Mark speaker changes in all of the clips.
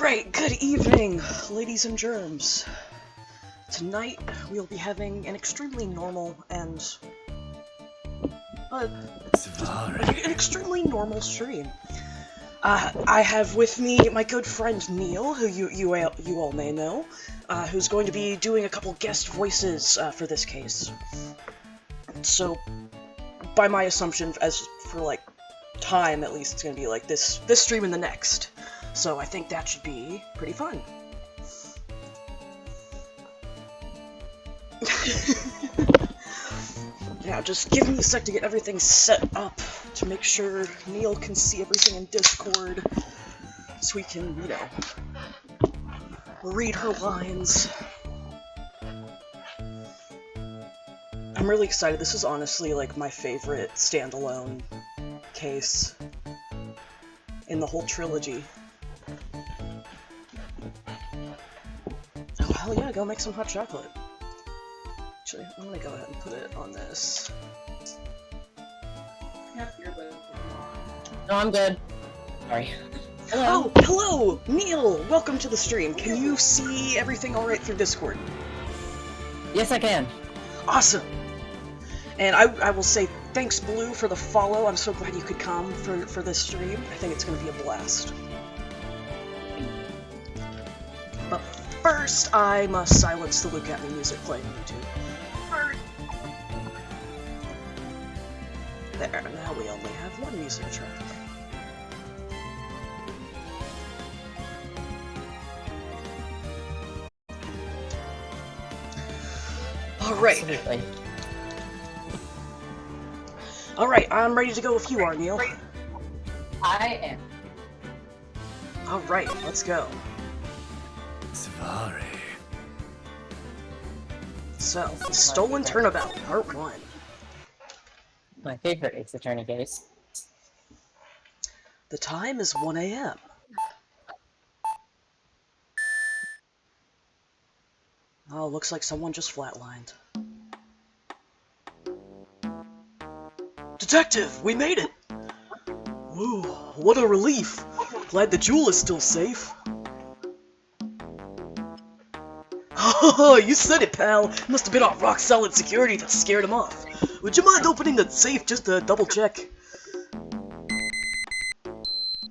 Speaker 1: Alright, good evening, ladies and germs. Tonight, we'll be having an extremely normal and... an extremely normal stream. I have with me my good friend Neil, who you all may know, who's going to be doing a couple guest voices for this case. So, by my assumption, as for, like, time at least, it's going to be like this stream and the next. So I think that should be pretty fun. Yeah, just give me a sec to get everything set up to make sure Neil can see everything in Discord, so we can, you know, read her lines. I'm really excited. This is honestly, like, my favorite standalone case in the whole trilogy. Oh, hell yeah, go make some hot chocolate. Actually, I'm gonna go ahead and put it on this.
Speaker 2: No, I'm good. Sorry.
Speaker 1: Hello. Oh, hello! Neil! Welcome to the stream. Can you see everything alright through Discord?
Speaker 2: Yes, I can.
Speaker 1: Awesome! And I will say thanks, Blue, for the follow. I'm so glad you could come for this stream. I think it's gonna be a blast. But first, I must silence the Look At Me music playing on YouTube. There, now we only have one music track. Alright.
Speaker 2: Absolutely.
Speaker 1: Alright, I'm ready to go if you are, Neil.
Speaker 2: I am.
Speaker 1: Alright, let's go. So, Stolen Turnabout, Part 1.
Speaker 2: My favorite Ace Attorney case.
Speaker 1: The time is 1 AM. Oh, looks like someone just flatlined. Detective, we made it! Woo, what a relief! Glad the jewel is still safe. Oh, you said it, pal! Must have been our rock-solid security that scared him off. Would you mind opening the safe just to double-check?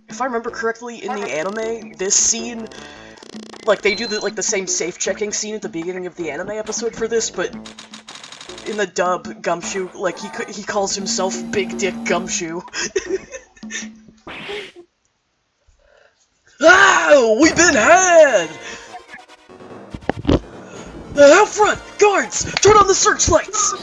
Speaker 1: If I remember correctly, in the anime, this scene... like, they do the same safe-checking scene at the beginning of the anime episode for this, but... in the dub, Gumshoe, like, he calls himself Big Dick Gumshoe. Ah! We've been had! Out front! Guards! Turn on the searchlights!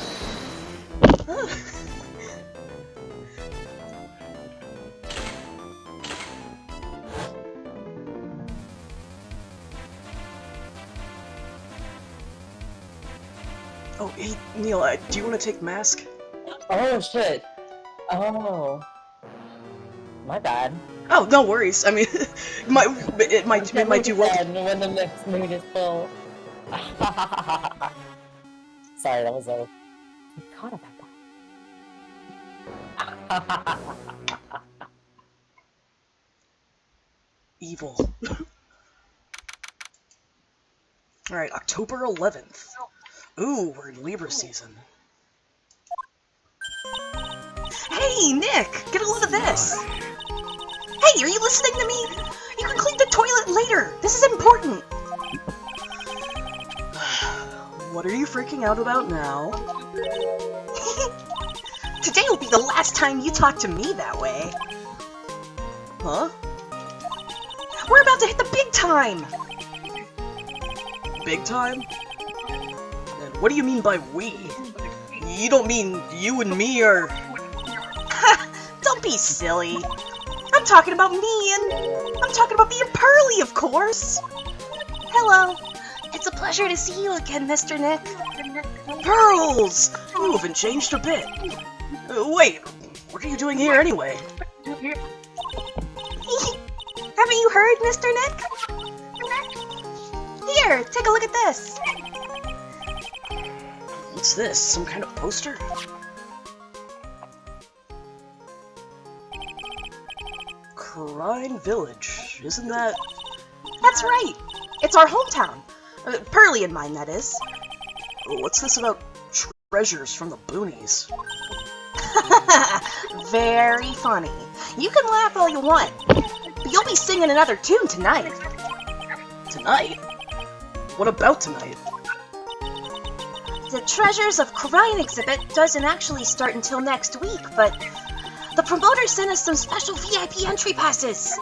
Speaker 1: Oh, hey, Neil, do you want to take mask?
Speaker 2: Oh, shit. Oh. My bad.
Speaker 1: Oh, no worries. I mean, it might do well.
Speaker 2: When the next mood is full. Sorry, that was a... I forgot about that.
Speaker 1: Evil. Alright, October 11th. Ooh, we're in Libra season. Hey, Nick! Get a load of this! Hey, are you listening to me? You can clean the toilet later! This is important! What are you freaking out about now? Today will be the last time you talk to me that way. Huh? We're about to hit the big time! Big time? And what do you mean by we? You don't mean you and me are... Don't be silly. I'm talking about me and... I'm talking about me and Pearly, of course! Hello. It's a pleasure to see you again, Mr. Nick. Pearls! You haven't changed a bit. Wait, what are you doing here anyway? Haven't you heard, Mr. Nick? Here, take a look at this. What's this? Some kind of poster? Crime Village. Isn't that That's right. It's our hometown. Pearly and mine, that is.
Speaker 3: What's this about treasures from the boonies?
Speaker 1: Very funny. You can laugh all you want, but you'll be singing another tune tonight.
Speaker 3: Tonight? What about tonight?
Speaker 1: The Treasures of Khura'in exhibit doesn't actually start until next week, but the promoter sent us some special VIP entry passes.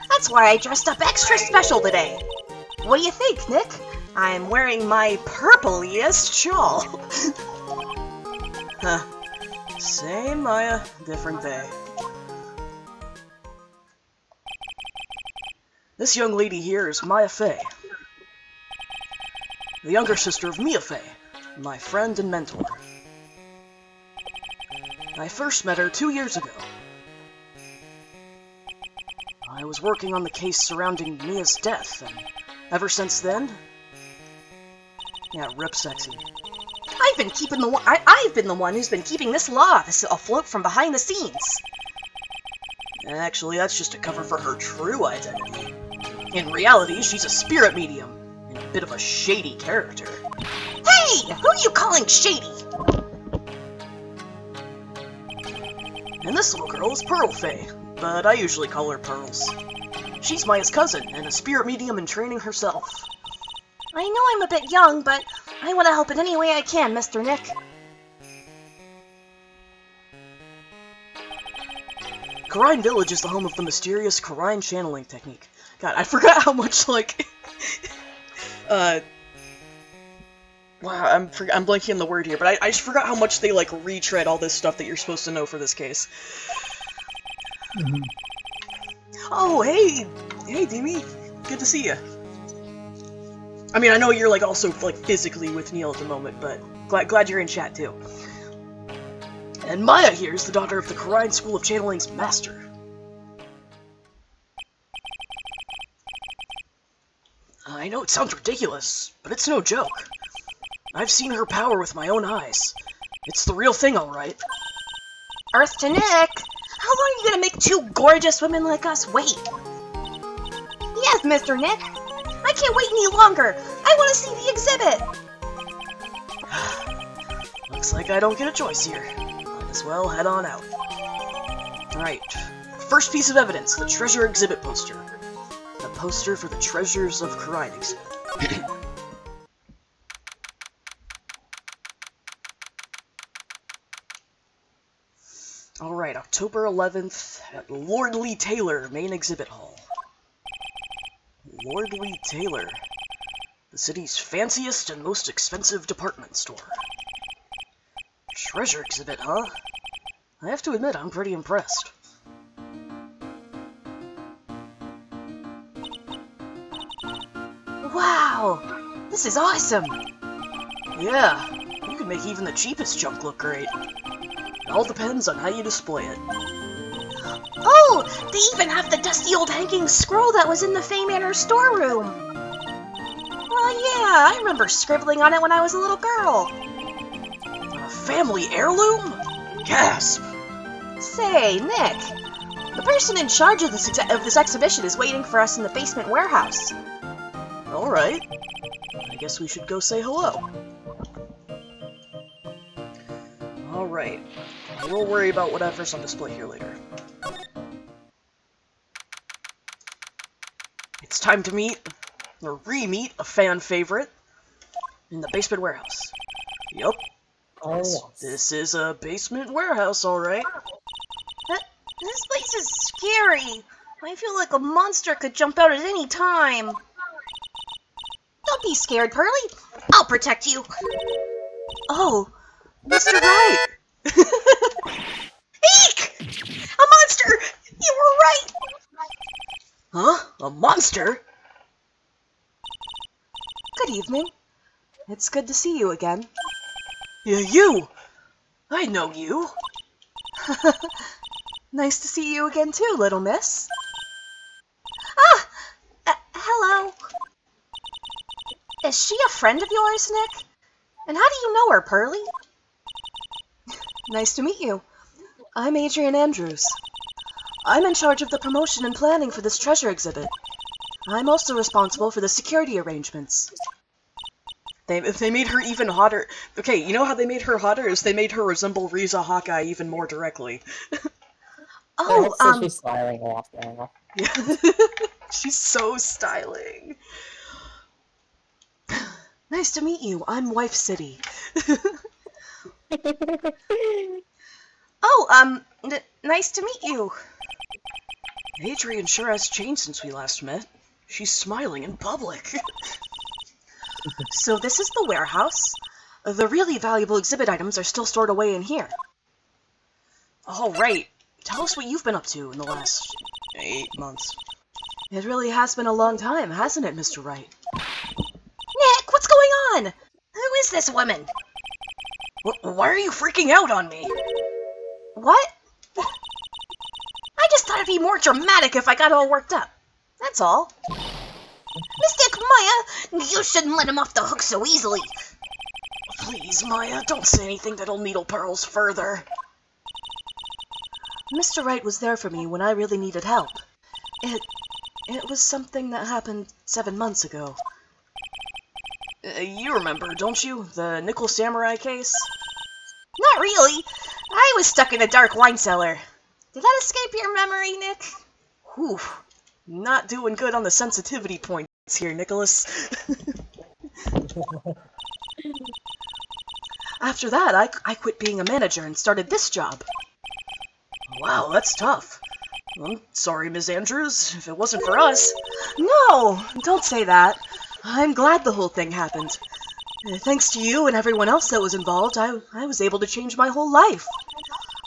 Speaker 1: That's why I dressed up extra special today. What do you think, Nick? I'm wearing my purpliest shawl.
Speaker 3: Huh. Same Maya, different day. This young lady here is Maya Fey, the younger sister of Mia Fey, my friend and mentor. I first met her 2 years ago. I was working on the case surrounding Mia's death, and ever since then... Yeah, rip sexy.
Speaker 1: I've been the one who's been keeping this law afloat from behind the scenes.
Speaker 3: Actually, that's just a cover for her true identity. In reality, she's a spirit medium, and a bit of a shady character.
Speaker 1: Hey! Who are you calling shady?
Speaker 3: And this little girl is Pearl Fey, but I usually call her Pearls. She's Maya's cousin, and a spirit medium in training herself.
Speaker 1: I know I'm a bit young, but I want to help in any way I can, Mr. Nick.
Speaker 3: Khura'in Village is the home of the mysterious Khura'in channeling technique. God, I forgot how much, like... wow, I'm blanking on the word here, but I just forgot how much they, like, retread all this stuff that you're supposed to know for this case. Oh, hey! Hey, Demi! Good to see you. I mean, I know you're, like, also, like, physically with Neil at the moment, but glad you're in chat, too. And Maya here is the daughter of the Khura'in School of Channeling's master. I know it sounds ridiculous, but it's no joke. I've seen her power with my own eyes. It's the real thing, alright.
Speaker 1: Earth to Nick! How long are you gonna make two gorgeous women like us wait? Yes, Mr. Nick! I can't wait any longer! I want to see the exhibit!
Speaker 3: Looks like I don't get a choice here. Might as well head on out. Alright, first piece of evidence, the treasure exhibit poster. The poster for the Treasures of Khura'in exhibit. Alright, October 11th at Lordly Taylor Main Exhibit Hall. Lordly Taylor, the city's fanciest and most expensive department store. Treasure exhibit, huh? I have to admit, I'm pretty impressed.
Speaker 1: Wow! This is awesome!
Speaker 3: Yeah, you can make even the cheapest junk look great. It all depends on how you display it.
Speaker 1: Oh! They even have the dusty old hanging scroll that was in the Fey Manor storeroom! Well, yeah, I remember scribbling on it when I was a little girl.
Speaker 3: A family heirloom? Gasp!
Speaker 1: Say, Nick, the person in charge of this exhibition is waiting for us in the basement warehouse.
Speaker 3: Alright. I guess we should go say hello. Alright. We'll worry about whatever's on display here later. It's time to meet, or re-meet, a fan favorite in the basement warehouse. Yup.
Speaker 2: Oh.
Speaker 3: This is a basement warehouse, alright.
Speaker 1: This place is scary. I feel like a monster could jump out at any time. Don't be scared, Pearly. I'll protect you.
Speaker 3: Oh, Mr. Wright!
Speaker 1: Eek! A monster! You were right!
Speaker 3: Huh? A monster?
Speaker 1: Good evening. It's good to see you again.
Speaker 3: Yeah, you! I know you!
Speaker 1: Nice to see you again too, little miss. Hello. Is she a friend of yours, Nick? And how do you know her, Pearly? Nice to meet you. I'm Adrian Andrews. I'm in charge of the promotion and planning for this treasure exhibit.
Speaker 3: I'm also responsible for the security arrangements. They made her even hotter. Okay, you know how they made her hotter? Is they made her resemble Riza Hawkeye even more directly.
Speaker 2: She's smiling a lot now.
Speaker 3: Yeah. She's so styling. Nice to meet you. I'm Wife City. Nice to meet you. Adrian sure has changed since we last met. She's smiling in public. So this is the warehouse. The really valuable exhibit items are still stored away in here. Oh, right. Tell us what you've been up to in the last 8 months. It really has been a long time, hasn't it, Mr. Wright? Nick, what's going on? Who is this woman? Why are you freaking out on me? What? I just thought it'd be more dramatic if I got all worked up. That's all. Mystic Maya, you shouldn't let him off the hook so easily. Please, Maya, don't say anything that'll needle Pearls further. Mr. Wright was there for me when I really needed help. It was something that happened 7 months ago. You remember, don't you? The Nickel Samurai case? Not really. I was stuck in a dark wine cellar. Did that escape your memory, Nick? Whew. Not doing good on the sensitivity points here, Nicholas. After that, I quit being a manager and started this job. Wow, that's tough. I'm sorry, Ms. Andrews, if it wasn't for us. No, don't say that. I'm glad the whole thing happened. Thanks to you and everyone else that was involved, I was able to change my whole life.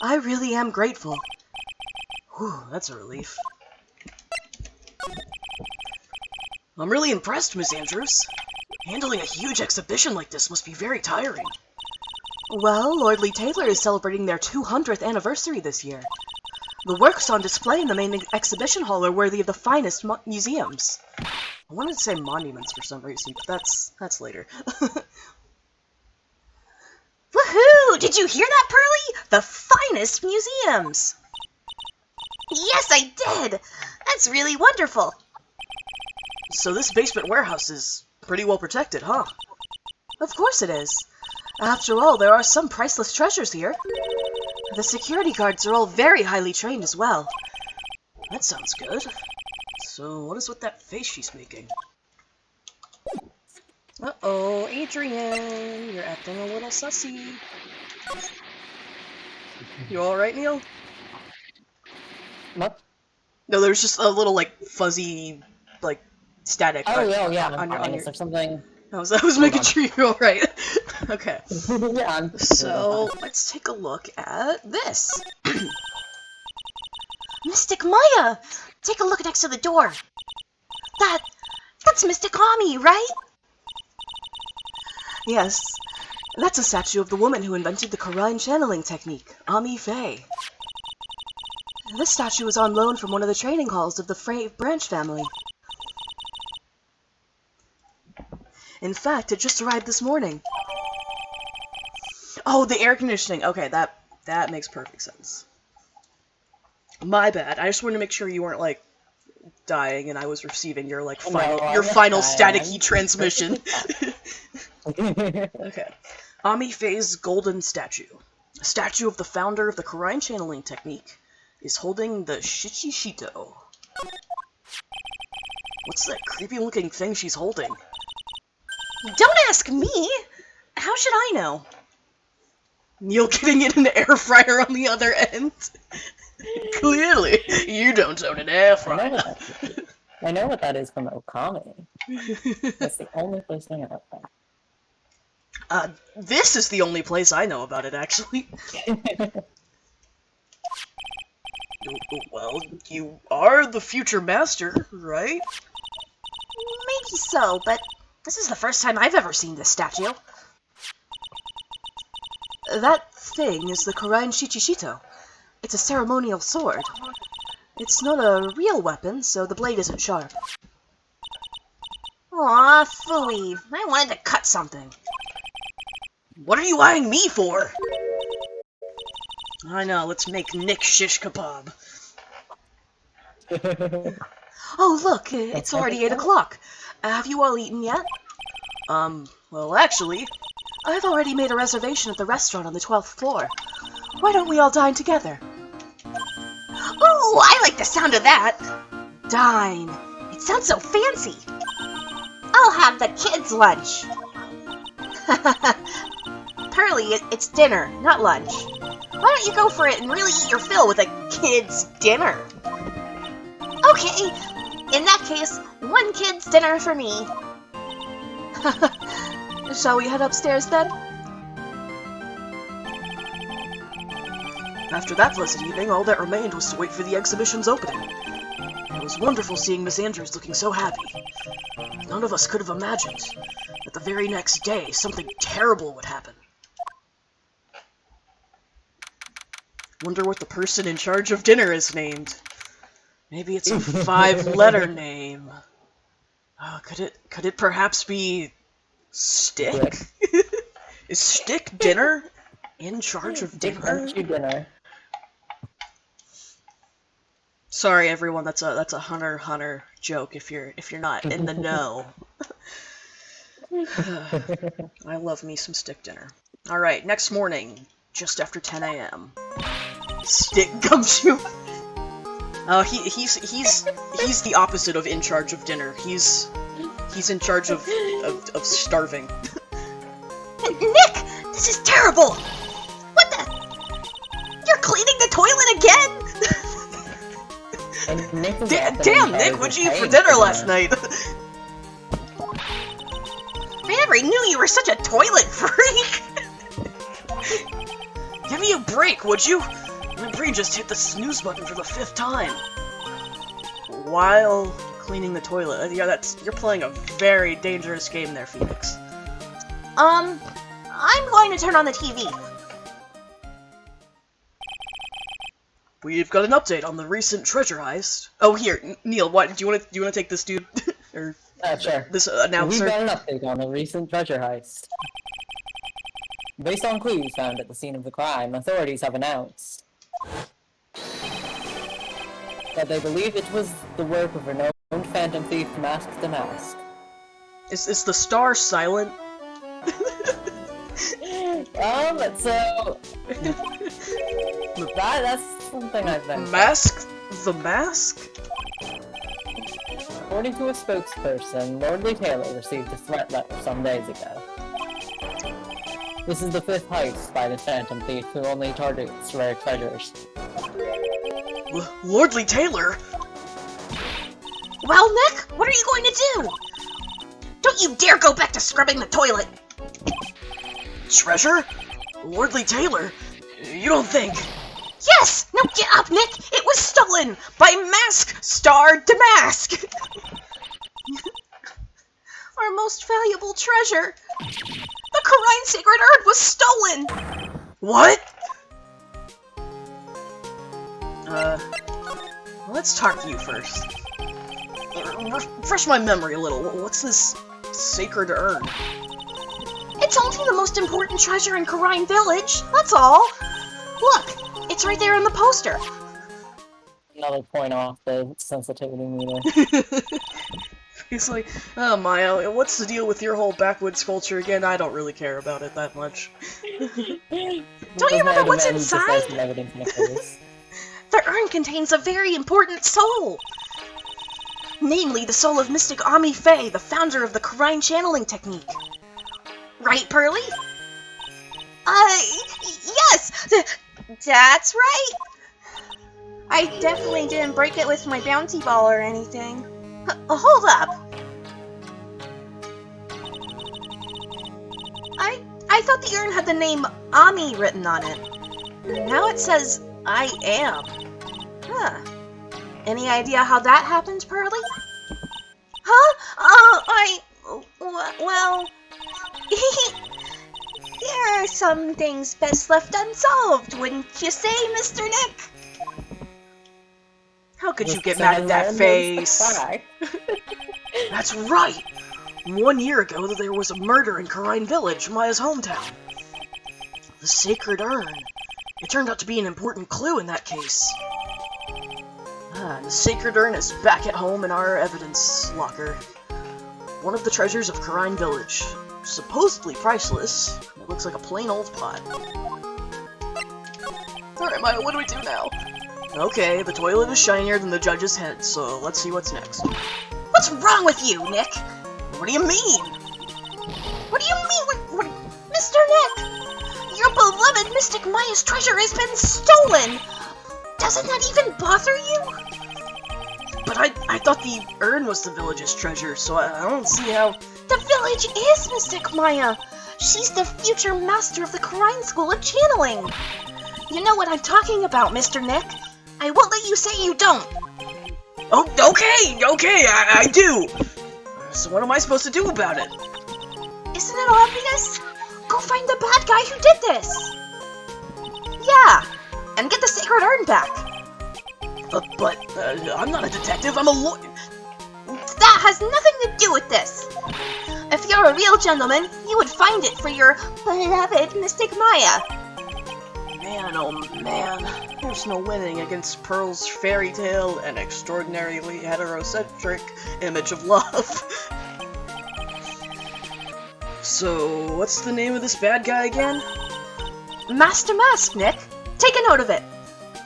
Speaker 3: I really am grateful. Whew, that's a relief. I'm really impressed, Miss Andrews. Handling a huge exhibition like this must be very tiring. Well, Lord Lee Taylor is celebrating their 200th anniversary this year. The works on display in the main exhibition hall are worthy of the finest museums. I wanted to say monuments for some reason, but that's later. Woohoo! Did you hear that, Pearly? The finest museums! Yes, I did! That's really wonderful! So this basement warehouse is pretty well protected, huh? Of course it is. After all, there are some priceless treasures here. The security guards are all very highly trained as well. That sounds good. So, what is with that face she's making? Uh-oh, Adrian, you're acting a little sussy. You alright, Neil?
Speaker 2: What?
Speaker 3: No, there's just a little, like, fuzzy, like, static.
Speaker 2: Oh, yeah,
Speaker 3: on your...
Speaker 2: Is there something?
Speaker 3: I was making sure you're alright. Okay.
Speaker 2: Yeah,
Speaker 3: So, let's take a look at this. Mystic Maya! Take a look next to the door. That's Mystic Ami, right? Yes. That's a statue of the woman who invented the Korine channeling technique, Ami Faye. This statue is on loan from one of the training halls of the Frey branch family. In fact, it just arrived this morning. Oh, the air conditioning. Okay, that makes perfect sense. My bad. I just wanted to make sure you weren't, like, dying and I was receiving your, like, final static-y transmission. Okay. Ami Faye's golden statue. A statue of the founder of the Korine channeling technique is holding the Shichishito. What's that creepy-looking thing she's holding? Don't ask me! How should I know? Neil getting it in the air fryer on the other end. Clearly, you don't own an air fryer.
Speaker 2: I know what that is from Okami. That's the only place I know about that.
Speaker 3: This is the only place I know about it, actually. Well, you are the future master, right? Maybe so, but this is the first time I've ever seen this statue. That thing is the Korine Shichishito. It's a ceremonial sword. It's not a real weapon, so the blade isn't sharp. Aw, phooey. I wanted to cut something. What are you eyeing me for? I know, let's make Nick shish kebab.
Speaker 1: Oh, look, it's already 8 o'clock. Have you all eaten yet?
Speaker 3: Well, actually,
Speaker 1: I've already made a reservation at the restaurant on the 12th floor. Why don't we all dine together? Oh, I like the sound of that! Dine. It sounds so fancy. I'll have the kids' lunch. Pearly, it's dinner, not lunch. Why don't you go for it and really eat your fill with a kid's dinner? Okay, in that case, one kid's dinner for me. Shall we head upstairs then?
Speaker 3: after that pleasant evening, all that remained was to wait for the exhibition's opening. It was wonderful seeing Miss Andrews looking so happy. None of us could have imagined that the very next day something terrible would happen. Wonder what the person in charge of dinner is named. Maybe it's a 5-letter name. Could it perhaps be Stick? Is Stick Dinner in charge of dinner?
Speaker 2: Dinner.
Speaker 3: Sorry, everyone. That's a Hunter joke. If you're not in the know. I love me some Stick Dinner. All right, next morning, just after 10 a.m. Stick Gumshoe. He's the opposite of in charge of dinner. He's in charge of starving.
Speaker 1: Nick, this is terrible. What the? You're cleaning the toilet again?
Speaker 2: And Nick is
Speaker 3: Damn, Nick, what'd you eat for dinner last night?
Speaker 1: I never knew you were such a toilet freak.
Speaker 3: Give me a break, would you? My brain just hit the snooze button for the 5th time. While cleaning the toilet. Yeah, you're playing a very dangerous game there, Phoenix.
Speaker 1: I'm going to turn on the TV.
Speaker 3: We've got an update on the recent treasure heist. Oh, here, Neil. What do you want to take this dude or
Speaker 2: sure.
Speaker 3: this announcer?
Speaker 2: We've got an update on the recent treasure heist. Based on clues found at the scene of the crime, authorities have announced that they believe it was the work of renowned phantom thief Mask the Mask.
Speaker 3: Is the star silent?
Speaker 2: So that's something I've been.
Speaker 3: Mask the Mask?
Speaker 2: According to a spokesperson, Lordly Taylor received a threat letter some days ago. This is the 5th heist by the phantom thief who only targets rare treasures.
Speaker 3: Lordly Taylor?
Speaker 1: Well, Nick, what are you going to do? Don't you dare go back to scrubbing the toilet.
Speaker 3: Treasure? Lordly Taylor? You don't think...
Speaker 1: Yes! Now get up, Nick! It was stolen by Mask Star Damask! Our most valuable treasure! The Corrine Sacred Urn was stolen!
Speaker 3: What? Let's talk to you first. Refresh my memory a little. What's this sacred urn?
Speaker 1: It's only the most important treasure in Corrine Village, that's all. Look, it's right there on the poster.
Speaker 2: Another point off the sensitivity meter.
Speaker 3: He's like, oh, Maya, what's the deal with your whole backwoods culture again? I don't really care about it that much.
Speaker 1: Don't you remember what's inside? The urn contains a very important soul. Namely, the soul of Mystic Ami Faye, the founder of the Corrine channeling technique. Right, Pearly? Yes! That's right! I definitely didn't break it with my bouncy ball or anything. Hold up! I thought the urn had the name Ami written on it. Now it says, I am. Huh. Any idea how that happened, Pearly? Huh? Well... There are some things best left unsolved, wouldn't you say, Mr. Nick?
Speaker 3: How could you get mad at that face? That's right! 1 year ago, there was a murder in Corrine Village, Maya's hometown. The sacred urn. It turned out to be an important clue in that case. The sacred urn is back at home in our evidence locker. One of the treasures of Karine Village. Supposedly priceless. It looks like a plain old pot. Alright, Maya, what do we do now? Okay, the toilet is shinier than the judge's head, so let's see what's next.
Speaker 1: What's wrong with you, Nick?
Speaker 3: What do you mean?
Speaker 1: What do you mean? What? Mr. Nick! Your beloved Mystic Maya's treasure has been stolen! Doesn't that even bother you?
Speaker 3: But I thought the urn was the village's treasure, so I don't see how...
Speaker 1: The village is Mystic Maya! She's the future master of the Karine School of Channeling! You know what I'm talking about, Mr. Nick? I won't let you say you don't!
Speaker 3: Oh, okay, I do! So what am I supposed to do about it?
Speaker 1: Isn't it obvious? Go find the bad guy who did this! Yeah! And get the sacred urn back!
Speaker 3: But I'm not a detective, I'm a lawyer!
Speaker 1: That has nothing to do with this! If you're a real gentleman, you would find it for your beloved Mystic Maya!
Speaker 3: Man, oh man, there's no winning against Pearl's fairy tale and extraordinarily heterocentric image of love. So, what's the name of this bad guy again?
Speaker 1: Mask to Mask, Nick! Take a note of it!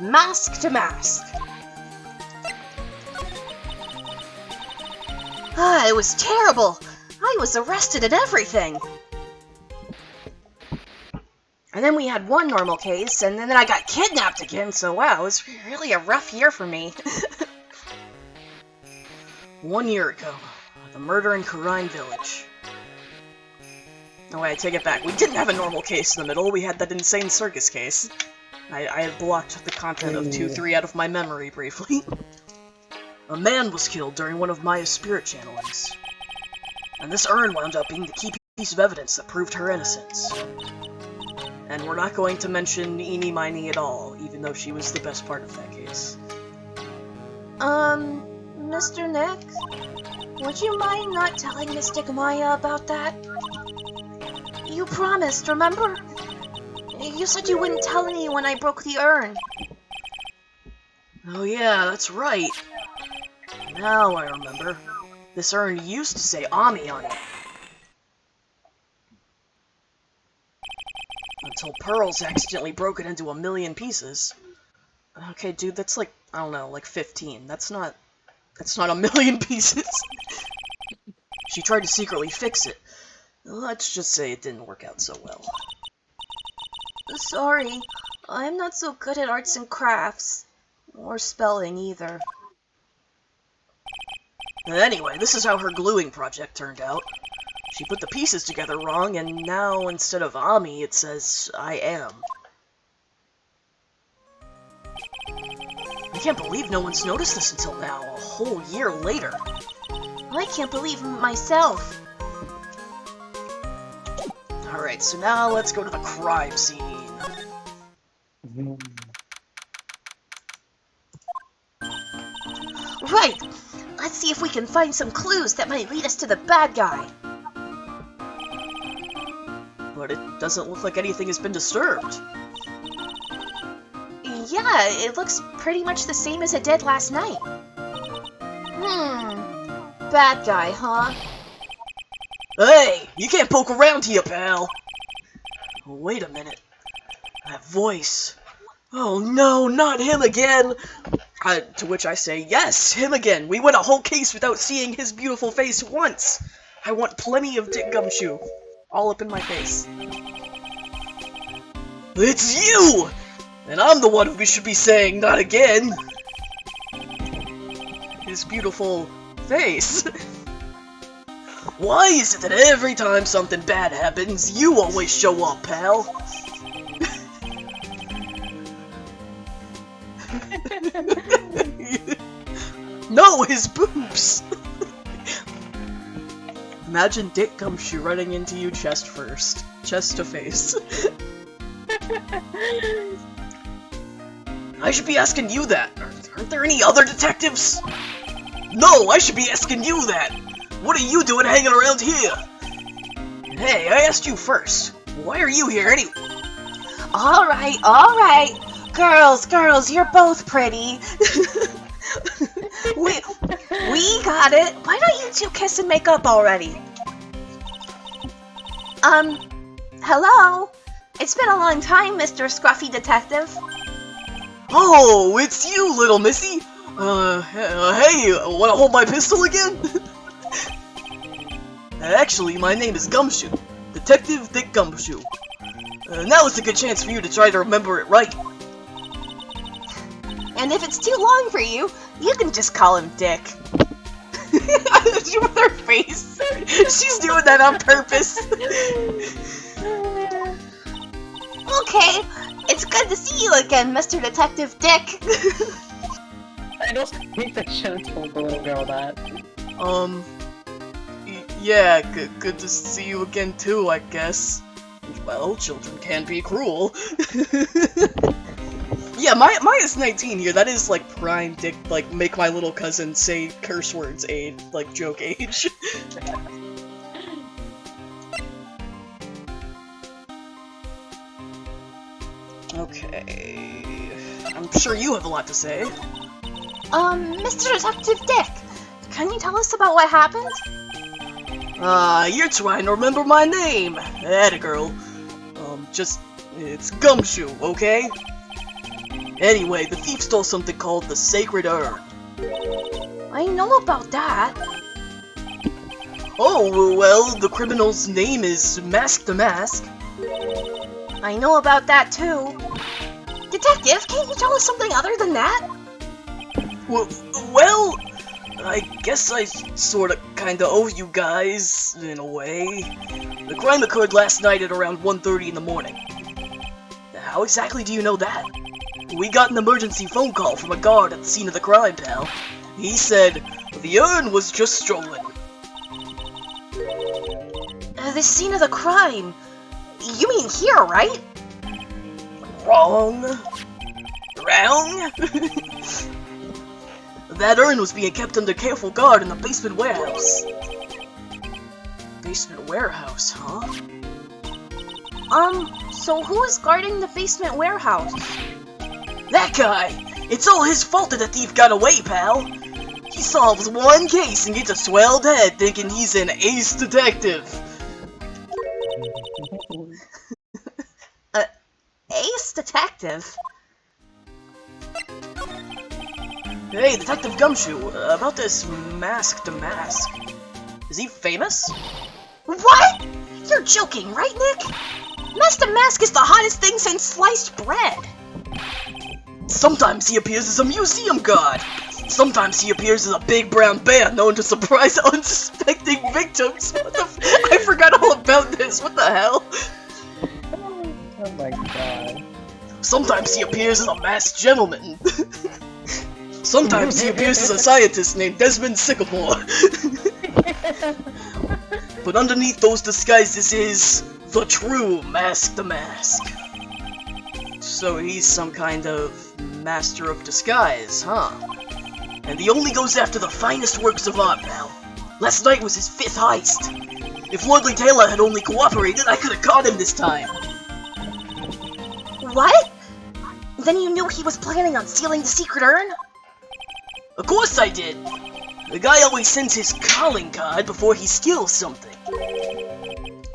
Speaker 1: Mask to Mask. It was terrible! I was arrested and everything! And then we had one normal case, and then I got kidnapped again, so wow, it was really a rough year for me.
Speaker 3: 1 year ago, the murder in Karine Village. No, wait, I take it back. We didn't have a normal case in the middle, we had that insane circus case. I had blocked the content of 2-3 out of my memory briefly. A man was killed during one of Maya's spirit channelings. And this urn wound up being the key piece of evidence that proved her innocence. And we're not going to mention Eenie Miney at all, even though she was the best part of that case.
Speaker 1: Mr. Nick? Would you mind not telling Mystic Maya about that? You promised, remember? You said you wouldn't tell me when I broke the urn.
Speaker 3: Oh yeah, that's right. Now I remember. This urn used to say Ami on it. Until Pearls accidentally broke it into 1,000,000 pieces. Okay, dude, that's like, I don't know, like 15. That's not 1,000,000 pieces. She tried to secretly fix it. Let's just say it didn't work out so well.
Speaker 1: Sorry, I'm not so good at arts and crafts. Or spelling, either.
Speaker 3: Anyway, this is how her gluing project turned out. She put the pieces together wrong, and now instead of Ami, it says, I am. I can't believe no one's noticed this until now, a whole year later.
Speaker 1: I can't believe it myself.
Speaker 3: Alright, so now let's go to the crime scene.
Speaker 1: Right! Let's see if we can find some clues that might lead us to the bad guy.
Speaker 3: But it doesn't look like anything has been disturbed.
Speaker 1: Yeah, it looks pretty much the same as it did last night. Bad guy, huh?
Speaker 3: Hey! You can't poke around here, pal! Wait a minute. That voice. Oh no, not him again! To which I say, yes, him again! We went a whole case without seeing his beautiful face once! I want plenty of Dick Gumshoe. All up in my face. It's you! And I'm the one who should be saying, not again! His beautiful face. Why is it that every time something bad happens, you always show up, pal? No, his boobs! Imagine Dick Gumshoe running into you chest first. Chest to face. I should be asking you that. Aren't there any other detectives? No, I should be asking you that. What are you doing hanging around here? Hey, I asked you first. Why are you here anyway?
Speaker 1: Alright. Girls, you're both pretty. We got it. Why don't you two kiss and make up already? Hello? It's been a long time, Mr. Scruffy Detective.
Speaker 3: Oh, it's you, little missy. Hey, wanna hold my pistol again? Actually, my name is Gumshoe. Detective Dick Gumshoe. Now is a good chance for you to try to remember it right.
Speaker 1: And if it's too long for you, you can just call him Dick. With her face. She's doing that on purpose. Okay, it's good to see you again, Mr. Detective Dick.
Speaker 2: I don't think they should have told the little girl that.
Speaker 3: Yeah, good to see you again too, I guess. Well, children can be cruel. Yeah, Maya's 19 here. That is like prime Dick, like make my little cousin say curse words age, like joke age. Okay, I'm sure you have a lot to say.
Speaker 1: Mr. Detective Dick, can you tell us about what happened?
Speaker 3: You're trying to remember my name. Atta girl. It's Gumshoe, okay? Anyway, the thief stole something called the Sacred Urn.
Speaker 1: I know about that.
Speaker 3: Oh, well, the criminal's name is Mask the Mask.
Speaker 1: I know about that too. Detective, can't you tell us something other than that?
Speaker 3: Well, I guess I sorta kinda owe you guys, in a way. The crime occurred last night at around 1:30 in the morning. How exactly do you know that? We got an emergency phone call from a guard at the scene of the crime, pal. He said, the urn was just stolen.
Speaker 1: The scene of the crime? You mean here, right?
Speaker 3: Wrong. Wrong? That urn was being kept under careful guard in the basement warehouse. Basement warehouse, huh?
Speaker 1: So who is guarding the basement warehouse?
Speaker 3: That guy! It's all his fault that the thief got away, pal! He solves one case and gets a swelled head thinking he's an ace detective.
Speaker 1: Ace Detective?
Speaker 3: Hey, Detective Gumshoe, about this Mask the Mask. Is he famous?
Speaker 1: What? You're joking, right, Nick? Master Mask is the hottest thing since sliced bread.
Speaker 3: Sometimes he appears as a museum guard. Sometimes he appears as a big brown bear known to surprise unsuspecting victims. I forgot all about this. What the hell?
Speaker 2: Oh my god.
Speaker 3: Sometimes he appears as a masked gentleman. Sometimes he appears as a scientist named Desmond Sycamore. But underneath those disguises is the true Mask the Mask. So he's some kind of master of disguise, huh? And he only goes after the finest works of art, pal. Last night was his 5th heist. If Lordly Taylor had only cooperated, I could have caught him this time.
Speaker 1: What? Then you knew he was planning on stealing the secret urn?
Speaker 3: Of course I did. The guy always sends his calling card before he steals something.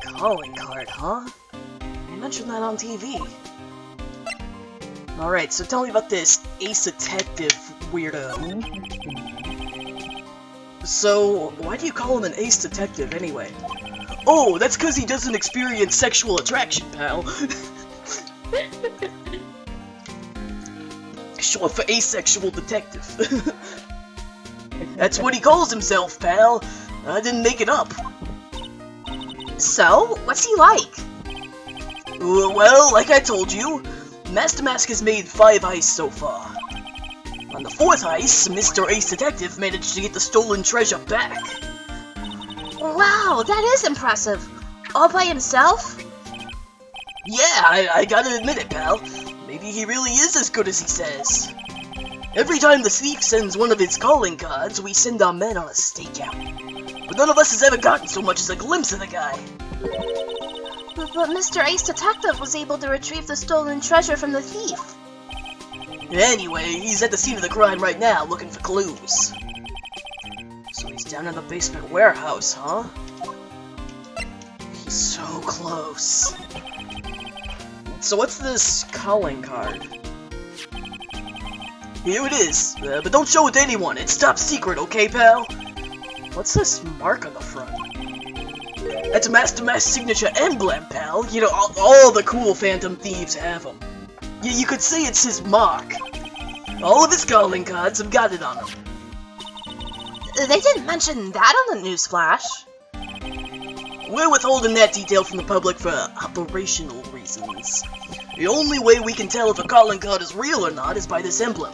Speaker 3: Calling card, huh? You mentioned that on TV. Alright, so tell me about this Ace Detective weirdo. So, why do you call him an Ace Detective anyway? Oh, that's because he doesn't experience sexual attraction, pal. Short for asexual detective. That's what he calls himself, pal. I didn't make it up.
Speaker 1: So, what's he like?
Speaker 3: Well, like I told you, Master Mask has made 5 heists so far. On the 4th heist, Mr. Ace Detective managed to get the stolen treasure back.
Speaker 1: Wow, that is impressive. All by himself?
Speaker 3: Yeah, I gotta admit it, pal. Maybe he really is as good as he says. Every time the thief sends one of his calling cards, we send our men on a stakeout. But none of us has ever gotten so much as a glimpse of the guy.
Speaker 1: But Mr. Ace Detective was able to retrieve the stolen treasure from the thief.
Speaker 3: Anyway, he's at the scene of the crime right now, looking for clues. So he's down in the basement warehouse, huh? He's so close. So what's this calling card? Here it is, but don't show it to anyone. It's top secret, okay, pal? What's this mark on the front? That's a Master Mass signature emblem, pal. You know, all the cool Phantom Thieves have them. You could say it's his mark. All of his calling cards have got it on them.
Speaker 1: They didn't mention that on the newsflash.
Speaker 3: We're withholding that detail from the public for operational reasons. The only way we can tell if a calling card is real or not is by this emblem.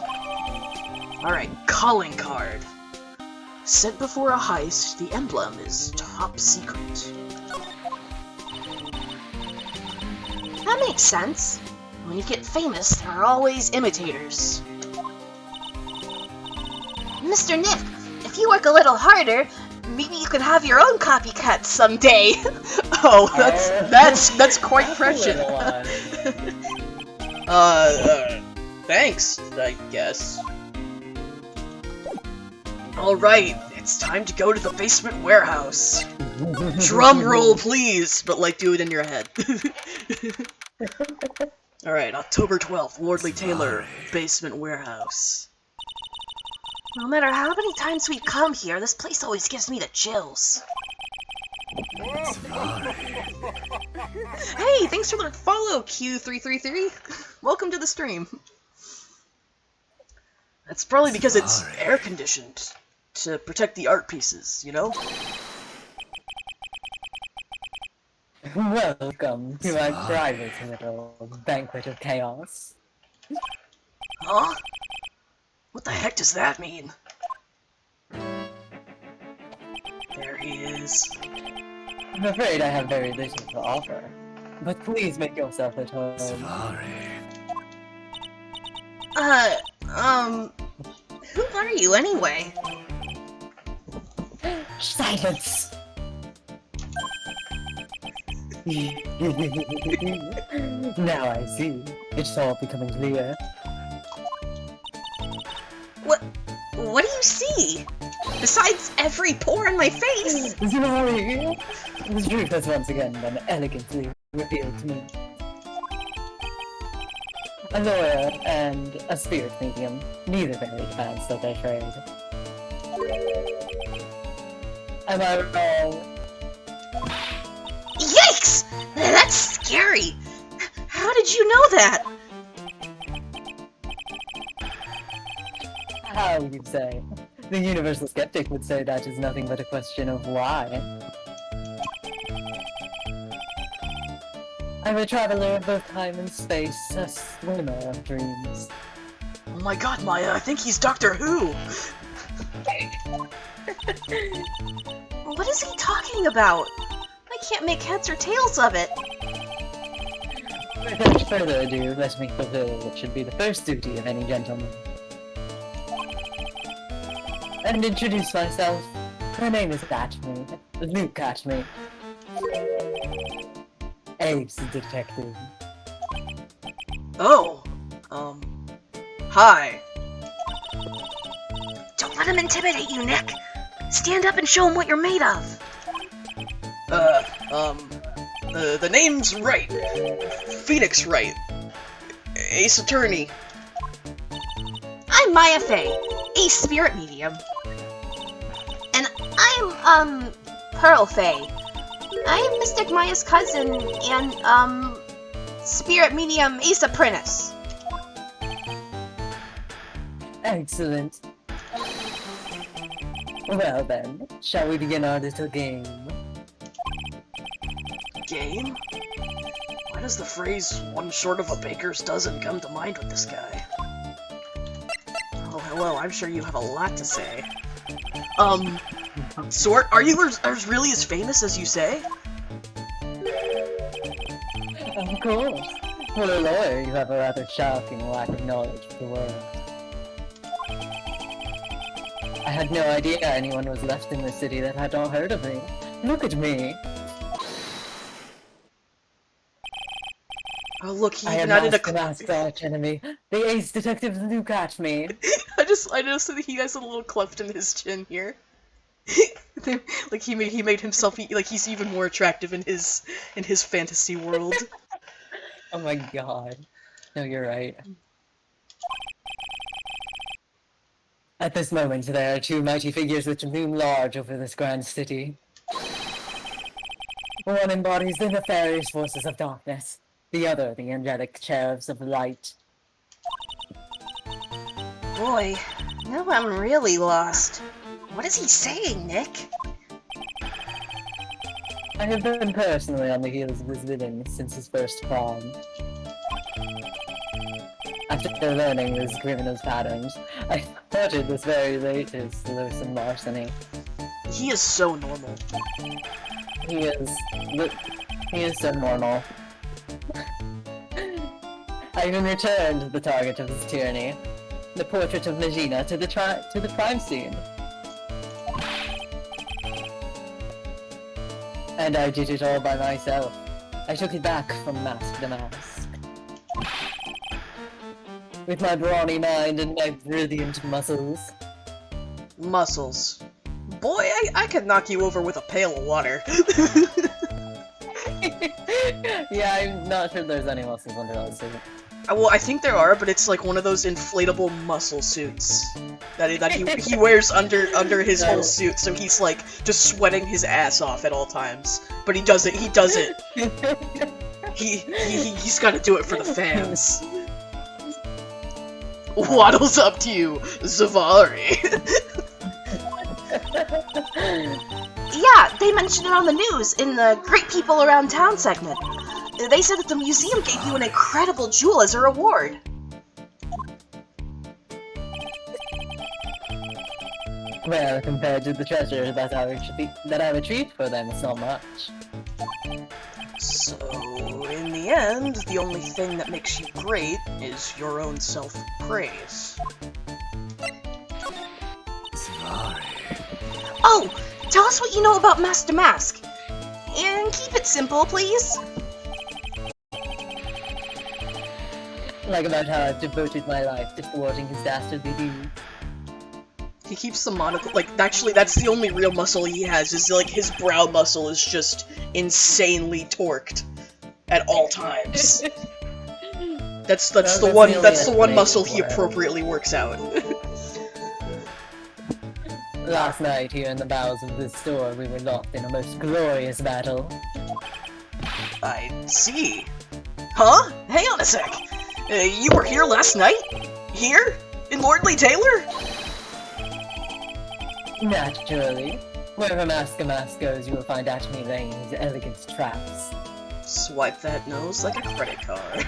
Speaker 3: Alright, calling card. Sent before a heist, the emblem is top secret.
Speaker 1: That makes sense. When you get famous, there are always imitators. Mr. Nick, if you work a little harder, maybe you can have your own copycat someday.
Speaker 3: Oh, that's quite prescient. Thanks, I guess. Alright, it's time to go to the basement warehouse. Drum roll, please! But, like, do it in your head. Alright, October 12th, Lordly Taylor, basement warehouse.
Speaker 1: No matter how many times we come here, this place always gives me the chills. Hey, thanks for the follow, Q333. Welcome to the stream.
Speaker 3: That's probably because it's air-conditioned to protect the art pieces, you know?
Speaker 2: Welcome to my private little banquet of chaos.
Speaker 3: Huh? What the heck does that mean? There he is.
Speaker 2: I'm afraid I have very little to offer, but please make yourself at home.
Speaker 1: Who are you anyway?
Speaker 2: Silence! Now I see. It's all becoming clear.
Speaker 1: What do you see? Besides every pore on my face?
Speaker 2: Sorry! The truth has once again been elegantly revealed to me. A lawyer and a spirit medium, neither very advanced at their trade. Am I wrong?
Speaker 1: Yikes! That's scary! How did you know that?
Speaker 2: How you say? The universal skeptic would say that is nothing but a question of why. I'm a traveler of both time and space, a swimmer of dreams.
Speaker 3: Oh my god, Maya, I think he's Doctor Who!
Speaker 1: What is he talking about? I can't make heads or tails of it.
Speaker 2: Without further ado, let me fulfill what should be the first duty of any gentleman. And introduce myself. My name is Atme. Luke Atme. Ace Detective.
Speaker 3: Oh, hi.
Speaker 1: Don't let him intimidate you, Nick. Stand up and show him what you're made of.
Speaker 3: The name's Wright. Phoenix Wright. Ace Attorney.
Speaker 1: I'm Maya Fey, a spirit medium. And I'm, Pearl Fey. I'm Mystic Maya's cousin and, spirit medium Ace Apprentice.
Speaker 2: Excellent. Well then, shall we begin our little game?
Speaker 3: Game? Why does the phrase, one short of a baker's dozen, come to mind with this guy? Oh, hello, I'm sure you have a lot to say. So are you as really as famous as you say?
Speaker 2: Of course. For a lawyer, you have a rather shocking lack of knowledge of the world. I had no idea anyone was left in the city that had not heard of me. Look at me.
Speaker 3: Oh, look, he
Speaker 2: I am
Speaker 3: even added
Speaker 2: the masked arch enemy. The Ace Detective Luke Atme.
Speaker 3: I just think he has a little cleft in his chin here. Like he made himself like he's even more attractive in his fantasy world.
Speaker 2: Oh my god. No, you're right. At this moment, there are two mighty figures which loom large over this grand city. One embodies the nefarious forces of darkness, the other the angelic cherubs of light.
Speaker 1: Boy, now I'm really lost. What is he saying, Nick?
Speaker 2: I have been personally on the heels of this villain since his first prom. After learning his criminal's patterns, I spotted this very latest loathsome larceny.
Speaker 3: He is so normal.
Speaker 2: He is so normal. I even returned the target of his tyranny, the portrait of Magina, to the crime scene. And I did it all by myself. I took it back from mask to mask. With my brawny mind and my brilliant muscles.
Speaker 3: Muscles. Boy, I could knock you over with a pail of water.
Speaker 2: Yeah, I'm not sure there's any muscles under that suit.
Speaker 3: Well, I think there are, but it's like one of those inflatable muscle suits that he wears under his whole suit, so he's like just sweating his ass off at all times. But he does it. He's got to do it for the fans. Waddles up to you, Zavari.
Speaker 1: Yeah, they mentioned it on the news in the Great People Around Town segment. They said that the museum gave you an incredible jewel as a reward.
Speaker 2: Well, compared to the treasure that I retrieved for them, it's not much.
Speaker 3: So, in the end, the only thing that makes you great is your own self-praise.
Speaker 1: Oh, tell us what you know about Master Mask. And keep it simple, please.
Speaker 2: Like about how I've devoted my life to thwarting his dastardly deeds.
Speaker 3: He keeps the monocle, like, actually, that's the only real muscle he has, is, like, his brow muscle is just insanely torqued at all times. That's the one muscle he appropriately works out.
Speaker 2: Last night, here in the bowels of this store, we were locked in a most glorious battle.
Speaker 3: I see. Huh? Hang on a sec. You were here last night? Here? In Lordly Taylor?
Speaker 2: Naturally. Wherever Mask goes, you will find Atomy Lane's elegant traps.
Speaker 3: Swipe that nose like a credit card.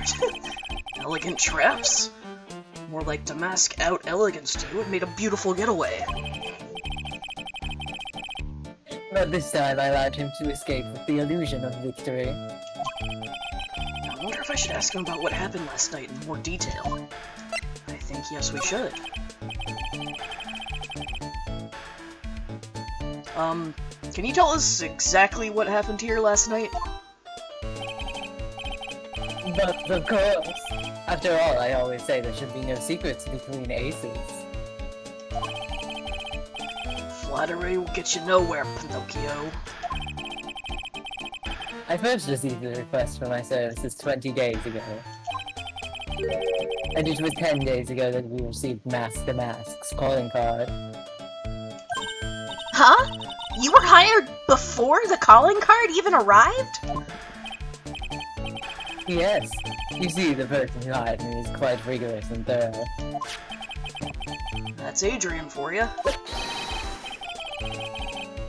Speaker 3: Elegant traps? More like to mask out elegance to it made a beautiful getaway.
Speaker 2: But this time I allowed him to escape with the illusion of victory.
Speaker 3: I wonder if I should ask him about what happened last night in more detail. I think yes, we should. Can you tell us exactly what happened here last night?
Speaker 2: But of course! After all, I always say there should be no secrets between aces.
Speaker 3: Flattery will get you nowhere, Pinocchio.
Speaker 2: I first received the request for my services 20 days ago. And it was 10 days ago that we received Mask the Mask's calling card.
Speaker 1: Huh? You were hired before the calling card even arrived?
Speaker 2: Yes. You see, the person who hired me is quite rigorous and thorough.
Speaker 3: That's Adrian for you.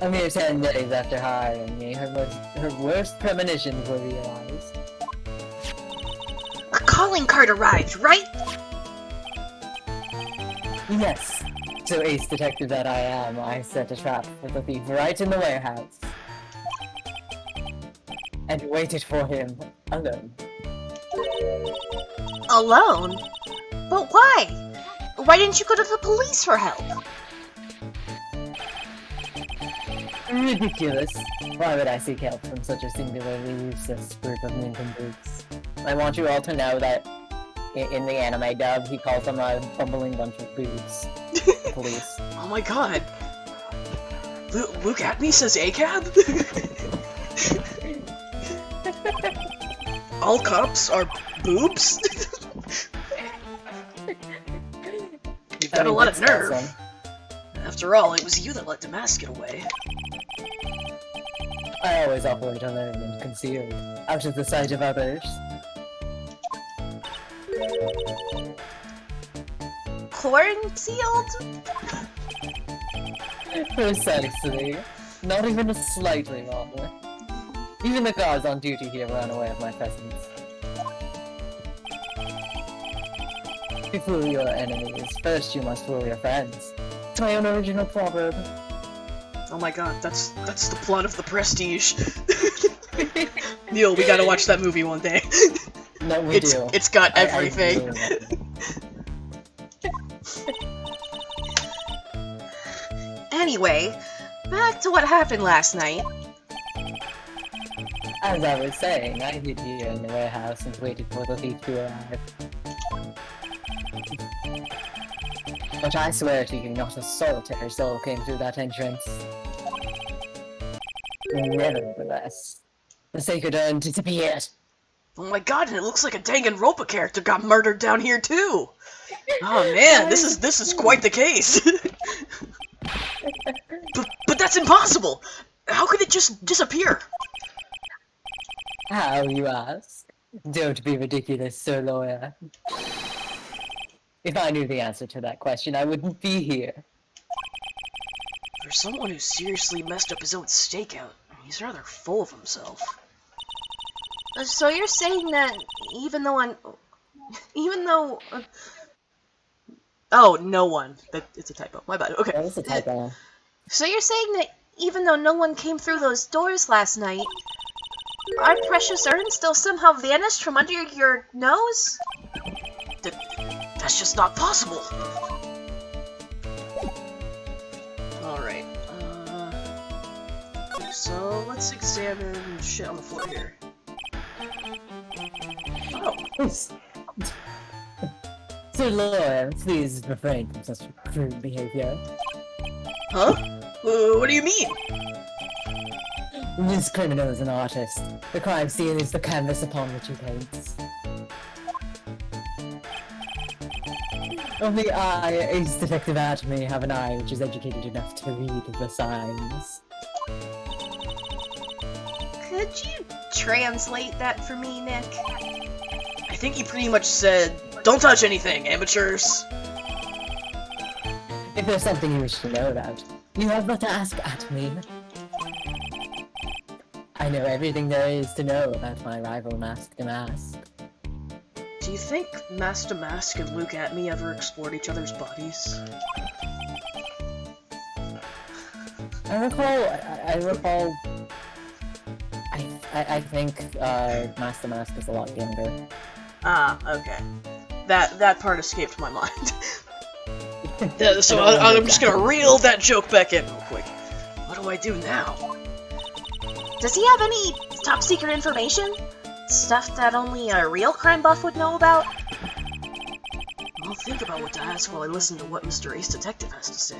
Speaker 2: A mere 10 days after hiring me, her worst premonitions were realized.
Speaker 1: A calling card arrived, right?
Speaker 2: Yes. So ace detective that I am, I set a trap for the thief right in the warehouse. And waited for him, alone.
Speaker 1: Alone? But why? Why didn't you go to the police for help?
Speaker 2: Ridiculous. Why would I seek help from such a singularly useless group of nincompoops? I want you all to know that in the anime dub, he calls them a bumbling bunch of boobs. Police.
Speaker 3: Oh my god. Look at me says ACAB? All cops are boobs? You've got a lot of nerve.
Speaker 2: Awesome.
Speaker 3: After all, it was you that let Damask get away.
Speaker 2: I always operate alone and concealed, out of the sight of others.
Speaker 1: Quarantined?
Speaker 2: Precisely. Not even slightly wrong. Even the guards on duty here were unaware of my presence. To fool your enemies, first you must fool your friends. It's my own original proverb.
Speaker 3: Oh my god, that's the plot of The Prestige. Neil, we gotta watch that movie one day.
Speaker 2: No, we do.
Speaker 3: It's got
Speaker 2: I
Speaker 3: everything.
Speaker 2: really
Speaker 1: Anyway, back to what happened last night.
Speaker 2: As I was saying, I hid here in the warehouse and waited for the thief to arrive. But I swear to you, not a solitary soul came through that entrance. Nevertheless, the sacred urn disappeared.
Speaker 3: Oh my god, and it looks like a Danganronpa character got murdered down here too! Oh man, this is quite the case! but that's impossible! How could it just disappear?
Speaker 2: How, you ask? Don't be ridiculous, Sir Lawyer. If I knew the answer to that question, I wouldn't be here.
Speaker 3: For someone who seriously messed up his own stakeout, he's rather full of himself.
Speaker 1: So you're saying that even though
Speaker 3: Oh, no one. It's a typo. My bad. Okay.
Speaker 2: That was a typo.
Speaker 1: So you're saying that even though no one came through those doors last night, our precious urn still somehow vanished from under your nose?
Speaker 3: That's just not possible. Alright. So let's examine shit on the floor here. Oh.
Speaker 2: Sir Lawyer, please refrain from such crude behavior.
Speaker 3: Huh? What do you mean?
Speaker 2: This criminal is an artist. The crime scene is the canvas upon which he paints. Only I, Ace Detective Atomy, have an eye which is educated enough to read the signs.
Speaker 1: Could you translate that for me, Nick?
Speaker 3: I think he pretty much said, don't touch anything, amateurs.
Speaker 2: If there's something you wish to know about, you have but to ask Atomy. I know everything there is to know about my rival Mask to Mask.
Speaker 3: Do you think Mask to Mask and Luke at Me ever explored each other's bodies?
Speaker 2: I think Mask to Mask is a lot younger.
Speaker 3: Ah, okay. That part escaped my mind. So I'm just gonna reel that joke back in real quick. What do I do now?
Speaker 1: Does he have any top secret information? Stuff that only a real crime buff would know about?
Speaker 3: I'll think about what to ask while I listen to what Mr. Ace Detective has to say.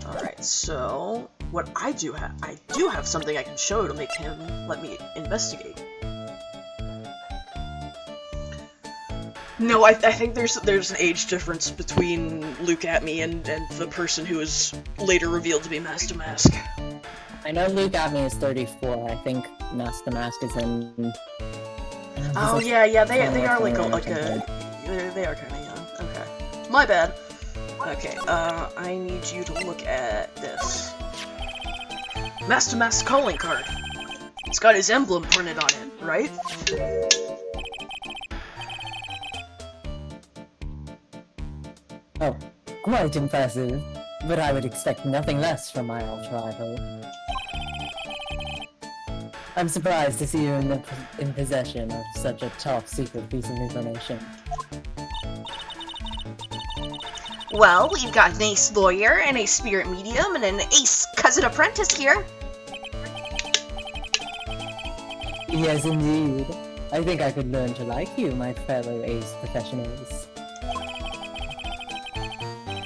Speaker 3: Alright, so what I do have something I can show to make him let me investigate. No, I think there's an age difference between Luke at Me and the person who is later revealed to be Mask to Mask.
Speaker 2: I know Luke at Me is 34. I think Mask to Mask is in.
Speaker 3: Oh yeah, they are like they are kind of young. Okay, my bad. Okay, I need you to look at this Mask to Mask calling card. It's got his emblem printed on it, right?
Speaker 2: Oh, quite impressive. But I would expect nothing less from my old rival. I'm surprised to see you in possession of such a top secret piece of information.
Speaker 1: Well, we've got an ace lawyer, and a spirit medium, and an ace cousin apprentice here.
Speaker 2: Yes, indeed. I think I could learn to like you, my fellow ace professionals.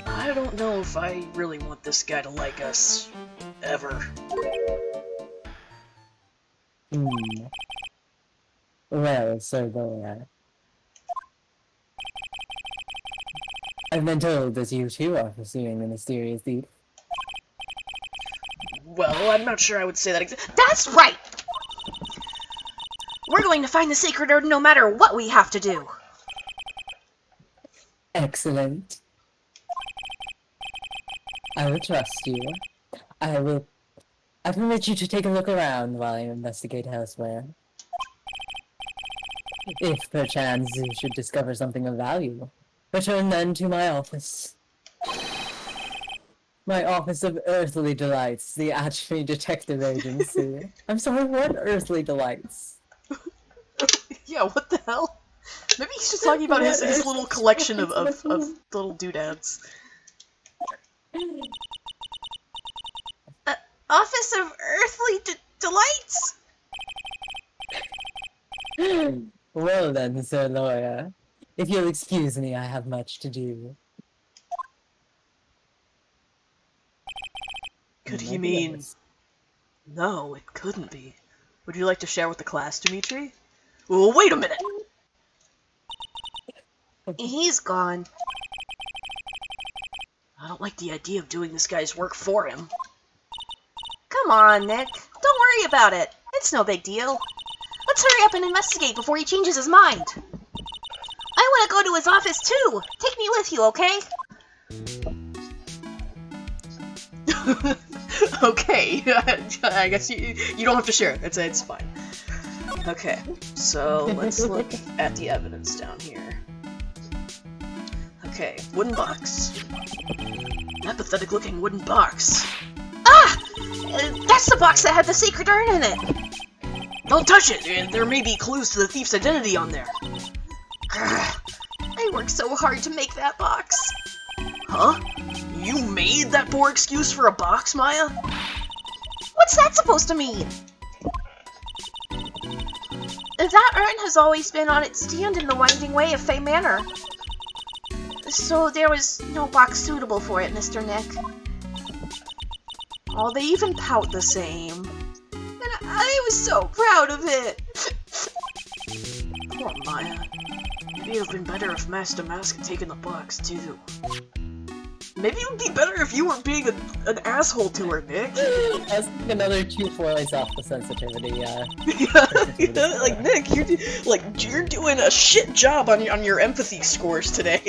Speaker 3: I don't know if I really want this guy to like us. Ever.
Speaker 2: Well, Sir Boya, I've been told that you too are pursuing the mysterious thief.
Speaker 3: Well, I'm not sure I would say that
Speaker 1: That's right! We're going to find the sacred urn no matter what we have to do.
Speaker 2: Excellent. I will trust you. I permit you to take a look around while I investigate elsewhere. If perchance you should discover something of value, return then to my office. My Office of Earthly Delights, the Atrophy Detective Agency. I'm sorry, what Earthly Delights?
Speaker 3: Yeah, what the hell? Maybe he's just talking about his little collection of little doodads.
Speaker 1: Office of Earthly Delights?
Speaker 2: Well then, Sir Lawyer, if you'll excuse me, I have much to do.
Speaker 3: Could he mean... No, it couldn't be. Would you like to share with the class, Dimitri? Well, wait a minute!
Speaker 1: He's gone.
Speaker 3: I don't like the idea of doing this guy's work for him.
Speaker 1: Come on, Nick. Don't worry about it. It's no big deal. Let's hurry up and investigate before he changes his mind. I want to go to his office too. Take me with you, okay?
Speaker 3: Okay, I guess you don't have to share it. It's fine. Okay, so let's look at the evidence down here. Okay, wooden box. That pathetic-looking wooden box.
Speaker 1: Ah! That's the box that had the sacred urn in it.
Speaker 3: Don't touch it! There may be clues to the thief's identity on there.
Speaker 1: I worked so hard to make that box.
Speaker 3: Huh? You made that poor excuse for a box, Maya?
Speaker 1: What's that supposed to mean? That urn has always been on its stand in the winding way of Fey Manor. So there was no box suitable for it, Mr. Nick.
Speaker 3: Oh, they even pout the same.
Speaker 1: And I was so proud of it.
Speaker 3: Poor Maya. Maybe it would have been better if Master Mask had taken the box, too. Maybe it would be better if you weren't being an asshole to her, Nick.
Speaker 2: That's another 2 points off the sensitivity,
Speaker 3: yeah, like, Nick, you're doing a shit job on your empathy scores today.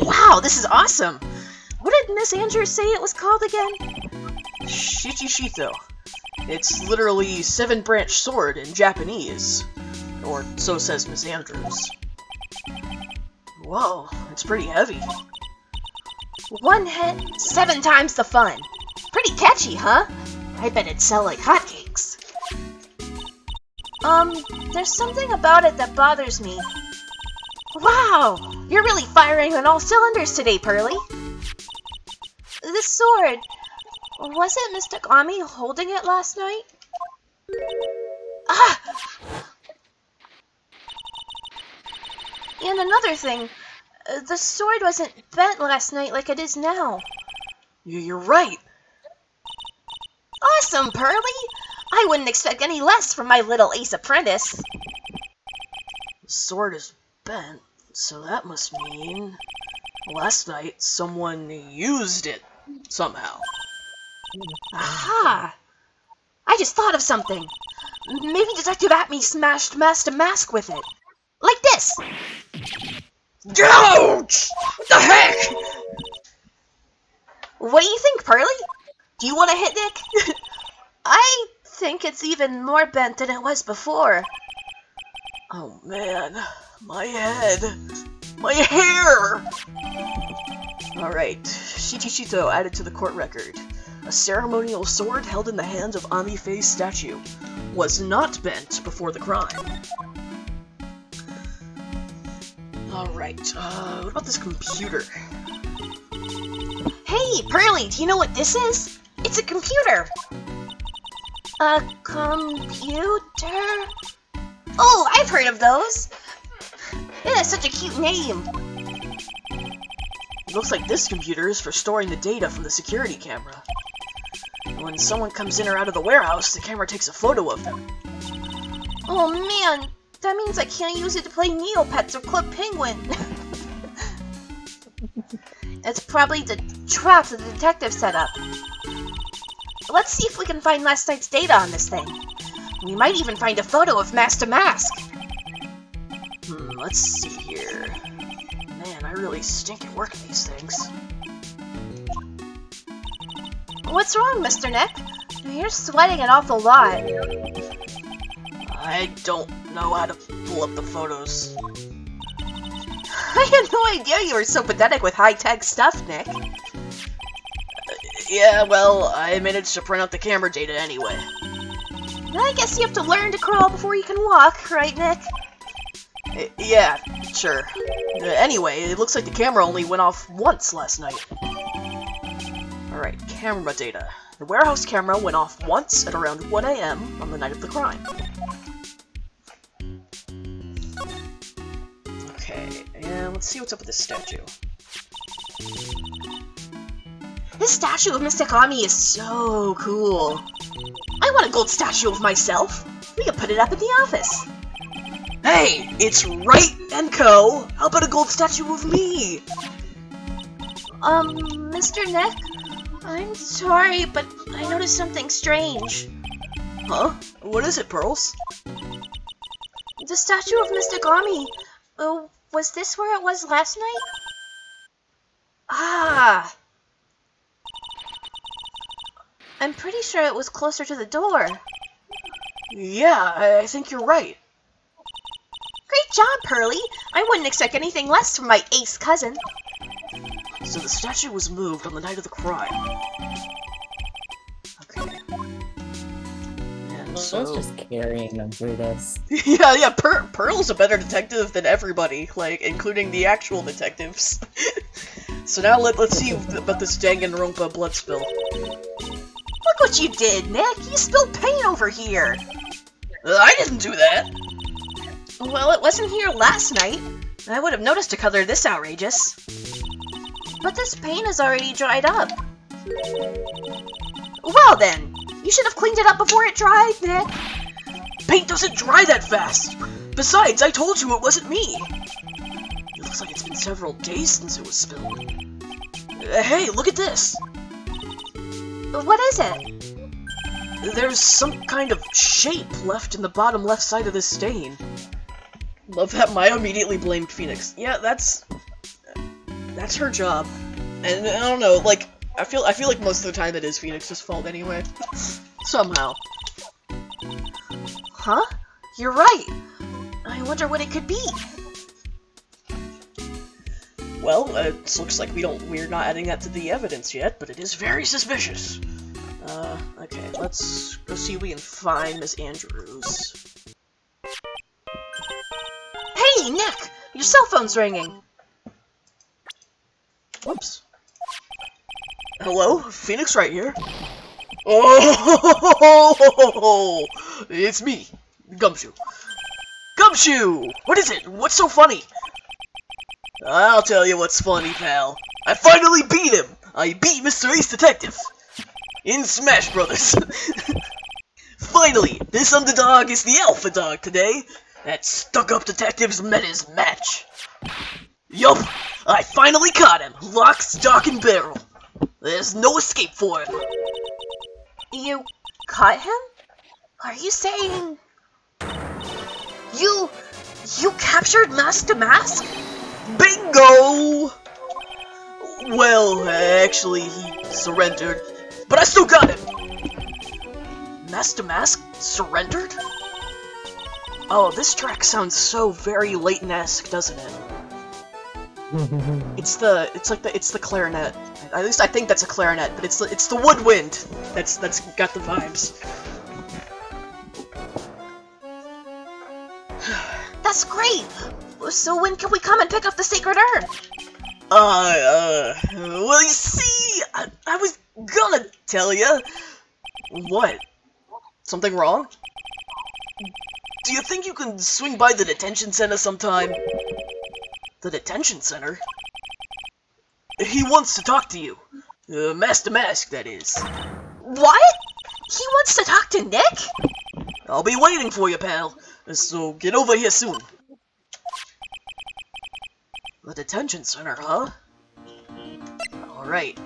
Speaker 1: Wow, this is awesome! What did Miss Andrews say it was called again?
Speaker 3: Shichishito. It's literally 7-branch sword in Japanese. Or so says Miss Andrews. Whoa, it's pretty heavy.
Speaker 1: 1 hit, 7 times the fun. Pretty catchy, huh? I bet it'd sell like hotcakes. There's something about it that bothers me. Wow! You're really firing on all cylinders today, Pearly. This sword... wasn't Miss Takami holding it last night? Ah! And another thing, the sword wasn't bent last night like it is now.
Speaker 3: You're right.
Speaker 1: Awesome, Pearly! I wouldn't expect any less from my little ace apprentice.
Speaker 3: The sword is bent, so that must mean... last night, someone used it somehow.
Speaker 1: Aha! I just thought of something. Maybe Detective Atme smashed Master Mask with it. Like this!
Speaker 3: Ouch! What the heck?
Speaker 1: What do you think, Pearly? Do you want to hit Nick? I think it's even more bent than it was before.
Speaker 3: Oh man, my head. My hair! Alright, Shichishito added to the court record. A ceremonial sword held in the hand of Amifei's statue was not bent before the crime. Alright, what about this computer?
Speaker 1: Hey, Pearly, do you know what this is? It's a computer! A computer? Oh, I've heard of those! It has such a cute name.
Speaker 3: looks like this computer is for storing the data from the security camera. When someone comes in or out of the warehouse, the camera takes a photo of them.
Speaker 1: Oh man, that means I can't use it to play Neopets or Club Penguin. It's probably the trap that the detective set up. Let's see if we can find last night's data on this thing. We might even find a photo of Master Mask.
Speaker 3: Let's see here. Man, I really stink at working these things.
Speaker 1: What's wrong, Mr. Nick? You're sweating an awful lot.
Speaker 3: I don't know how to pull up the photos.
Speaker 1: I had no idea you were so pathetic with high-tech stuff, Nick.
Speaker 3: Yeah, well, I managed to print out the camera data anyway.
Speaker 1: I guess you have to learn to crawl before you can walk, right, Nick?
Speaker 3: Yeah, sure. Anyway, it looks like the camera only went off once last night. Alright, camera data. The warehouse camera went off once at around 1 AM on the night of the crime. Okay, and let's see what's up with this statue.
Speaker 1: This statue of Mr. Kami is so cool. I want a gold statue of myself. We can put it up in the office.
Speaker 3: Hey, it's Right and Co. How about a gold statue of me?
Speaker 1: Mr. Nick? I'm sorry, but I noticed something strange.
Speaker 3: Huh? What is it, Pearls?
Speaker 1: The statue of Mr. Kami. Was this where it was last night? Ah! I'm pretty sure it was closer to the door.
Speaker 3: Yeah, I think you're right.
Speaker 1: Great job, Pearly! I wouldn't expect anything less from my ace cousin.
Speaker 3: So the statue was moved on the night of the crime. Okay. And
Speaker 2: So it's just carrying them through this.
Speaker 3: yeah, Pearl's a better detective than everybody, like, including the actual detectives. So now let's see about this Danganronpa blood spill.
Speaker 1: Look what you did, Nick! You spilled paint over here!
Speaker 3: I didn't do that!
Speaker 1: Well, it wasn't here last night. I would have noticed a color this outrageous. But this paint is already dried up. Well then, you should have cleaned it up before it dried, Nick.
Speaker 3: Paint doesn't dry that fast! Besides, I told you it wasn't me! It looks like it's been several days since it was spilled. Hey, look at this!
Speaker 1: What is it?
Speaker 3: There's some kind of shape left in the bottom left side of this stain. Love that Maya immediately blamed Phoenix. Yeah, that's her job. And I don't know, like, I feel like most of the time it is Phoenix's fault anyway. Somehow.
Speaker 1: Huh? You're right. I wonder what it could be.
Speaker 3: Well, it looks like we're not adding that to the evidence yet, but it is very suspicious. Okay, let's go see if we can find Miss Andrews.
Speaker 1: Hey, Nick! Your cell phone's ringing.
Speaker 3: Whoops. Hello? Phoenix right here. Oh, it's me, Gumshoe. Gumshoe! What is it? What's so funny? I'll tell you what's funny, pal. I finally beat him! I beat Mr. Ace Detective! In Smash Brothers! Finally, this underdog is the alpha dog today! That stuck-up detective's met his match! Yup! I finally caught him! Lock, stock, and barrel! There's no escape for him!
Speaker 1: You caught him? Are you saying... You captured Master Mask?
Speaker 3: Bingo! Well, actually, he surrendered. But I still got him! Master Mask surrendered? Oh, this track sounds so very Layton-esque, doesn't it? It's the clarinet. At least I think that's a clarinet, but it's the woodwind that's got the vibes.
Speaker 1: That's great! So when can we come and pick up the sacred urn?
Speaker 3: Well, you see, I was gonna tell you. What? Something wrong? Do you think you can swing by the detention center sometime? The detention center? He wants to talk to you. Master Mask, that is.
Speaker 1: What? He wants to talk to Nick?
Speaker 3: I'll be waiting for you, pal. So get over here soon. The detention center, huh? Alright.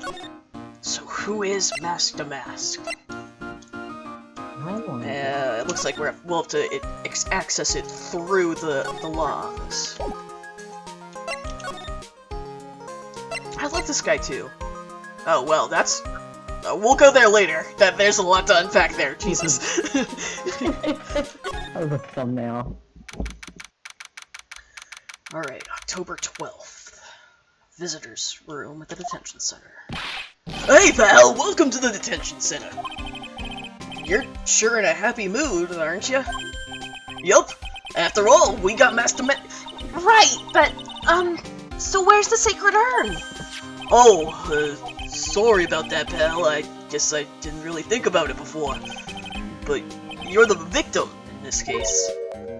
Speaker 3: So who is Master Mask? It looks like we'll have to access it through the logs. I like this guy too. Oh well, that's... we'll go there later. There's a lot to unpack there, Jesus.
Speaker 2: Oh, the thumbnail.
Speaker 3: Alright, October 12th. Visitors room at the detention center. Hey pal, welcome to the detention center. You're sure in a happy mood, aren't you? Yup. After all, we got Master Ma-
Speaker 1: Right, but, so where's the sacred urn?
Speaker 3: Oh, sorry about that, pal. I guess I didn't really think about it before. But you're the victim, in this case.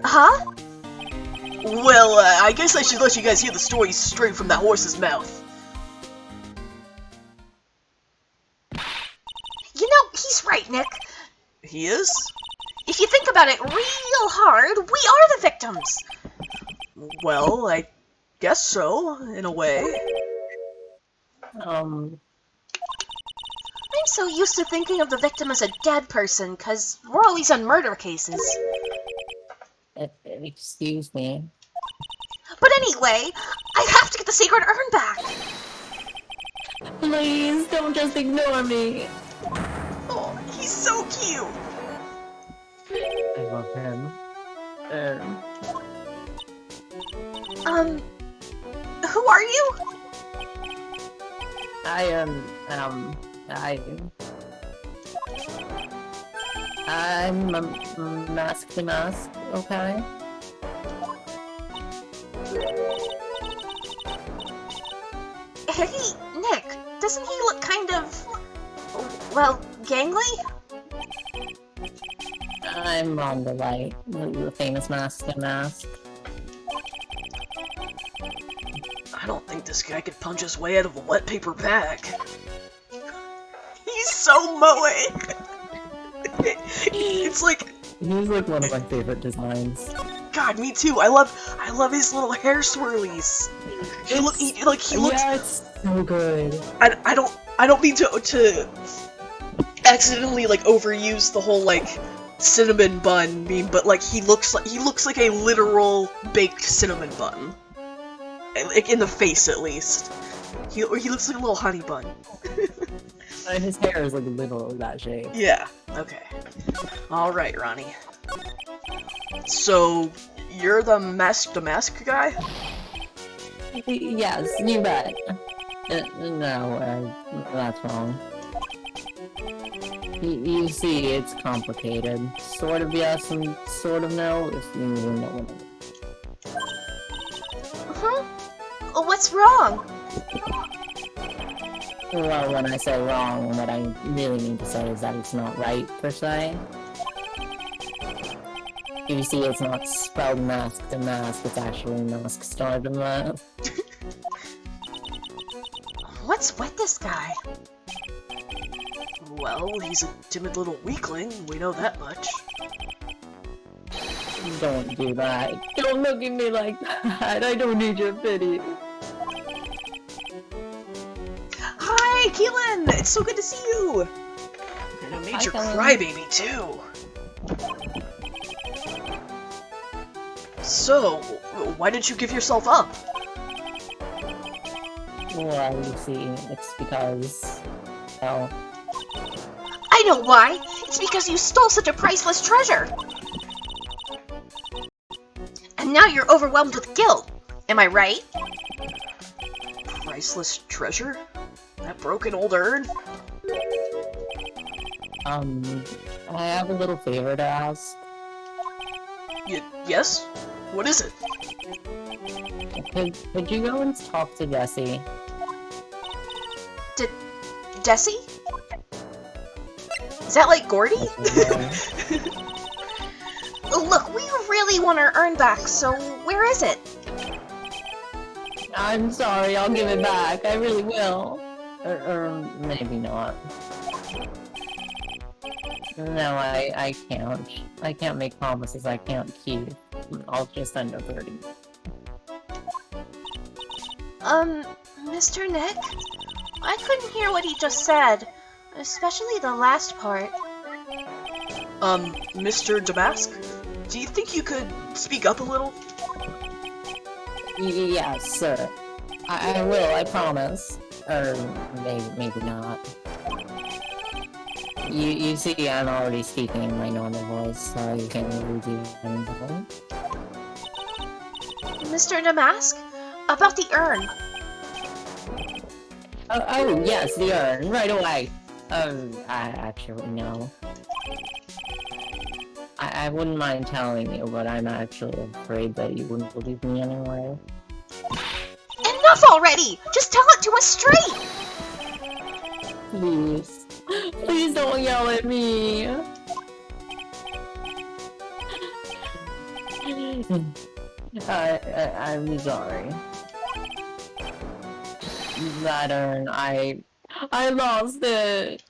Speaker 1: Huh?
Speaker 3: Well, I guess I should let you guys hear the story straight from that horse's mouth.
Speaker 1: You know, he's right, Nick.
Speaker 3: He is?
Speaker 1: If you think about it real hard, we are the victims.
Speaker 3: Well, I guess so, in a way.
Speaker 1: I'm so used to thinking of the victim as a dead person, because we're always on murder cases.
Speaker 2: Excuse me.
Speaker 1: But anyway, I have to get the sacred urn back.
Speaker 2: Please, don't just ignore me.
Speaker 3: Oh, he's so cute.
Speaker 2: I love him.
Speaker 1: Who are you?
Speaker 2: I'm a mask to mask, okay?
Speaker 1: Hey, Nick, doesn't he look kind of, well, gangly?
Speaker 2: I'm on the right, the famous mask to mask.
Speaker 3: I don't think this guy could punch his way out of a wet paper bag. He's so moe. It's like...
Speaker 2: He's like one of my favorite designs.
Speaker 3: God, me too. I love his little hair swirlies. He looks.
Speaker 2: Yeah, it's so good.
Speaker 3: I don't mean to accidentally like overuse the whole like cinnamon bun meme, but like he looks like a literal baked cinnamon bun. Like in the face, at least. He looks like a little honey bun.
Speaker 2: And his hair is like literally that shape.
Speaker 3: Yeah. Okay. All right, Ronnie. So you're the mask guy?
Speaker 2: Yes, you bet. No, that's wrong. You see, it's complicated. Sort of yes and sort of no, if you know what I mean.
Speaker 1: What's wrong?
Speaker 2: Well, when I say wrong, what I really mean to say is that it's not right, per se. You see, it's not spelled mask to mask, it's actually mask star to mask.
Speaker 1: What's with this guy?
Speaker 3: Well, he's a timid little weakling, we know that much.
Speaker 2: Don't do that. Don't look at me like that. I don't need your pity.
Speaker 3: Hi, Keelan! It's so good to see you! And a major crybaby, too! So, why did you give yourself up?
Speaker 2: Well, you see, it's because... well...
Speaker 1: I know why! It's because you stole such a priceless treasure! And now you're overwhelmed with guilt. Am I right?
Speaker 3: Priceless treasure? That broken old urn?
Speaker 2: I have a little favor to ask.
Speaker 3: Yes? What is it?
Speaker 2: Could you go and talk to Jessie?
Speaker 1: Jessie? Is that like Gordy? Look, we really want our urn back, so where is it?
Speaker 2: I'm sorry, I'll give it back. I really will. Or maybe not. No, I can't. I can't make promises I can't keep. I'll just end up hurting.
Speaker 1: Mr. Nick? I couldn't hear what he just said, especially the last part.
Speaker 3: Mr. Damask? Do you think you could speak up a little?
Speaker 2: Yes, sir. I will, I promise. Or maybe not. You see, I'm already speaking in my normal voice, so you can't really do anything.
Speaker 1: Mr. Damask? About the urn.
Speaker 2: Oh, yes, the urn, right away. Actually, no. I wouldn't mind telling you, but I'm actually afraid that you wouldn't believe me anyway.
Speaker 1: Enough already! Just tell it to us straight!
Speaker 2: Please. Please don't yell at me! I'm sorry. That urn, I lost it!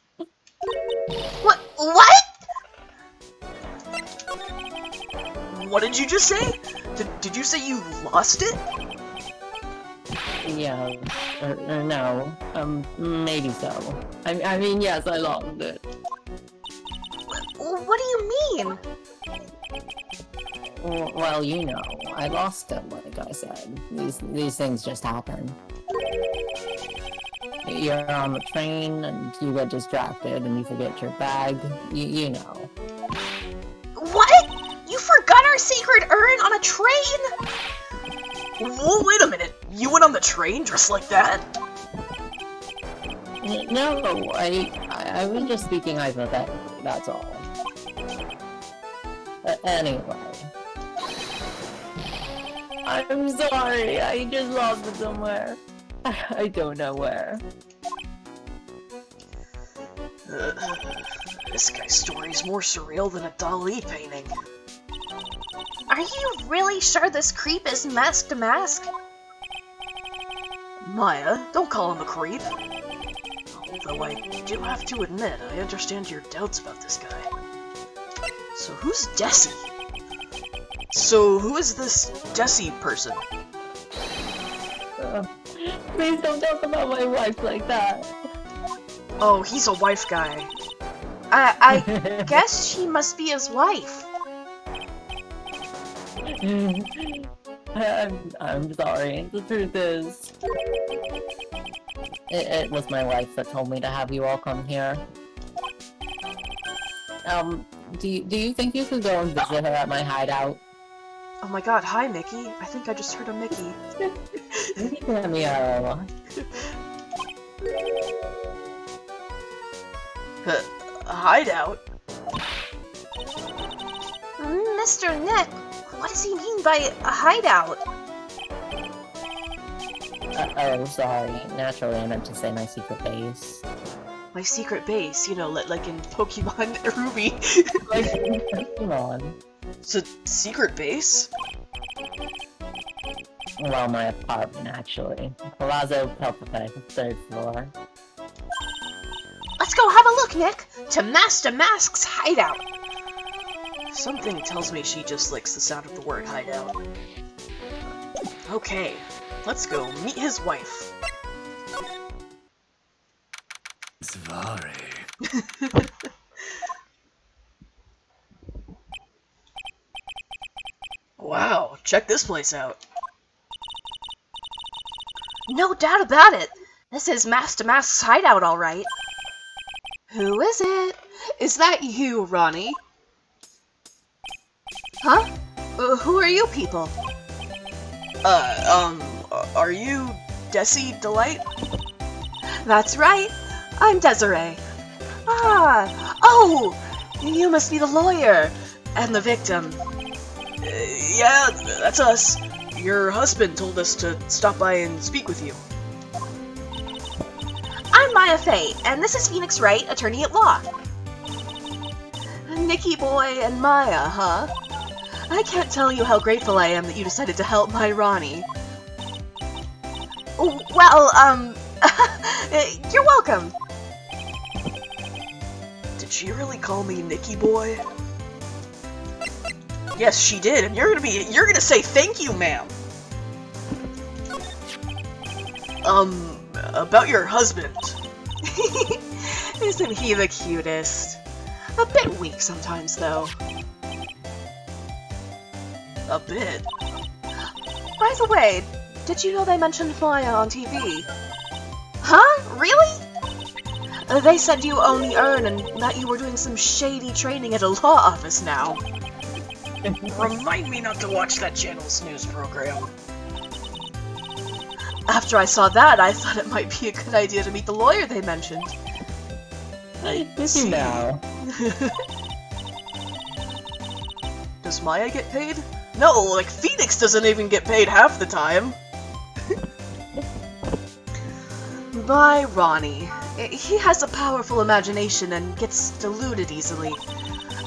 Speaker 1: What? What?
Speaker 3: What did you just say? Did you say you lost it?
Speaker 2: Yeah, no, maybe so. I mean, yes, I lost it.
Speaker 1: What do you mean?
Speaker 2: Well, you know, I lost it, like I said. These things just happen. You're on the train, and you get distracted, and you forget your bag. You know.
Speaker 1: What? You forgot our sacred urn on a train?
Speaker 3: Whoa, wait a minute. You went on the train dressed like that?
Speaker 2: No, I was just speaking hypothetically, that's all. Anyway. I'm sorry, I just lost it somewhere. I don't know where.
Speaker 3: This guy's story's more surreal than a Dali painting.
Speaker 1: Are you really sure this creep is Mask to Mask?
Speaker 3: Maya, don't call him a creep. Although I do have to admit, I understand your doubts about this guy. So who's Desi? So who is this Desi person?
Speaker 2: Please don't talk about my wife like that.
Speaker 3: Oh, he's a wife guy.
Speaker 1: I guess she must be his wife.
Speaker 2: I'm sorry. The truth is, it was my wife that told me to have you all come here. Do you think you could go and visit her at my hideout?
Speaker 3: Oh my god, hi Mickey. I think I just heard a Mickey.
Speaker 2: Meow.
Speaker 3: A hideout?
Speaker 1: Mr. Nick, what does he mean by a hideout?
Speaker 2: Oh, sorry. Naturally, I meant to say my secret base.
Speaker 3: My secret base, you know, like in Pokemon Ruby.
Speaker 2: Like, come on.
Speaker 3: It's a secret base?
Speaker 2: Well, my apartment, actually. Palazzo Pelpape, 3rd floor.
Speaker 1: Let's go have a look, Nick, to Master Mask's hideout.
Speaker 3: Something tells me she just likes the sound of the word hideout. Okay, let's go meet his wife.
Speaker 4: Svari.
Speaker 3: Wow, check this place out.
Speaker 1: No doubt about it. This is Master Mask's hideout, all right. Who is it?
Speaker 3: Is that you, Ronnie?
Speaker 1: Huh? Who are you people?
Speaker 3: Are you Desi Delight?
Speaker 1: That's right. I'm Desiree. Ah! Oh! You must be the lawyer.
Speaker 3: And the victim. Yeah, that's us. Your husband told us to stop by and speak with you.
Speaker 1: I'm Maya Fey, and this is Phoenix Wright, attorney at law. Nikki Boy and Maya, huh? I can't tell you how grateful I am that you decided to help my Ronnie. Well, you're welcome.
Speaker 3: Did she really call me Nicky Boy? Yes, she did, and you're gonna say thank you, ma'am. About your husband.
Speaker 1: Isn't he the cutest? A bit weak sometimes, though.
Speaker 3: A bit.
Speaker 1: By the way, did you know they mentioned Maya on TV? Huh? Really? They said you own the urn and that you were doing some shady training at a law office now.
Speaker 3: Remind me not to watch that channel's news program.
Speaker 1: After I saw that, I thought it might be a good idea to meet the lawyer they mentioned.
Speaker 3: I
Speaker 2: Did
Speaker 3: see.
Speaker 2: you know?
Speaker 3: Does Maya get paid? No, like Phoenix doesn't even get paid half the time.
Speaker 1: My Ronnie. He has a powerful imagination and gets deluded easily.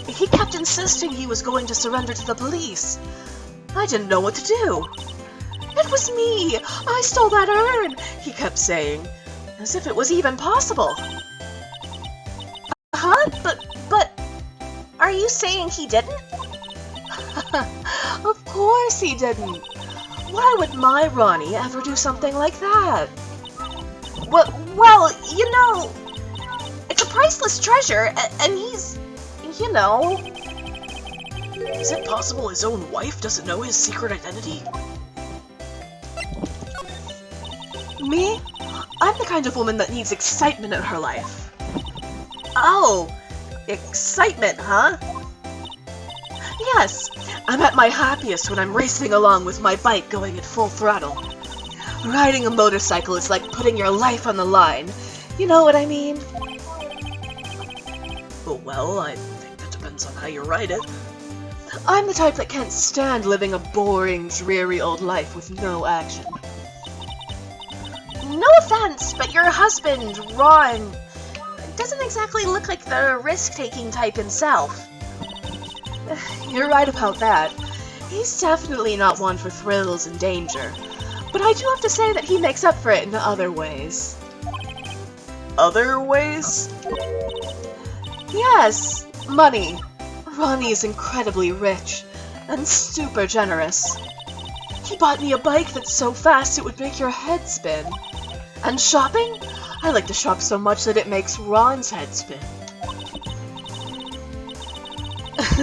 Speaker 1: He kept insisting he was going to surrender to the police. I didn't know what to do. It was me! I stole that urn! He kept saying, as if it was even possible. Huh? But, are you saying he didn't? Of course he didn't. Why would my Ronnie ever do something like that? Well, you know, it's a priceless treasure, and he's, you know...
Speaker 3: Is it possible his own wife doesn't know his secret identity?
Speaker 1: Me? I'm the kind of woman that needs excitement in her life. Oh, excitement, huh? Yes, I'm at my happiest when I'm racing along with my bike going at full throttle. Riding a motorcycle is like putting your life on the line. You know what I mean?
Speaker 3: Well, I think that depends on how you ride it.
Speaker 1: I'm the type that can't stand living a boring, dreary old life with no action. No offense, but your husband, Ron, doesn't exactly look like the risk-taking type himself. You're right about that. He's definitely not one for thrills and danger. But I do have to say that he makes up for it in other ways.
Speaker 3: Other ways?
Speaker 1: Yes, money. Ronnie is incredibly rich and super generous. He bought me a bike that's so fast it would make your head spin. And shopping? I like to shop so much that it makes Ron's head spin.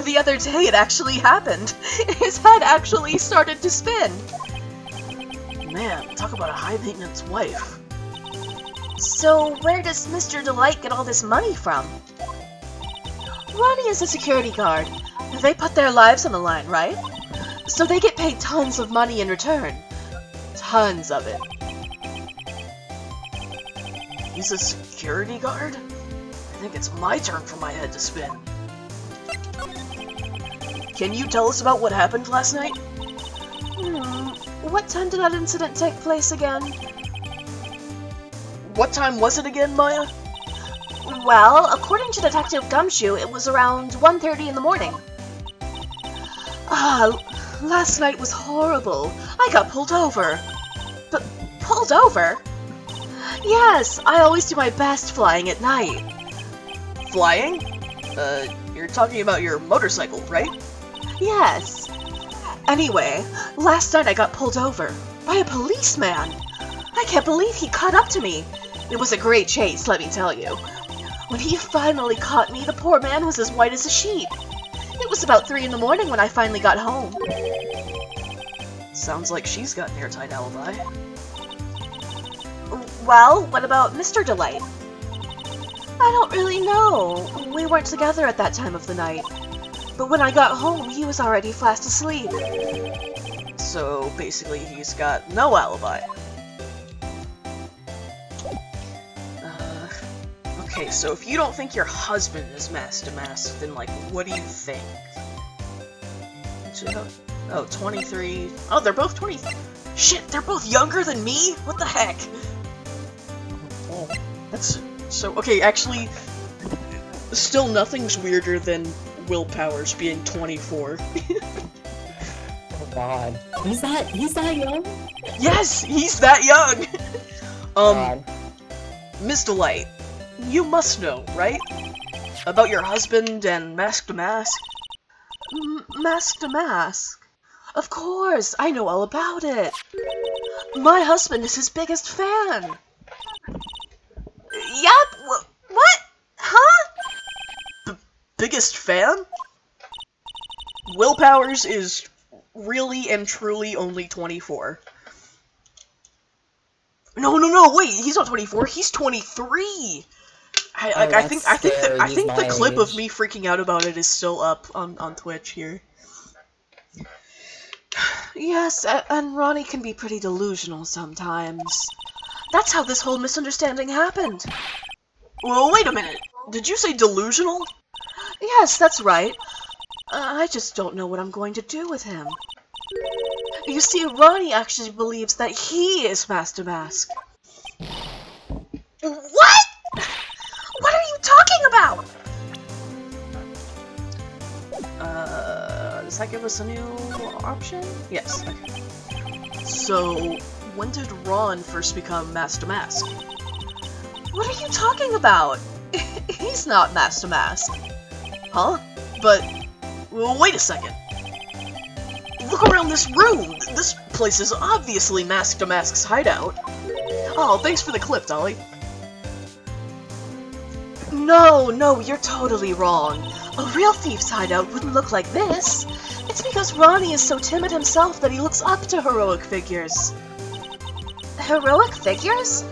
Speaker 1: The other day it actually happened. His head actually started to spin.
Speaker 3: Man, talk about a high-maintenance wife.
Speaker 1: So where does Mr. Delight get all this money from? Ronnie is a security guard. They put their lives on the line, right? So they get paid tons of money in return. Tons of it.
Speaker 3: He's a security guard? I think it's my turn for my head to spin. Can you tell us about what happened last night?
Speaker 1: What time did that incident take place again?
Speaker 3: What time was it again, Maya?
Speaker 1: Well, according to Detective Gumshoe, it was around 1:30 in the morning. Last night was horrible. I got pulled over. But pulled over? Yes, I always do my best flying at night.
Speaker 3: Flying? You're talking about your motorcycle, right?
Speaker 1: Yes. Anyway, last night I got pulled over by a policeman. I can't believe he caught up to me. It was a great chase, let me tell you. When he finally caught me, the poor man was as white as a sheet. It was about 3 in the morning when I finally got home.
Speaker 3: Sounds like she's got an airtight alibi.
Speaker 1: Well, what about Mr. Delight? I don't really know. We weren't together at that time of the night. But when I got home, he was already fast asleep.
Speaker 3: So basically he's got no alibi. Okay, so if you don't think your husband is masked to mask, then like, what do you think? Oh, 23. Oh, they're both 20. Shit, they're both younger than me? What the heck? Oh, that's so... Okay, actually, still nothing's weirder than Will Powers being 24.
Speaker 2: God. He's that young?
Speaker 3: Yes, he's that young!
Speaker 2: God.
Speaker 3: Miss Delight, you must know, right? About your husband and Mask to Mask? Mask to Mask? Of course, I know all about it. My husband is his biggest fan.
Speaker 1: Yup, what? Huh?
Speaker 3: Biggest fan? Will Powers is really and truly only 24. No, wait, he's not 24, he's 23! I think the clip of me freaking out about it is still up on Twitch here. Yes, and Ronnie can be pretty delusional sometimes. That's how this whole misunderstanding happened. Well, wait a minute. Did you say delusional? Yes, that's right. I just don't know what I'm going to do with him. You see, Ronnie actually believes that he is Master Mask.
Speaker 1: What? What are you talking about?
Speaker 3: Does that give us a new option? Yes, okay. So, when did Ron first become Master Mask?
Speaker 1: What are you talking about? He's not Master Mask.
Speaker 3: Huh? But, well, wait a second. Look around this room! This place is obviously Mask to Mask's hideout. Oh, thanks for the clip, Dolly.
Speaker 1: No, you're totally wrong. A real thief's hideout wouldn't look like this. It's because Ronnie is so timid himself that he looks up to heroic figures. Heroic figures?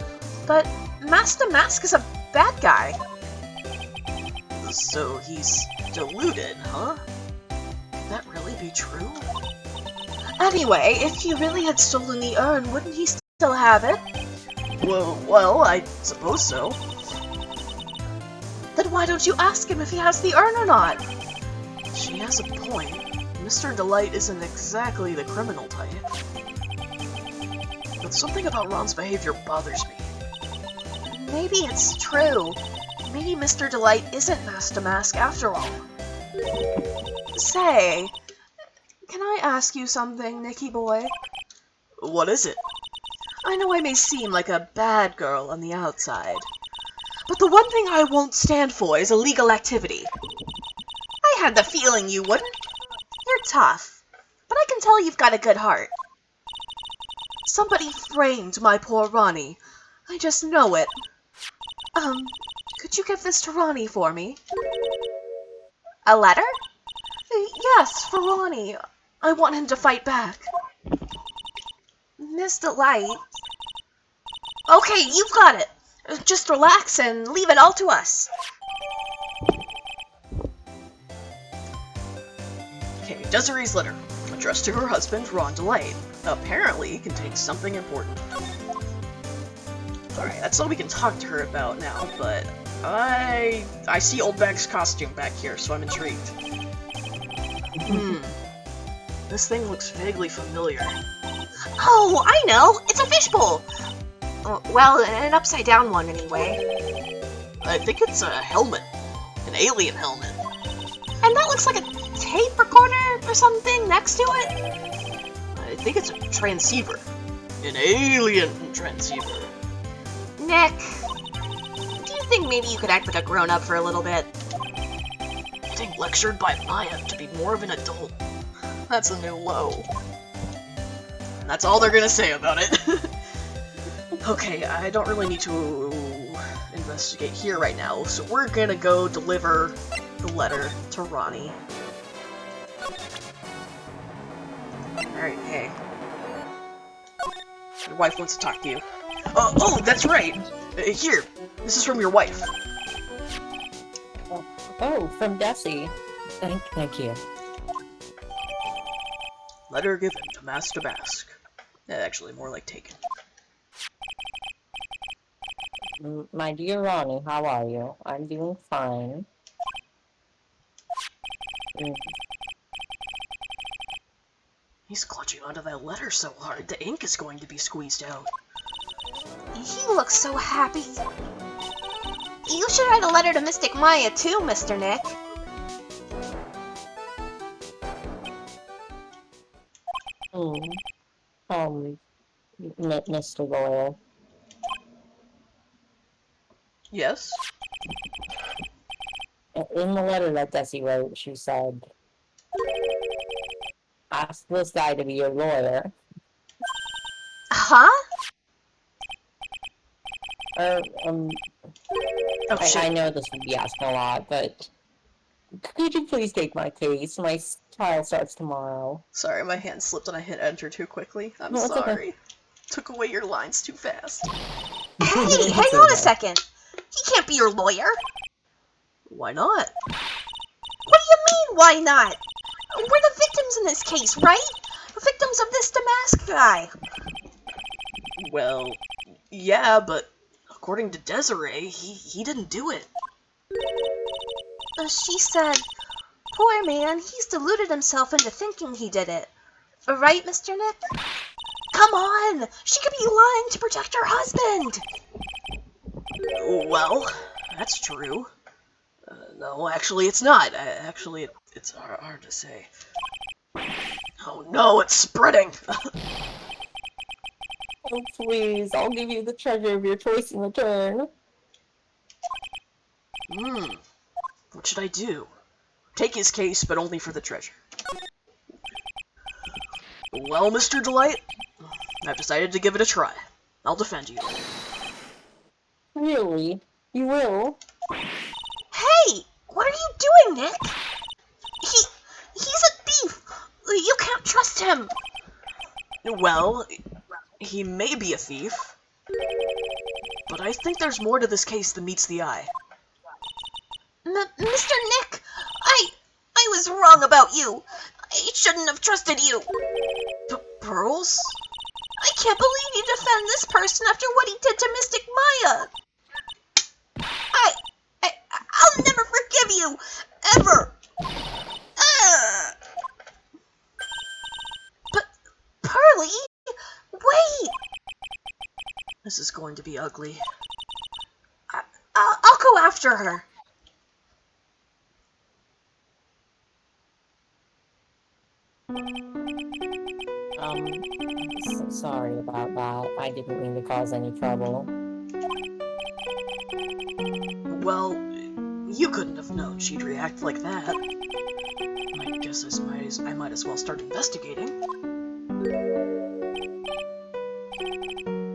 Speaker 1: But Master Mask is a bad guy.
Speaker 3: So he's deluded, huh? Could that really be true?
Speaker 1: Anyway, if he really had stolen the urn, wouldn't he still have it?
Speaker 3: Well, I suppose so.
Speaker 1: Then why don't you ask him if he has the urn or not?
Speaker 3: She has a point. Mr. Delight isn't exactly the criminal type. But something about Ron's behavior bothers me.
Speaker 1: Maybe it's true. Maybe Mr. Delight isn't Master Mask after all. Say, can I ask you something, Nicky boy?
Speaker 3: What is it?
Speaker 1: I know I may seem like a bad girl on the outside, but the one thing I won't stand for is illegal activity. I had the feeling you wouldn't. You're tough, but I can tell you've got a good heart. Somebody framed my poor Ronnie. I just know it. Could you give this to Ronnie for me? A letter? Yes, for Ronnie. I want him to fight back. Miss Delight. Okay, you've got it. Just relax and leave it all to us.
Speaker 3: Okay, Desiree's letter, addressed to her husband, Ron Delight, apparently contains something important. Alright, that's all we can talk to her about now, but I see Old Bag's costume back here, so I'm intrigued. This thing looks vaguely familiar.
Speaker 1: Oh, I know! It's a fishbowl! Well, an upside-down one, anyway.
Speaker 3: I think it's a helmet. An alien helmet.
Speaker 1: And that looks like a tape recorder or something next to it?
Speaker 3: I think it's a transceiver. An alien transceiver.
Speaker 1: Nick, do you think maybe you could act like a grown-up for a little bit?
Speaker 3: Getting lectured by Maya to be more of an adult. That's a new low. And that's all they're gonna say about it. Okay, I don't really need to investigate here right now, so we're gonna go deliver the letter to Ronnie. Alright, hey. Your wife wants to talk to you. Oh, that's right! Here, this is from your wife.
Speaker 2: Oh, from Desi. Thank you.
Speaker 3: Letter given to Master Mask. Actually, more like taken.
Speaker 2: My dear Ronnie, how are you? I'm doing fine.
Speaker 3: He's clutching onto that letter so hard, the ink is going to be squeezed out.
Speaker 1: He looks so happy. You should write a letter to Mystic Maya too, Mr. Nick.
Speaker 2: Mr. Lawyer.
Speaker 3: Yes?
Speaker 2: In the letter that Desi wrote, she said, ask this guy to be your lawyer.
Speaker 1: Huh?
Speaker 2: Oh,
Speaker 3: shit.
Speaker 2: I know this would be asking a lot, but could you please take my case? My trial starts tomorrow.
Speaker 3: Sorry, my hand slipped and I hit enter too quickly. I'm
Speaker 2: No, it's okay.
Speaker 3: sorry. Took away your lines too fast.
Speaker 1: Hey, hang on a second. He can't be your lawyer.
Speaker 3: Why not?
Speaker 1: What do you mean, why not? We're the victims in this case, right? Victims of this Damask guy.
Speaker 3: Well, yeah, but according to Desiree, he didn't do it.
Speaker 1: She said, poor man, he's deluded himself into thinking he did it. Right, Mr. Nick? Come on! She could be lying to protect her husband!
Speaker 3: Well, that's true. No, actually, it's not. Actually, it's hard to say. Oh no, it's spreading!
Speaker 2: Oh, please, I'll give you the treasure of your choice in return.
Speaker 3: What should I do? Take his case, but only for the treasure. Well, Mr. Delight, I've decided to give it a try. I'll defend you.
Speaker 2: Really? You will?
Speaker 1: Hey! What are you doing, Nick? He's a thief! You can't trust him!
Speaker 3: Well, he may be a thief, but I think there's more to this case than meets the eye.
Speaker 1: Mr. Nick, I was wrong about you. I shouldn't have trusted you.
Speaker 3: Pearls?
Speaker 1: I can't believe you defend this person after what he did to Mystic Maya. I'll never forgive you, ever. But Pearly, wait.
Speaker 3: This is going to be ugly.
Speaker 1: I'll go after her.
Speaker 2: Sorry about that. I didn't mean to cause any trouble.
Speaker 3: Well, you couldn't have known she'd react like that. I guess I might as well start investigating.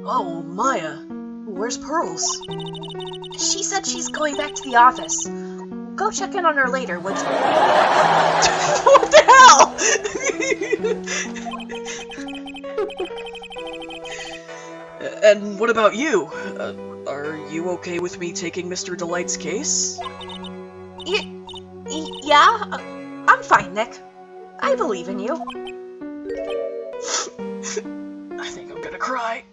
Speaker 3: Oh, Maya, where's Pearls?
Speaker 1: She said she's going back to the office. Go check in on her later, would you?
Speaker 3: What the hell? And what about you? Are you okay with me taking Mr. Delight's case?
Speaker 1: Yeah, I'm fine, Nick. I believe in you.
Speaker 3: I think I'm gonna cry.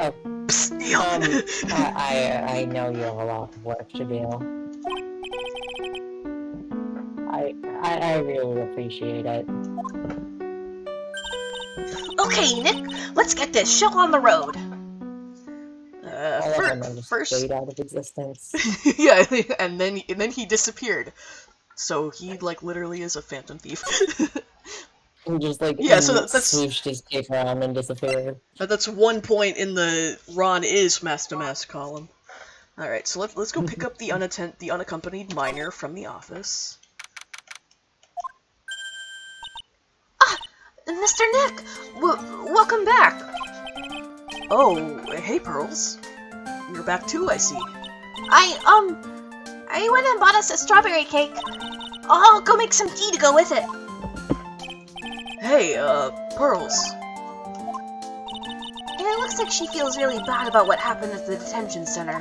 Speaker 2: Oh,
Speaker 3: Psst, Neil.
Speaker 2: I know you have a lot of work to do. I really appreciate it.
Speaker 1: Okay, Nick, let's get this show on the road.
Speaker 3: First,
Speaker 2: fade out of existence.
Speaker 3: yeah, and then he disappeared. So he like literally is a phantom thief.
Speaker 2: And just like
Speaker 3: So that's
Speaker 2: swooshed his cape around and disappeared.
Speaker 3: That's 1 point in the Ron is Master Mask column. All right, so let's go pick up the unaccompanied minor from the office.
Speaker 1: Mr. Nick, welcome back.
Speaker 3: Oh, hey Pearls. You're back too, I see.
Speaker 1: I went and bought us a strawberry cake. I'll go make some tea to go with it.
Speaker 3: Hey, Pearls.
Speaker 1: It looks like she feels really bad about what happened at the detention center.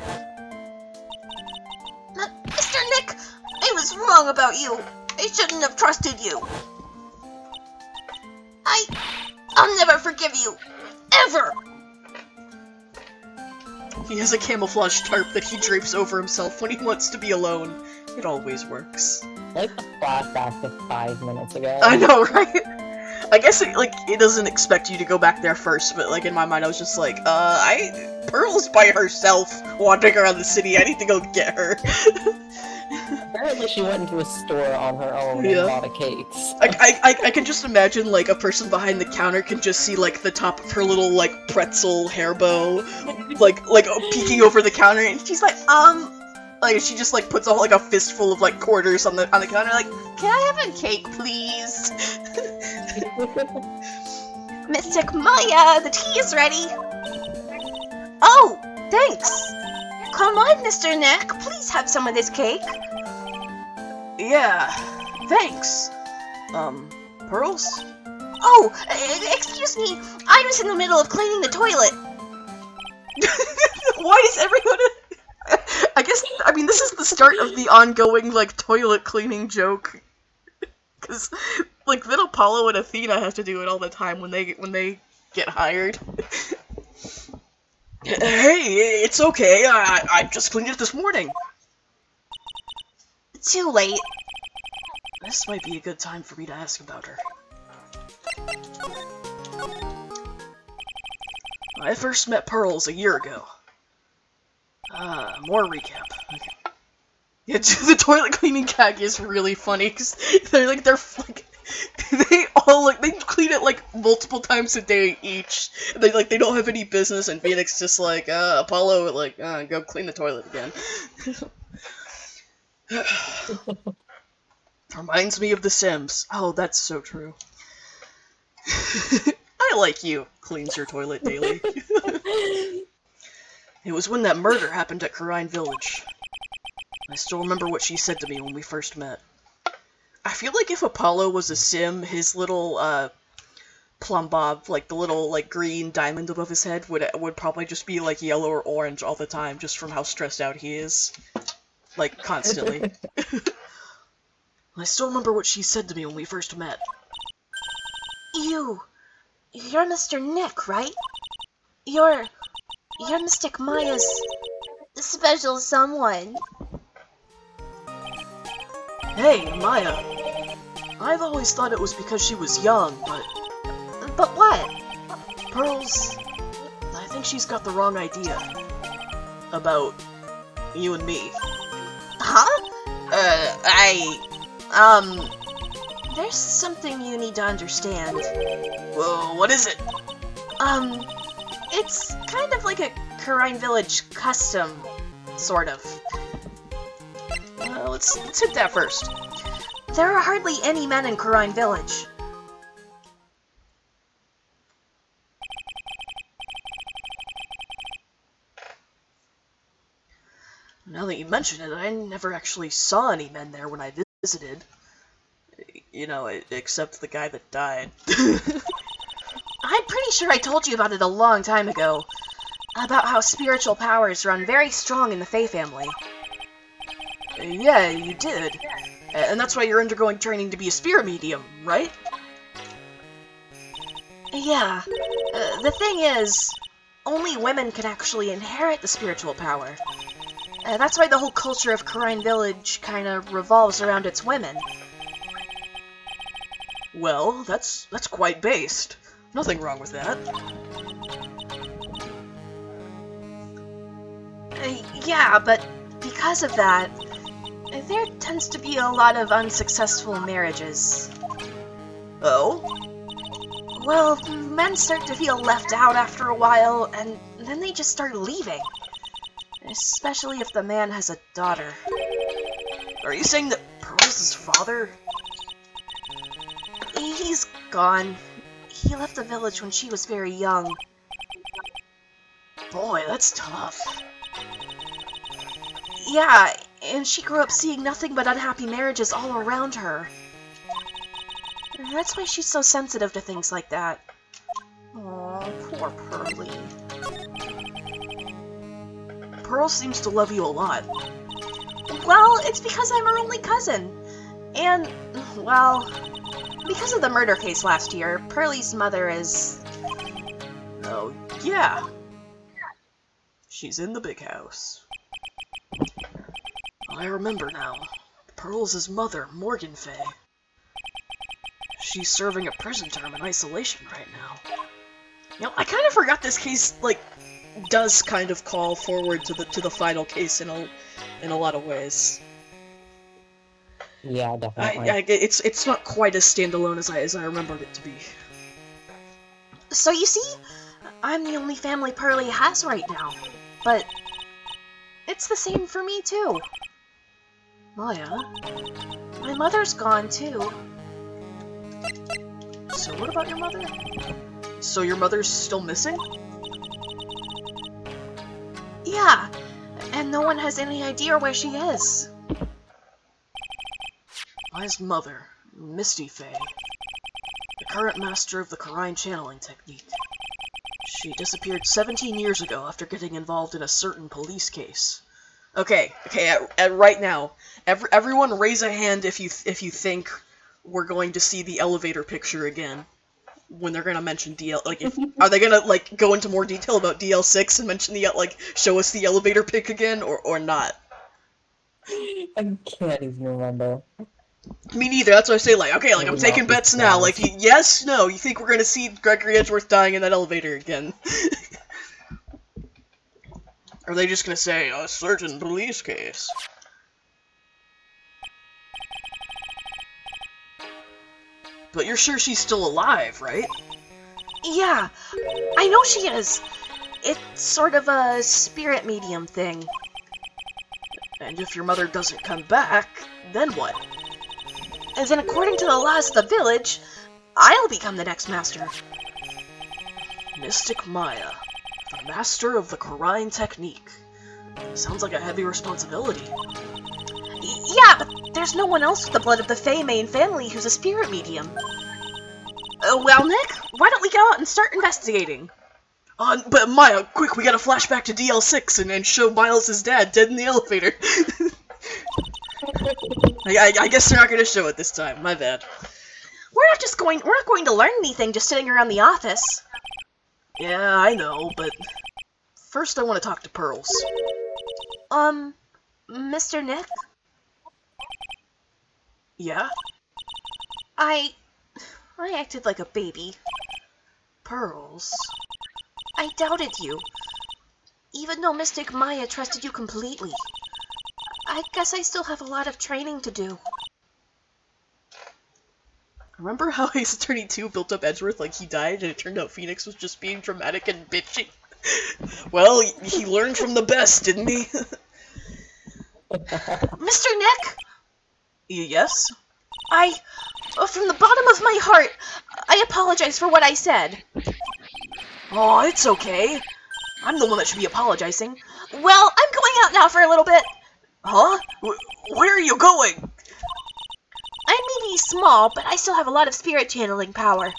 Speaker 1: Mr. Nick, I was wrong about you. I shouldn't have trusted you. I'll never forgive you. Ever!
Speaker 3: He has a camouflage tarp that he drapes over himself when he wants to be alone. It always works.
Speaker 2: Like a flashback to 5 minutes ago.
Speaker 3: I know, right? I guess it doesn't expect you to go back there first, but like in my mind I was just like, Pearl's by herself wandering around the city. I need to go get her.
Speaker 2: Apparently she went into a store on her own
Speaker 3: Yeah.
Speaker 2: and bought a cakes.
Speaker 3: I can just imagine like a person behind the counter can just see like the top of her little like pretzel hair bow, like peeking over the counter, and she's like she just like puts like a fistful of like quarters on the counter, like, can I have a cake, please?
Speaker 1: Mystic Maya, the tea is ready. Oh, thanks. Come on, Mr. Nick, please have some of this cake.
Speaker 3: Yeah, thanks. Pearls?
Speaker 1: Oh, excuse me, I was in the middle of cleaning the toilet.
Speaker 3: Why is everyone? I mean, this is the start of the ongoing like toilet cleaning joke. Because like then Apollo and Athena have to do it all the time when they get hired. Hey, it's okay. I just cleaned it this morning.
Speaker 1: Too late.
Speaker 3: This might be a good time for me to ask about her. I first met Pearls a year ago. More recap. Okay. Yeah, the toilet cleaning gag is really funny because they clean it like multiple times a day each. They don't have any business, and Phoenix just like Apollo like go clean the toilet again. Reminds me of The Sims. Oh, that's so true. I like you. Cleans your toilet daily. It was when that murder happened at Karine Village. I still remember what she said to me when we first met. I feel like if Apollo was a sim, his little, plum bob, like the little, like, green diamond above his head would probably just be, like, yellow or orange all the time, just from how stressed out he is. Like, constantly. I still remember what she said to me when we first met.
Speaker 1: You're Mr. Nick, right? You're Mystic Maya's special someone.
Speaker 3: Hey, Maya. I've always thought it was because she was young, but...
Speaker 1: But what?
Speaker 3: Pearls... I think she's got the wrong idea. About... you and me.
Speaker 1: Huh? There's something you need to understand.
Speaker 3: Well, what is it?
Speaker 1: It's kind of like a Karine Village custom, sort of.
Speaker 3: Let's hit that first.
Speaker 1: There are hardly any men in Karine Village.
Speaker 3: Now that you mention it, I never actually saw any men there when I visited. You know, except the guy that died.
Speaker 1: I'm pretty sure I told you about it a long time ago. About how spiritual powers run very strong in the Fae family.
Speaker 3: Yeah, you did. And that's why you're undergoing training to be a spirit medium, right?
Speaker 1: Yeah. The thing is, only women can actually inherit the spiritual power. That's why the whole culture of Karine Village kinda revolves around its women.
Speaker 3: Well, that's quite based. Nothing wrong with that.
Speaker 1: Yeah, but because of that, there tends to be a lot of unsuccessful marriages.
Speaker 3: Oh?
Speaker 1: Well, men start to feel left out after a while, and then they just start leaving. Especially if the man has a daughter.
Speaker 3: Are you saying that Pearls' father?
Speaker 1: He's gone. He left the village when she was very young.
Speaker 3: Boy, that's tough.
Speaker 1: Yeah, and she grew up seeing nothing but unhappy marriages all around her. That's why she's so sensitive to things like that. Aw, poor Pearly.
Speaker 3: Pearl seems to love you a lot.
Speaker 1: Well, it's because I'm her only cousin. And, well, because of the murder case last year, Pearly's mother is...
Speaker 3: Oh, yeah. She's in the big house. I remember now. Pearls' mother, Morgan Faye. She's serving a prison term in isolation right now. You know, I kind of forgot this case, like, does kind of call forward to the final case in a lot of ways.
Speaker 2: Yeah, definitely.
Speaker 3: It's not quite as standalone as I remembered it to be.
Speaker 1: So you see, I'm the only family Pearly has right now. But it's the same for me too.
Speaker 3: Maya?
Speaker 1: My mother's gone too.
Speaker 3: So what about your mother? So your mother's still missing?
Speaker 1: Yeah, and no one has any idea where she is.
Speaker 3: Maya's mother, Misty Faye, the current master of the Karine channeling technique. She disappeared 17 years ago after getting involved in a certain police case. Okay, at right now, everyone raise a hand if you think we're going to see the elevator picture again. When they're gonna mention DL, like, are they gonna, like, go into more detail about DL6 and mention the, like, show us the elevator pic again, or not?
Speaker 2: I can't even remember.
Speaker 3: Me neither, that's what I say, like, okay, like, I'm
Speaker 2: Maybe
Speaker 3: taking
Speaker 2: not this
Speaker 3: bets now,
Speaker 2: time.
Speaker 3: like, yes, no, you think we're gonna see Gregory Edgeworth dying in that elevator again? Or are they just gonna say, a certain police case? But you're sure she's still alive, right?
Speaker 1: Yeah, I know she is. It's sort of a spirit medium thing.
Speaker 3: And if your mother doesn't come back, then what?
Speaker 1: And then according to the laws of the village, I'll become the next master.
Speaker 3: Mystic Maya, the master of the Karine technique. Sounds like a heavy responsibility.
Speaker 1: Yeah, but there's no one else with the blood of the Fae main family who's a spirit medium. Well, Nick, why don't we go out and start investigating?
Speaker 3: But Maya, quick, we gotta flash back to DL6 and show Miles' dad dead in the elevator. I guess they're not gonna show it this time, my bad.
Speaker 1: We're not going to learn anything just sitting around the office.
Speaker 3: Yeah, I know, but first I want to talk to Pearls.
Speaker 1: Mr. Nick?
Speaker 3: Yeah?
Speaker 1: I acted like a baby.
Speaker 3: Pearls?
Speaker 1: I doubted you. Even though Mystic Maya trusted you completely. I guess I still have a lot of training to do.
Speaker 3: Remember how Ace Attorney 2 built up Edgeworth like he died and it turned out Phoenix was just being dramatic and bitchy? Well, he learned from the best, didn't he?
Speaker 1: Mr. Nick?
Speaker 3: Yes?
Speaker 1: From the bottom of my heart, I apologize for what I said.
Speaker 3: Oh, it's okay. I'm the one that should be apologizing.
Speaker 1: Well, I'm going out now for a little bit.
Speaker 3: Huh? Where are you going?
Speaker 1: I may be small, but I still have a lot of spirit channeling power.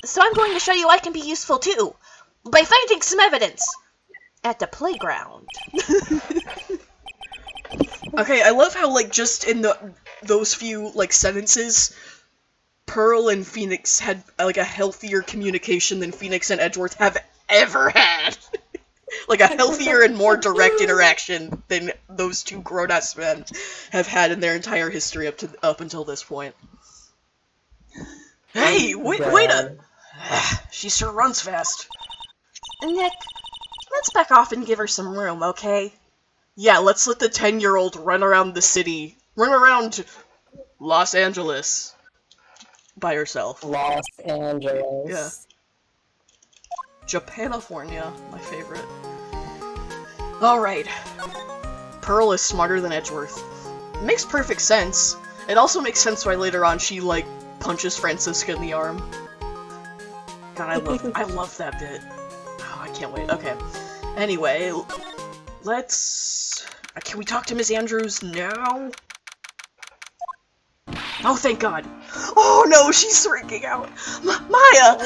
Speaker 1: So I'm going to show you I can be useful too, by finding some evidence. At the playground.
Speaker 3: Okay, I love how, like, just in those few, like, sentences, Pearl and Phoenix had, like, a healthier communication than Phoenix and Edgeworth have ever had. Like, a healthier and more direct interaction than those two grown-ass men have had in their entire history up until this point. Hey, wait a... She sure runs fast.
Speaker 1: Nick, let's back off and give her some room, okay?
Speaker 3: Yeah, let's let the 10-year-old run around the city. Run around Los Angeles. By herself.
Speaker 2: Los Angeles.
Speaker 3: Yeah. Japanifornia, my favorite. Alright. Pearl is smarter than Edgeworth. It makes perfect sense. It also makes sense why later on she, like, punches Francisca in the arm. God, I love that bit. Oh, I can't wait. Okay. Anyway, let's... Can we talk to Miss Andrews now? Oh, thank God. Oh, no, she's freaking out. Maya!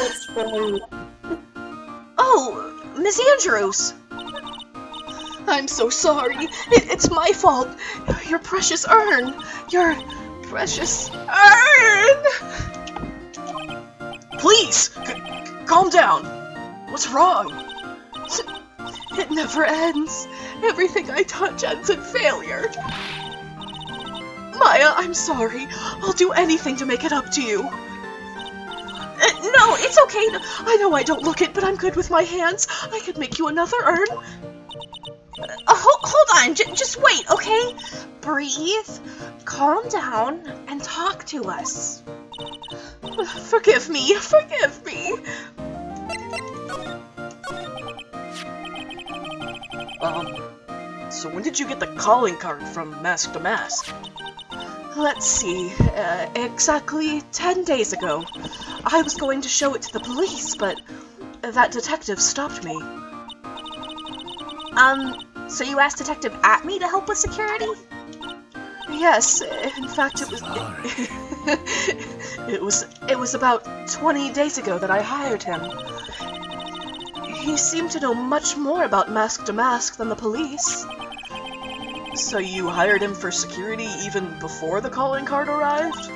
Speaker 1: Oh, Miss Andrews!
Speaker 3: I'm so sorry. It's my fault. Your precious urn. Your precious urn! Please, calm down. What's wrong? It never ends. Everything I touch ends in failure. Maya, I'm sorry. I'll do anything to make it up to you. No, it's okay. I know I don't look it, but I'm good with my hands. I could make you another urn. Hold on, just wait, okay? Breathe, calm down, and talk to us. Forgive me, forgive me.
Speaker 1: So when did you get the calling card from Mask to Mask?
Speaker 3: Let's see, exactly 10 days ago. I was going to show it to the police, but that detective stopped me.
Speaker 5: So you asked Detective Atme to help with security?
Speaker 3: Yes, in fact it was it was about 20 days ago that I hired him. He seemed to know much more about Mask to Mask than the police.
Speaker 1: So you hired him for security even before the calling card arrived?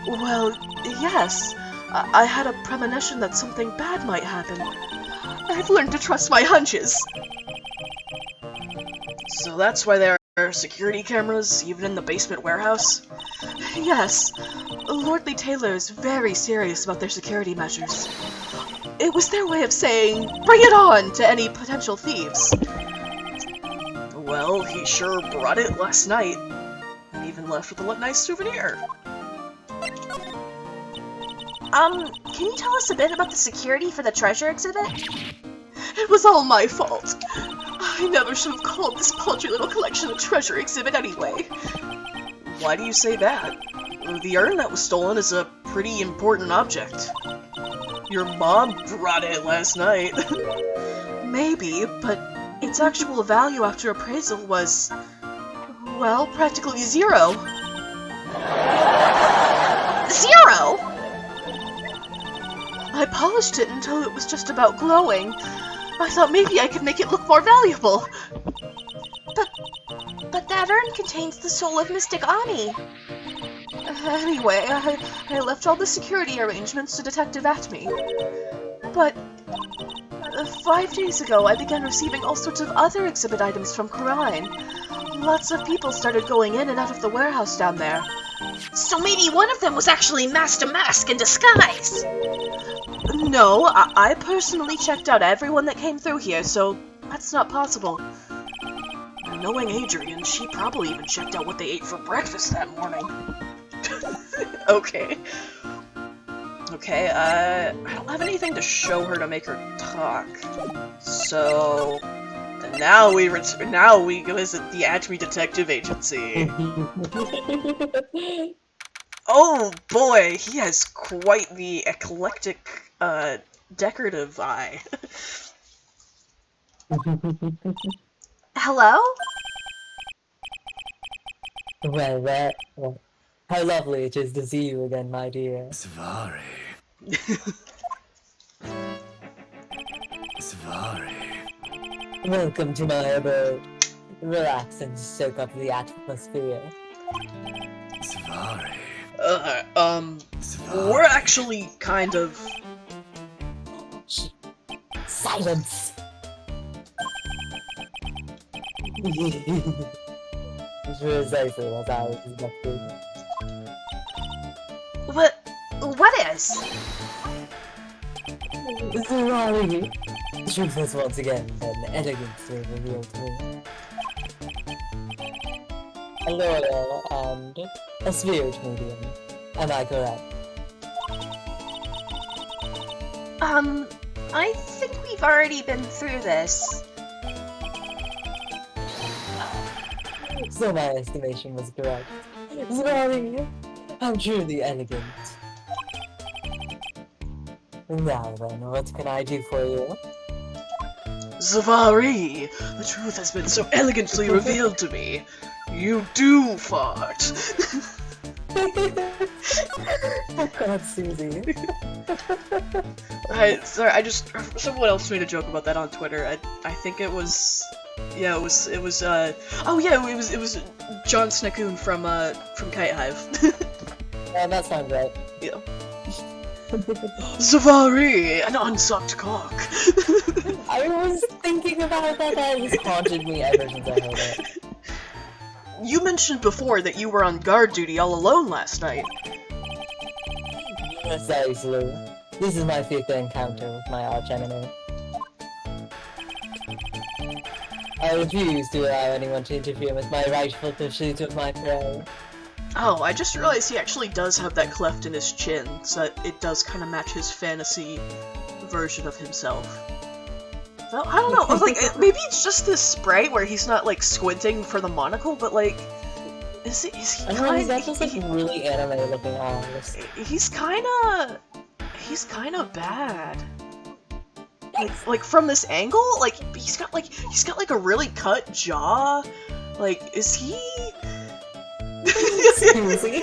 Speaker 3: Well, yes. I had a premonition that something bad might happen. I've learned to trust my hunches.
Speaker 1: So that's why there are security cameras even in the basement warehouse?
Speaker 3: Yes. Lordly Taylor is very serious about their security measures. It was their way of saying, bring it on to any potential thieves.
Speaker 1: Well, he sure brought it last night. And even left with a nice souvenir.
Speaker 5: Can you tell us a bit about the security for the treasure exhibit?
Speaker 3: It was all my fault. I never should have called this paltry little collection a treasure exhibit anyway.
Speaker 1: Why do you say that? The urn that was stolen is a pretty important object. Your mom brought it last night.
Speaker 3: Maybe, but its actual value after appraisal was, well, practically zero.
Speaker 5: Zero?
Speaker 3: I polished it until it was just about glowing. I thought maybe I could make it look more valuable.
Speaker 5: But that urn contains the soul of Mystic Ani.
Speaker 3: Anyway, I left all the security arrangements to Detective Atme. But 5 days ago, I began receiving all sorts of other exhibit items from Karine. Lots of people started going in and out of the warehouse down there.
Speaker 5: So maybe one of them was actually Mask to Mask in disguise!
Speaker 3: No, I personally checked out everyone that came through here, so that's not possible.
Speaker 1: Knowing Adrian, she probably even checked out what they ate for breakfast that morning. Okay. Okay, I don't have anything to show her to make her talk. So now we go visit the Atme Detective Agency. Oh boy, he has quite the eclectic, decorative eye.
Speaker 5: Hello?
Speaker 2: Well, how lovely it is to see you again, my dear.
Speaker 4: Svari. Svari.
Speaker 2: Welcome to my abode. Relax and soak up the atmosphere.
Speaker 4: Svari.
Speaker 1: We're actually kind of...
Speaker 2: Silence! Precisely as I was expecting.
Speaker 5: What is?
Speaker 2: Sorry. The truth has once again been elegantly revealed to me. A loyal and a spirit medium. Am I correct?
Speaker 5: I think we've already been through this.
Speaker 2: So my estimation was correct. Sorry. How truly elegant. Now then, what can I do for you?
Speaker 1: Zavari, the truth has been so elegantly revealed to me. You do fart.
Speaker 2: Oh god, Susie.
Speaker 1: Someone else made a joke about that on Twitter. I think it was... Yeah, it was John Snakoon from Kite Hive.
Speaker 2: Yeah, that sounds right.
Speaker 1: Yeah. Zavari, an unsucked cock.
Speaker 2: I was thinking about that, that has haunted me ever since I heard it.
Speaker 1: You mentioned before that you were on guard duty all alone last night.
Speaker 2: Precisely. This is my 5th encounter with my archenemy. I refuse to allow anyone to interfere with my rightful pursuit of my prey.
Speaker 3: Oh, I just realized he actually does have that cleft in his chin, so it does kind of match his fantasy version of himself. So, I don't know, like, maybe it's just this spray where he's not, like, squinting for the monocle, but, like, is he
Speaker 2: I know, he's got those, like, really anime-looking eyes.
Speaker 3: He's kinda bad. Like from this angle, like he's got like a really cut jaw. Like, is he?
Speaker 2: Susie?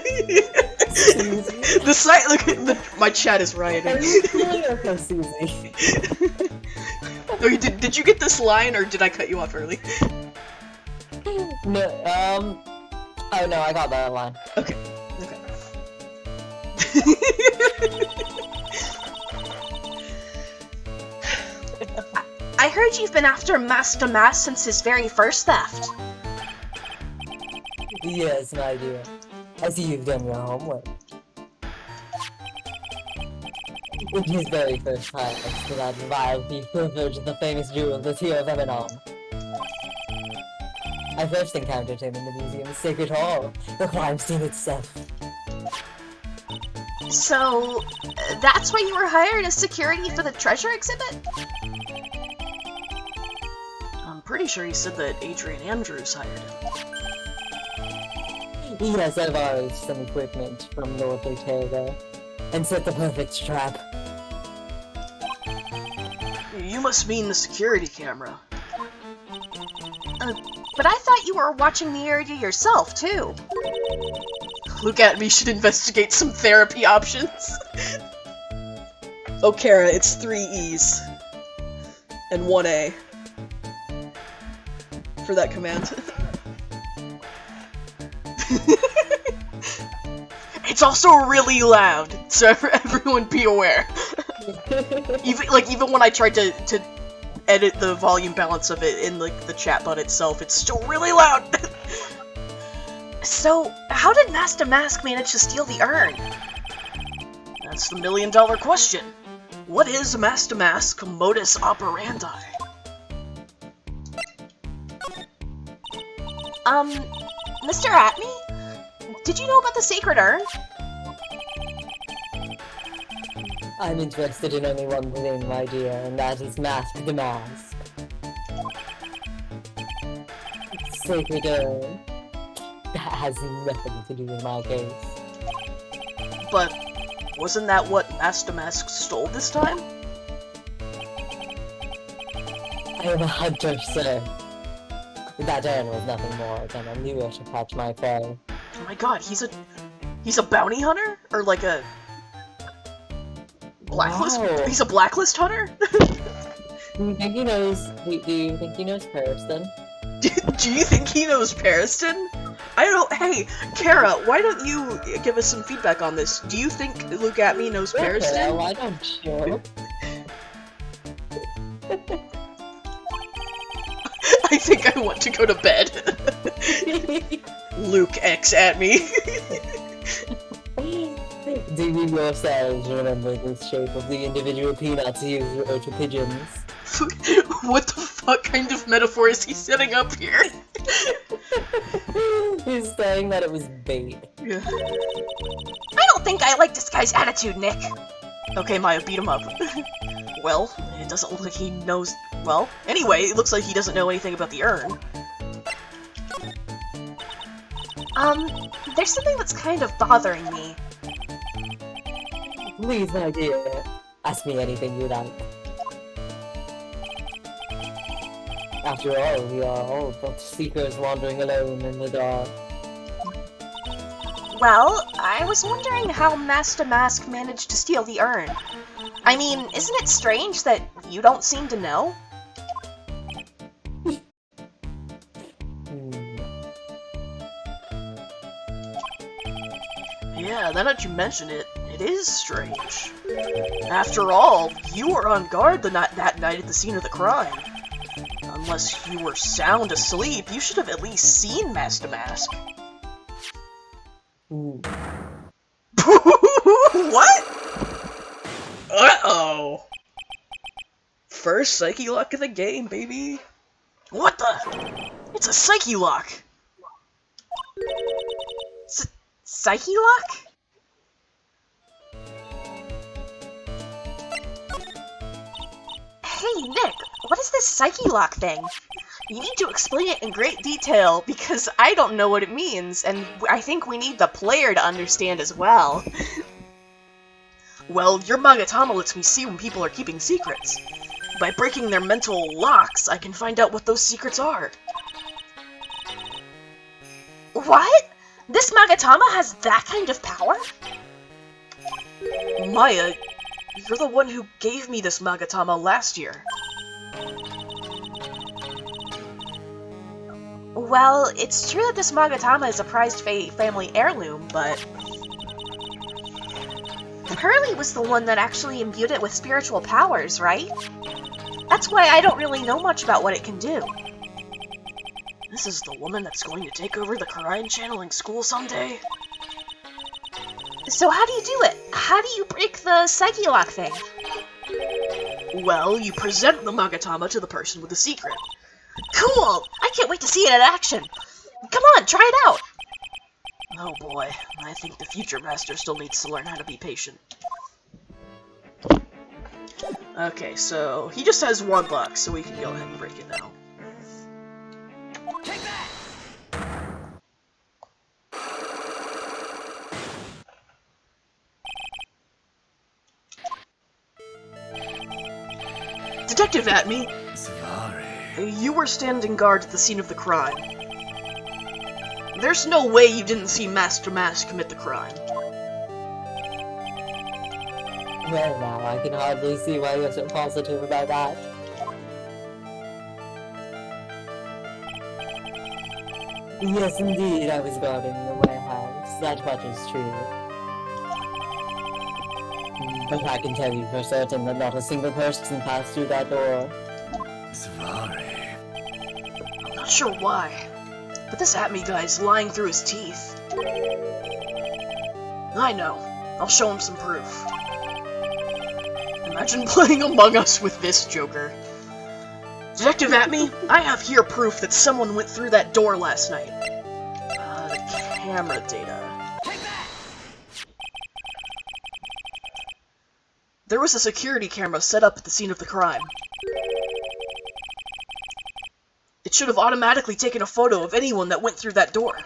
Speaker 2: Susie?
Speaker 3: The site. Look at my chat is rioting.
Speaker 2: Are you feeling okay, Susie?
Speaker 3: Okay, did you get this line, or did I cut you off early?
Speaker 2: No. Oh no, I got that line.
Speaker 3: Okay.
Speaker 5: I heard you've been after Master Mask since his very first theft.
Speaker 2: Yes, my dear. I see you've done your homework. In his very first heist to that vile thief pilfered the famous jewel, the Tear of Eminon. I first encountered him in the museum's sacred hall, the crime scene itself.
Speaker 5: So, that's why you were hired as security for the treasure exhibit?
Speaker 3: I'm pretty sure he said that Adrian Andrews hired him.
Speaker 2: Yes, I borrowed some equipment from Lord Taylor and set the perfect trap.
Speaker 3: You must mean the security camera.
Speaker 5: But I thought you were watching the area yourself, too.
Speaker 3: Look at me, should investigate some therapy options. Oh, Kara, it's 3 E's. And 1 A. For that command. It's also really loud, so everyone be aware. even when I tried to edit the volume balance of it in the chat bot itself, it's still really loud.
Speaker 5: So, how did Master Mask manage to steal the urn?
Speaker 3: That's the $1 million question. What is Master Mask modus operandi?
Speaker 5: Mr. Atney? Did you know about the sacred urn?
Speaker 2: I'm interested in only one thing, my dear, and that is Mask the Mask. Sacred urn. That has nothing to do with my case.
Speaker 3: But wasn't that what Master Mask stole this time?
Speaker 2: I am a hunter, sir. That urn was nothing more than a lure to catch my prey.
Speaker 3: Oh my god, he's a bounty hunter? Or like a blacklist?
Speaker 2: Wow.
Speaker 3: He's a blacklist hunter?
Speaker 2: Do you think he knows? Do you think he knows Pariston?
Speaker 3: Do you think he knows Pariston? I don't know. Hey, Kara, why don't you give us some feedback on this? Do you think Look At Me knows Pariston?
Speaker 2: Why don't you?
Speaker 3: I think I want to go to bed. Luke X at me.
Speaker 2: Do you yourselves remember the shape of the individual peanuts you throw to pigeons?
Speaker 3: What the fuck kind of metaphor is he setting up here?
Speaker 2: He's saying that it was bait.
Speaker 3: Yeah.
Speaker 5: I don't think I like this guy's attitude, Nick.
Speaker 3: Okay, Maya, beat him up. Well, it doesn't look like he knows... Well, anyway, it looks like he doesn't know anything about the urn.
Speaker 5: There's something that's kind of bothering me.
Speaker 2: Please, my dear, ask me anything you like. After all, we are all but seekers wandering alone in the dark.
Speaker 5: Well, I was wondering how Master Mask managed to steal the urn. I mean, isn't it strange that you don't seem to know?
Speaker 3: Yeah, now that you mention it, it is strange. After all, you were on guard that night at the scene of the crime. Unless you were sound asleep, you should have at least seen Master Mask.
Speaker 2: Ooh.
Speaker 3: What? Uh-oh! First Psyche Lock of the game, baby! What the? It's a Psyche Lock!
Speaker 5: Psyche Lock? Hey, Nick, what is this Psyche Lock thing? You need to explain it in great detail, because I don't know what it means, and I think we need the player to understand as well.
Speaker 3: Well, your Magatama lets me see when people are keeping secrets. By breaking their mental locks, I can find out what those secrets are.
Speaker 5: What? This Magatama has that kind of power?
Speaker 3: Maya, you're the one who gave me this Magatama last year.
Speaker 5: Well, it's true that this Magatama is a prized family heirloom, but... Pearly was the one that actually imbued it with spiritual powers, right? That's why I don't really know much about what it can do.
Speaker 3: This is the woman that's going to take over the Karine channeling school someday?
Speaker 5: So how do you do it? How do you break the Psyche Lock thing?
Speaker 3: Well, you present the Magatama to the person with the secret.
Speaker 5: Cool! I can't wait to see it in action! Come on, try it out!
Speaker 3: Oh boy, I think the future master still needs to learn how to be patient. Okay, so he just has $1, so we can go ahead and break it now.
Speaker 4: Take that!
Speaker 3: Detective Atme,
Speaker 4: Svari.
Speaker 3: you were standing guard at the scene of the crime. There's no way you didn't see Master Mask commit the crime.
Speaker 2: Well now, I can hardly see why you're so positive about that. Yes, indeed, I was guarding the warehouse. That much is true. But I can tell you for certain that not a single person passed through that door.
Speaker 4: Svari.
Speaker 3: I'm not sure why, but this Atme guy's lying through his teeth. I know. I'll show him some proof. Imagine playing Among Us with this Joker. Detective Atme, I have here proof that someone went through that door last night. The camera data. There was a security camera set up at the scene of the crime. It should have automatically taken a photo of anyone that went through that door.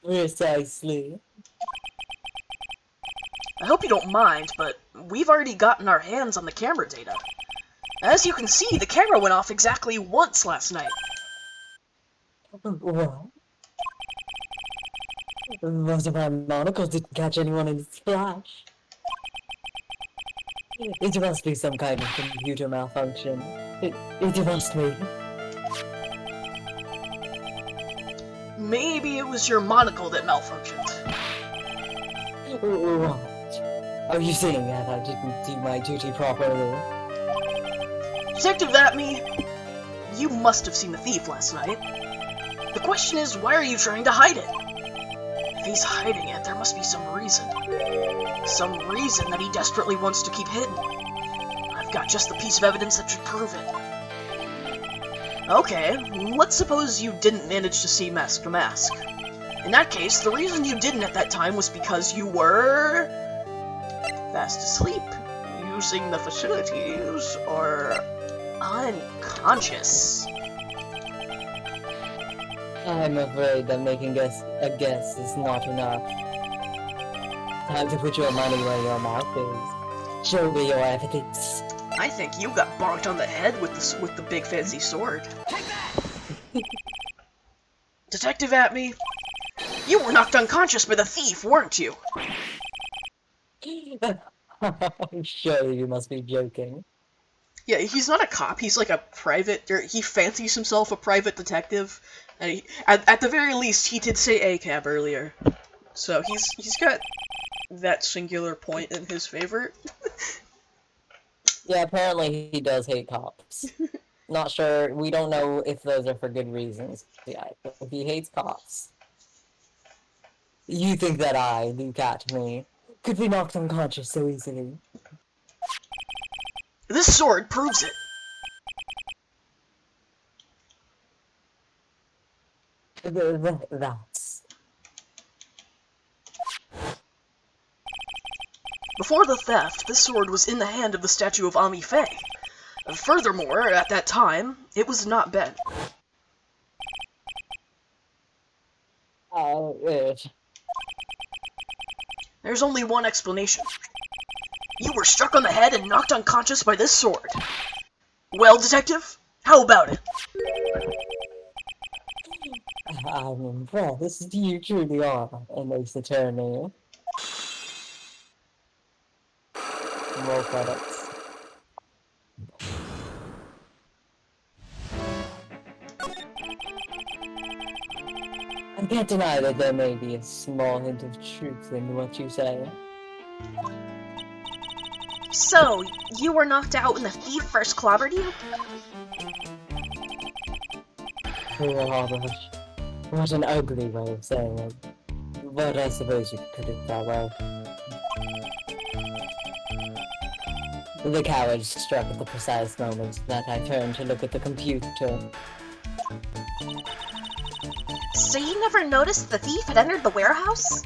Speaker 2: Precisely.
Speaker 3: I hope you don't mind, but we've already gotten our hands on the camera data. As you can see, the camera went off exactly once last night.
Speaker 2: What? Most of my monocles didn't catch anyone in its flash. It must be some kind of computer malfunction. It must be.
Speaker 3: Maybe it was your monocle that malfunctioned.
Speaker 2: What? Are you saying that I didn't do my duty properly?
Speaker 3: Detective Atme, you must have seen the thief last night. The question is, why are you trying to hide it? If he's hiding it, there must be some reason. Some reason that he desperately wants to keep hidden. I've got just the piece of evidence that should prove it. Okay, let's suppose you didn't manage to see Master Mask. In that case, the reason you didn't at that time was because you were... fast asleep, using the facilities, or unconscious.
Speaker 2: I'm afraid that making a guess is not enough. Time to put your money where your mouth is. Show me your evidence.
Speaker 3: I think you got bonked on the head with the big fancy sword. Detective Atme, you were knocked unconscious by the thief, weren't you?
Speaker 2: I'm sure you must be joking.
Speaker 3: Yeah, he's not a cop, he's like a private, or he fancies himself a private detective. And at the very least, he did say ACAB earlier. So he's got that singular point in his favor.
Speaker 2: Yeah, apparently he does hate cops. Not sure, we don't know if those are for good reasons. Yeah, he hates cops. You think that I, Luke Atme, could be knocked unconscious so easily?
Speaker 3: This sword proves it.
Speaker 2: That's...
Speaker 3: Before the theft, this sword was in the hand of the statue of Ami Fei. Furthermore, at that time, it was not bent. There's only one explanation. You were struck on the head and knocked unconscious by this sword. Well, Detective, how about it?
Speaker 2: I'm impressed. You truly are an ace attorney. More credits. I can't deny that there may be a small hint of truth in what you say.
Speaker 5: So, you were knocked out when the thief first clobbered you?
Speaker 2: What an ugly way of saying it. But I suppose you could put it that way. The coward struck at the precise moment that I turned to look at the computer.
Speaker 5: So you never noticed the thief had entered the warehouse?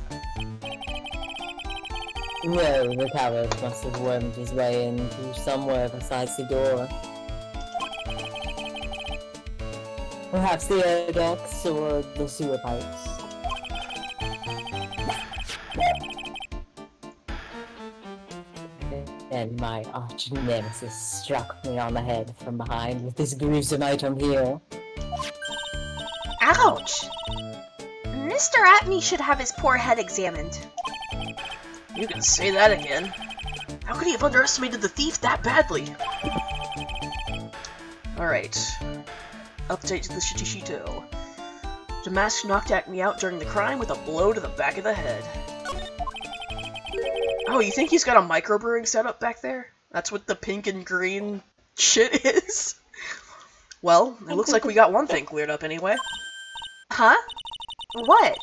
Speaker 2: No, the coward must have wormed his way in through somewhere besides the door. Perhaps the air ducts or the sewer pipes. And my arch nemesis struck me on the head from behind with this gruesome item here.
Speaker 5: Ouch! Mr. Atme should have his poor head examined.
Speaker 3: You can say that again. How could he have underestimated the thief that badly? Alright. Update to the Shishito. Damask knocked Acme out during the crime with a blow to the back of the head. Oh, you think he's got a microbrewing setup back there? That's what the pink and green shit is? Well, it looks like we got one thing cleared up anyway.
Speaker 5: Huh? What?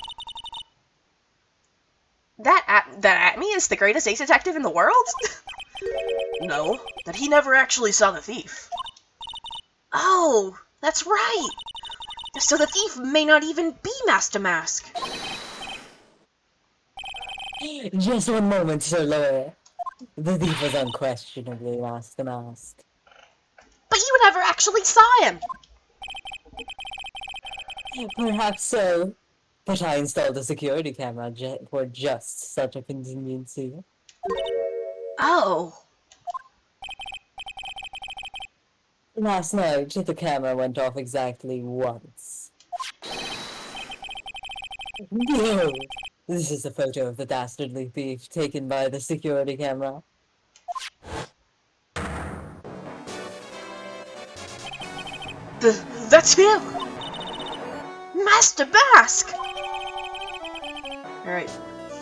Speaker 5: That Atme is the greatest ace detective in the world?
Speaker 3: No, that he never actually saw the thief.
Speaker 5: Oh, that's right! So the thief may not even be Master Mask.
Speaker 2: Just one moment, Sir Lawyer. The thief was unquestionably Master Mask.
Speaker 5: But you never actually saw him!
Speaker 2: Perhaps so, but I installed a security camera for just such a contingency.
Speaker 5: Oh.
Speaker 2: Last night, the camera went off exactly once. Behold, this is a photo of the dastardly thief taken by the security camera.
Speaker 3: That's him!
Speaker 5: Master Mask!
Speaker 3: Alright,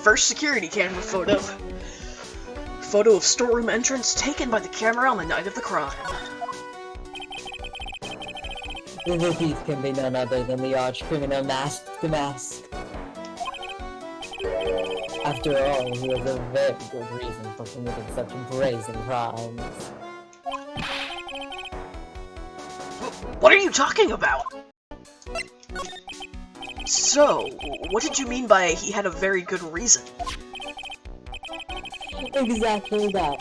Speaker 3: first security camera photo. Photo of storeroom entrance taken by the camera on the night of the crime.
Speaker 2: The thief can be none other than the arch-criminal Master Mask. After all, he has a very good reason for committing such brazen crimes.
Speaker 3: What are you talking about? So, what did you mean by he had a very good reason?
Speaker 2: Exactly that.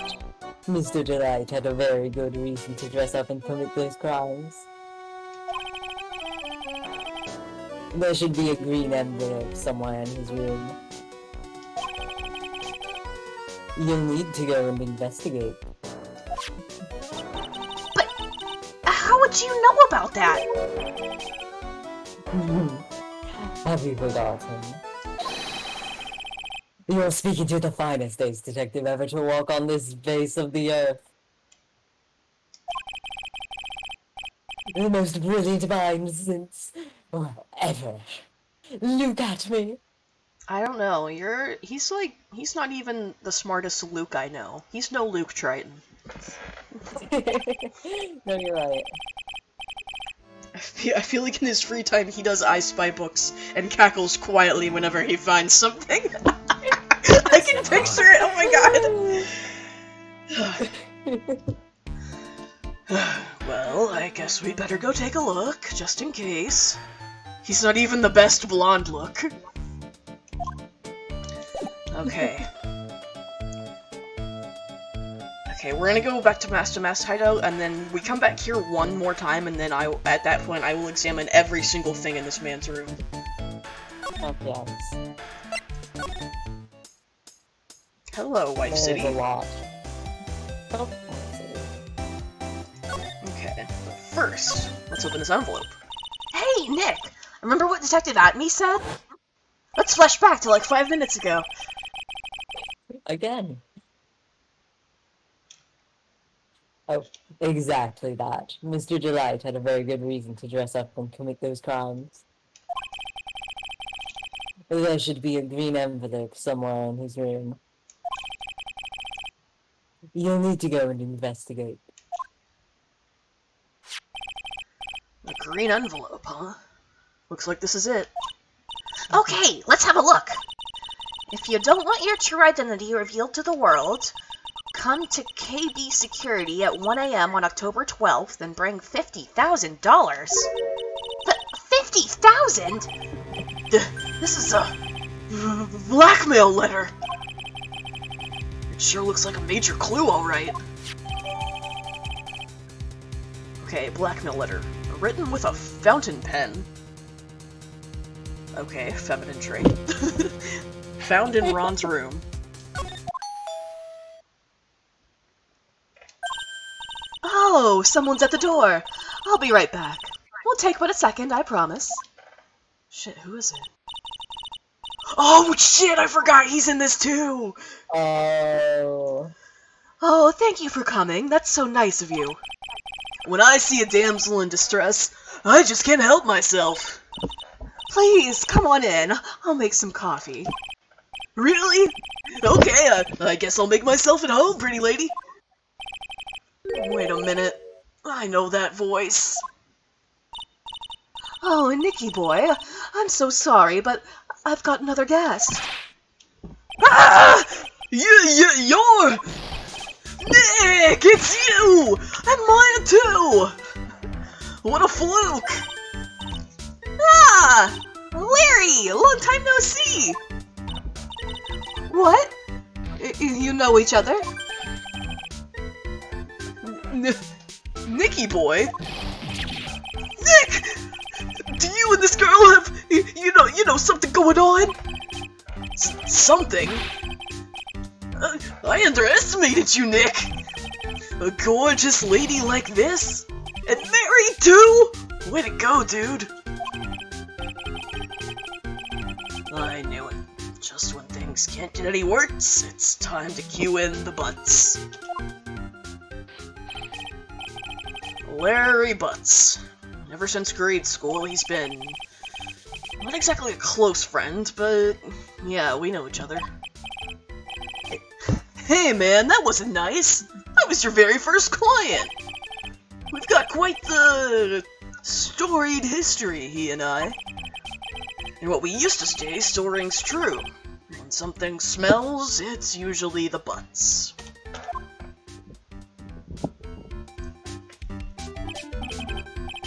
Speaker 2: Mr. Delight had a very good reason to dress up and commit those crimes. There should be a green envelope somewhere in his room. You'll need to go and investigate.
Speaker 5: But how would you know about that?
Speaker 2: Have you forgotten? You're speaking to the finest ace detective ever to walk on this face of the earth. The most brilliant mind since... ever. Look at me!
Speaker 3: I don't know, he's not even the smartest Luke I know. He's no Luke Triton.
Speaker 2: No, you're right.
Speaker 3: I feel like in his free time he does I Spy books and cackles quietly whenever he finds something. I can picture it! Oh my god! Well, I guess we better go take a look, just in case. He's not even the best blonde look. Okay. Okay, we're gonna go back to Master Mass Hideout, and then we come back here one more time, and then at that point I will examine every single thing in this man's room.
Speaker 2: Oh, yes.
Speaker 3: Hello, Wife City.
Speaker 2: There's a lot. Oh,
Speaker 3: Okay, but first, let's open this envelope.
Speaker 5: Hey, Nick! Remember what Detective Atme said? Let's flash back to like 5 minutes ago.
Speaker 2: again. Oh, exactly that. Mr. Delight had a very good reason to dress up and commit those crimes. There should be a green envelope somewhere in his room. You'll need to go and investigate.
Speaker 3: A green envelope, huh? Looks like this is it.
Speaker 5: Okay, let's have a look. If you don't want your true identity revealed to the world, come to KB Security at 1 a.m. on October 12th and bring $50,000. $50,000?
Speaker 3: This is a blackmail letter. It sure looks like a major clue, alright. Okay, blackmail letter. Written with a fountain pen. Okay, feminine trait. Found in Ron's room.
Speaker 5: Oh, someone's at the door. I'll be right back. Won't take but a second, I promise.
Speaker 3: Shit, who is it? Oh shit, I forgot he's in this too!
Speaker 2: Oh.
Speaker 5: Oh, thank you for coming. That's so nice of you.
Speaker 3: When I see a damsel in distress, I just can't help myself.
Speaker 5: Please, come on in. I'll make some coffee.
Speaker 3: Really? Okay, I guess I'll make myself at home, pretty lady. Wait a minute. I know that voice.
Speaker 5: Oh, Nicky boy, I'm so sorry, but I've got another guest.
Speaker 3: Ah! You're... Nick, it's you! And Maya too! What a fluke!
Speaker 5: Ah! Larry! Long time no see! What? You know each other?
Speaker 3: Nicky boy? Nick! Do you and this girl have, you know, something going on? Something? I underestimated you, Nick! A gorgeous lady like this? And married too? Way to go, dude! I knew it. Just when things can't get any worse, it's time to cue in the Butts. Larry Butts. Ever since grade school, he's been not exactly a close friend, but yeah, we know each other. Hey man, that wasn't nice! I was your very first client! We've got quite the storied history, he and I. And what we used to say still rings true. When something smells, it's usually the Butts.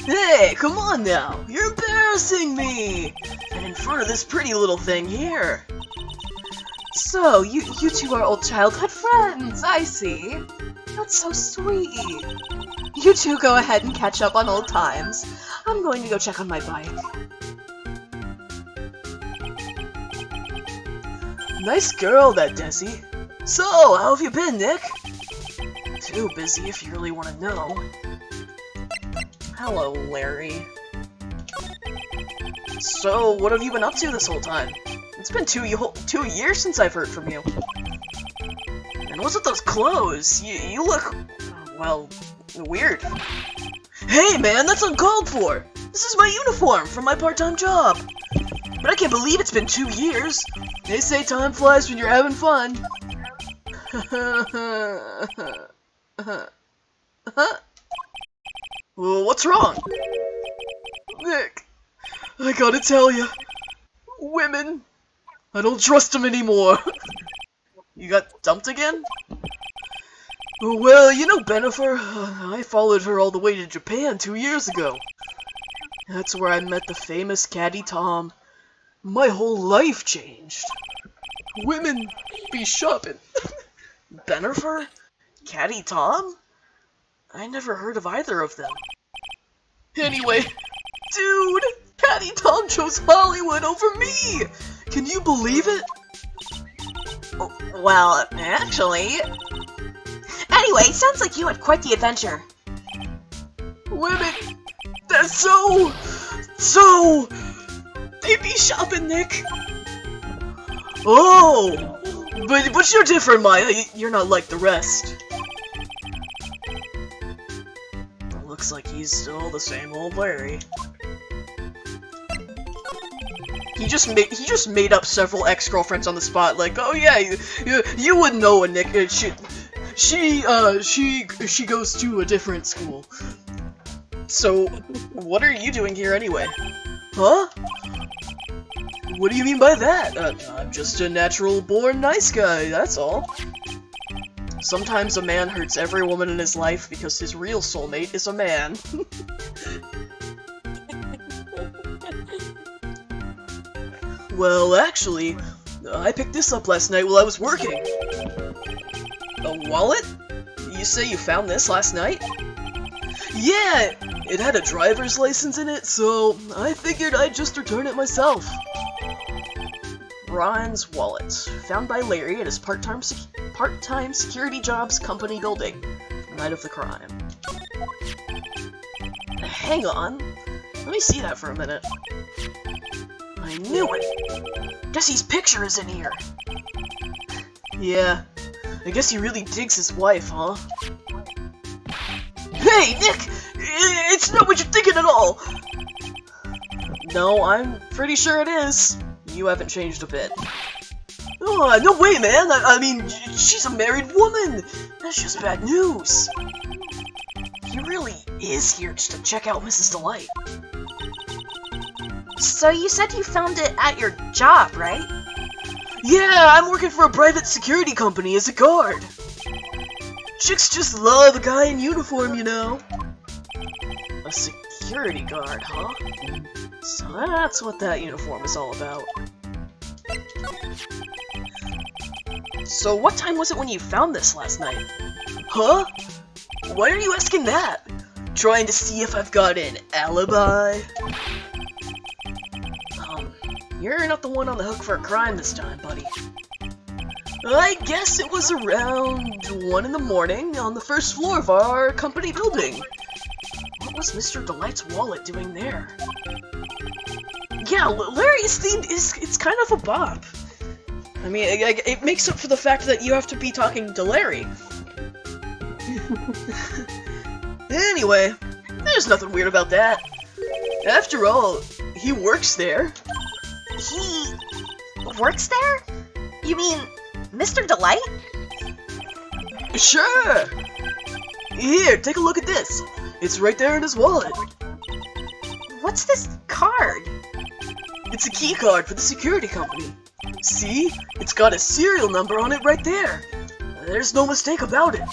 Speaker 3: Hey, come on now! You're embarrassing me! And in front of this pretty little thing here.
Speaker 5: So, you two are old childhood friends, I see. That's so sweet. You two go ahead and catch up on old times. I'm going to go check on my bike.
Speaker 3: Nice girl, that Desi. So, how have you been, Nick? Too busy if you really want to know. Hello, Larry. So, what have you been up to this whole time? It's been 2 years since I've heard from you. And what's with those clothes? You look, well, weird. Hey man, that's uncalled for! This is my uniform from my part-time job. But I can't believe it's been 2 years. They say time flies when you're having fun. Well, what's wrong? Nick, I gotta tell you, women, I don't trust them anymore. You got dumped again? Well, you know Bennifer, I followed her all the way to Japan 2 years ago. That's where I met the famous Caddy Tom. My whole life changed. Women be shopping. Bennifer? Caddy Tom? I never heard of either of them. Anyway, dude, Caddy Tom chose Hollywood over me! Can you believe it?
Speaker 5: Well, actually... Anyway, sounds like you had quite the adventure.
Speaker 3: Women, they're so... They be shopping, Nick. Oh, but you're different, Maya. You're not like the rest. Looks like he's still the same old Larry. He just made up several ex-girlfriends on the spot. Like, oh yeah, you wouldn't know a Nick. She goes to a different school. So, what are you doing here anyway? Huh? What do you mean by that? I'm just a natural-born nice guy, that's all. Sometimes a man hurts every woman in his life because his real soulmate is a man. Well, actually, I picked this up last night while I was working. A wallet? You say you found this last night? Yeah, it had a driver's license in it, so I figured I'd just return it myself. Ron's wallet, found by Larry at his part-time security jobs company building, night of the crime. Hang on, let me see that for a minute. I knew it! Guess picture is in here! Yeah, I guess he really digs his wife, huh? Hey, Nick! It's not what you're thinking at all! No, I'm pretty sure it is. You haven't changed a bit. Oh, no way, man! I mean, she's a married woman! That's just bad news! He really is here just to check out Mrs. Delight.
Speaker 5: So you said you found it at your job, right?
Speaker 3: Yeah, I'm working for a private security company as a guard. Chicks just love a guy in uniform, you know. A security guard, huh? So that's what that uniform is all about. So what time was it when you found this last night? Huh? Why are you asking that? Trying to see if I've got an alibi? You're not the one on the hook for a crime this time, buddy. I guess it was around 1 in the morning on the first floor of our company building. What was Mr. Delight's wallet doing there? Yeah, Larry's theme it's kind of a bop. I mean, it makes up for the fact that you have to be talking to Larry. Anyway, there's nothing weird about that. After all, he works there.
Speaker 5: He works there? You mean Mr. Delight?
Speaker 3: Sure! Here, take a look at this. It's right there in his wallet.
Speaker 5: What's this card?
Speaker 3: It's a key card for the security company. See? It's got a serial number on it right there. There's no mistake about it.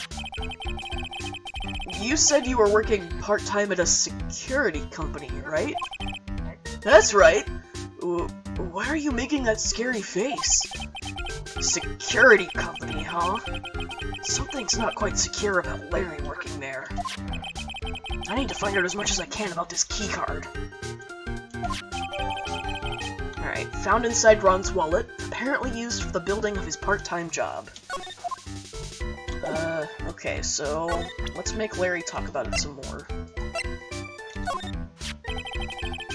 Speaker 3: You said you were working part-time at a security company, right? That's right. Why are you making that scary face? Security company, huh? Something's not quite secure about Larry working there. I need to find out as much as I can about this keycard. Alright, found inside Ron's wallet, apparently used for the building of his part-time job. Okay, so let's make Larry talk about it some more.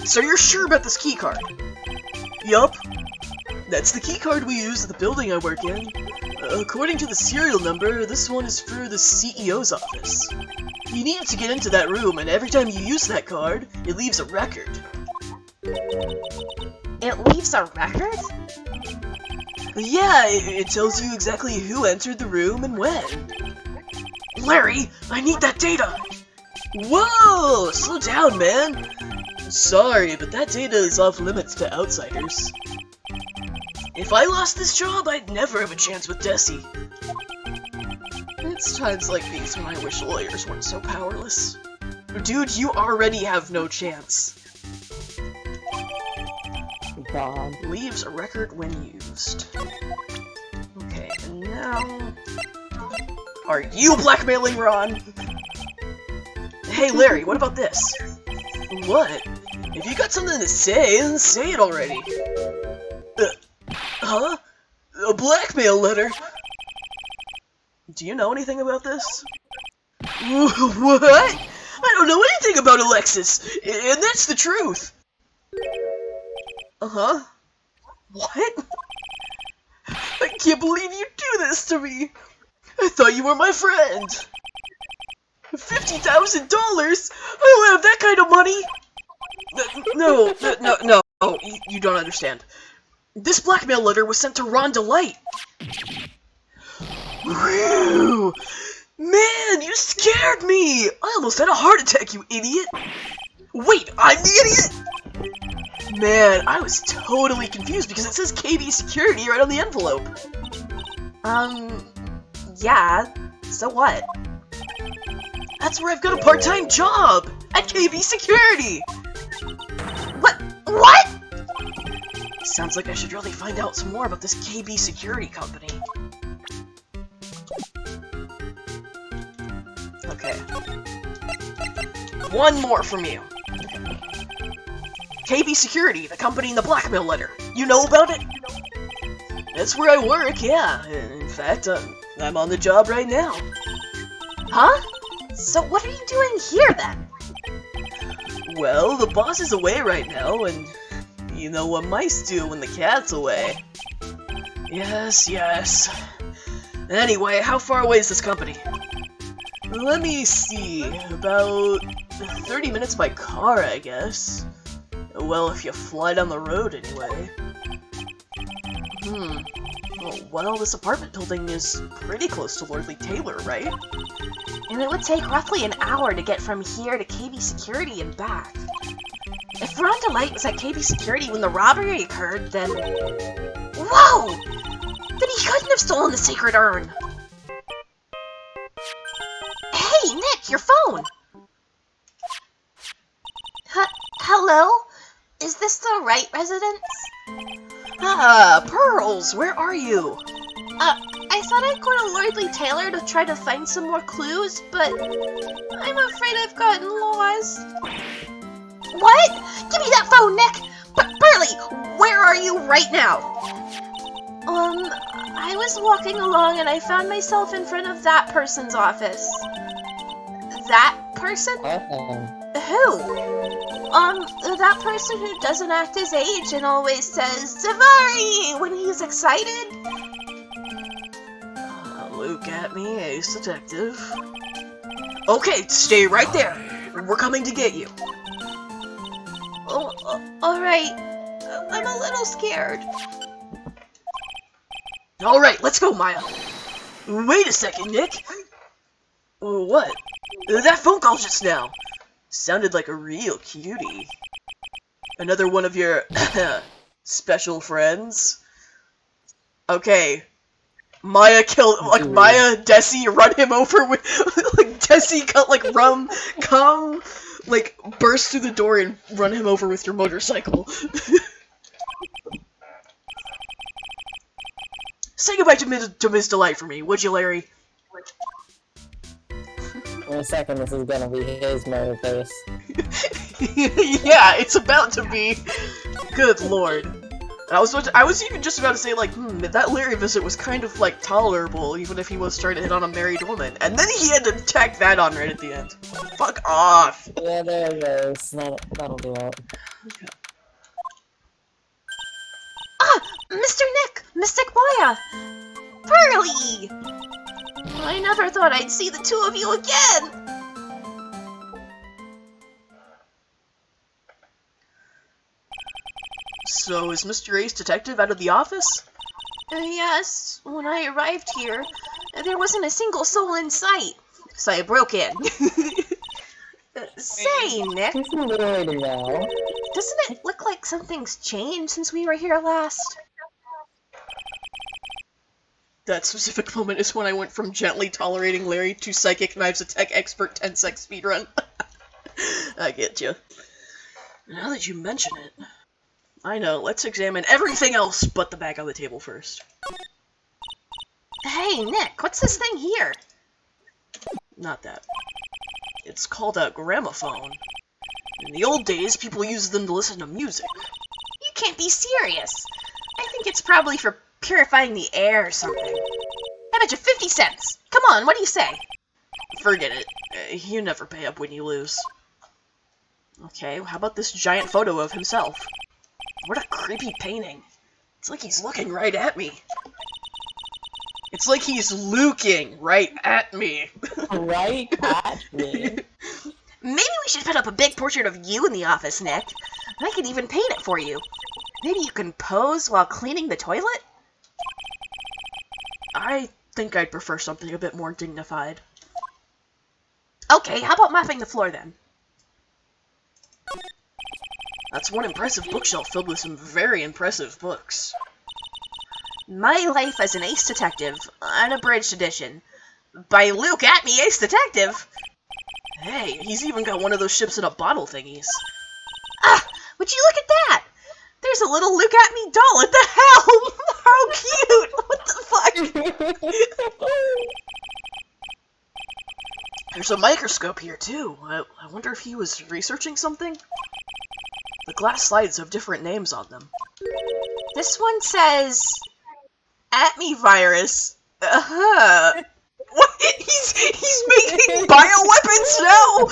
Speaker 3: So you're sure about this keycard? Yup. That's the keycard we use at the building I work in. According to the serial number, this one is for the CEO's office. You need to get into that room, and every time you use that card, it leaves a record.
Speaker 5: It leaves a record?
Speaker 3: Yeah, it tells you exactly who entered the room and when. Larry, I need that data! Whoa! Slow down, man! Sorry, but that data is off limits to outsiders. If I lost this job, I'd never have a chance with Desi. It's times like these when I wish lawyers weren't so powerless. Dude, you already have no chance.
Speaker 2: God.
Speaker 3: Leaves a record when used. Okay, and now... Are you blackmailing Ron? Hey Larry, what about this? What? If you got something to say, then say it already. Huh? A blackmail letter? Do you know anything about this? What? I don't know anything about Alexis, and that's the truth. Uh-huh. What? I can't believe you do this to me. I thought you were my friend. $50,000? I don't have that kind of money. No, you don't understand. This blackmail letter was sent to Ron Delight. Whew. Man, you scared me! I almost had a heart attack, you idiot! Wait, I'm the idiot?! Man, I was totally confused because it says KB Security right on the envelope.
Speaker 5: Yeah, so what?
Speaker 3: That's where I've got a part-time job! At KB Security!
Speaker 5: What?
Speaker 3: Sounds like I should really find out some more about this KB Security company. Okay. One more from you. KB Security, the company in the blackmail letter. You know about it? That's where I work, yeah. In fact, I'm on the job right now.
Speaker 5: Huh? So what are you doing here then?
Speaker 3: Well, the boss is away right now, and you know what mice do when the cat's away. Yes. Anyway, how far away is this company? Let me see, about 30 minutes by car, I guess. Well, if you fly down the road anyway. Well, this apartment building is pretty close to Lordly Taylor, right?
Speaker 5: And it would take roughly an hour to get from here to KB Security and back. If Ron Delight was at KB Security when the robbery occurred, then... Whoa! Then he couldn't have stolen the sacred urn! Hey, Nick, your phone! Hello? Is this the right residence?
Speaker 3: Ah, Pearls, where are you?
Speaker 5: I thought I'd go to Lordly Taylor to try to find some more clues, but I'm afraid I've gotten lost. What? Give me that phone, Nick! Burley, where are you right now? I was walking along and I found myself in front of that person's office. That person? Who? That person who doesn't act his age and always says Zavari when he's excited.
Speaker 3: Look at me, Ace Detective. Okay, stay right there. We're coming to get you.
Speaker 5: Oh, alright. I'm a little scared.
Speaker 3: Alright, let's go, Maya. Wait a second, Nick. What? That phone call just now. Sounded like a real cutie. Another one of your special friends? Okay. Maya killed, Maya, Desi, run him over with, Desi cut, burst through the door and run him over with your motorcycle. Say goodbye to Ms. Delight for me, would you, Larry?
Speaker 2: In a second, this is gonna be his motor face.
Speaker 3: Yeah, it's about to be. Good lord. And I was even just about to say, that Larry visit was kind of, tolerable, even if he was trying to hit on a married woman. And then he had to tack that on right at the end. Fuck off!
Speaker 2: Yeah, there it goes. That'll do it.
Speaker 3: Okay.
Speaker 5: Ah! Mr. Nick! Mystic Maya! Pearly! I never thought I'd see the two of you again!
Speaker 3: So, is Mr. Ace Detective out of the office?
Speaker 5: Yes, when I arrived here, there wasn't a single soul in sight, so I broke in. Say, Nick,
Speaker 2: He's liberating now.
Speaker 5: doesn't it look like something's changed since we were here last?
Speaker 3: That specific moment is when I went from gently tolerating Larry to Psychic Knives Attack Expert 10-sec speedrun. I get you. Now that you mention it, I know, let's examine everything else but the bag on the table first.
Speaker 5: Hey, Nick, what's this thing here?
Speaker 3: Not that. It's called a gramophone. In the old days, people used them to listen to music.
Speaker 5: You can't be serious. I think it's probably for purifying the air or something. I bet you 50 cents. Come on, what do you say?
Speaker 3: Forget it. You never pay up when you lose. Okay, how about this giant photo of himself? What a creepy painting. It's like he's looking right at me. It's like he's looking right at me.
Speaker 2: Right at me.
Speaker 5: Maybe we should put up a big portrait of you in the office, Nick. I could even paint it for you. Maybe you can pose while cleaning the toilet?
Speaker 3: I think I'd prefer something a bit more dignified.
Speaker 5: Okay, how about mopping the floor then?
Speaker 3: That's one impressive bookshelf filled with some very impressive books.
Speaker 5: My Life as an Ace Detective, unabridged edition. By Luke at me, Ace Detective!
Speaker 3: Hey, he's even got one of those ships in a bottle thingies.
Speaker 5: Ah, would you look at that? There's a little Luke at me doll at the helm! How cute! What the fuck?
Speaker 3: There's a microscope here, too. I wonder if he was researching something? The glass slides have different names on them.
Speaker 5: This one says... At me virus. Uh-huh.
Speaker 3: What? He's making bioweapons now!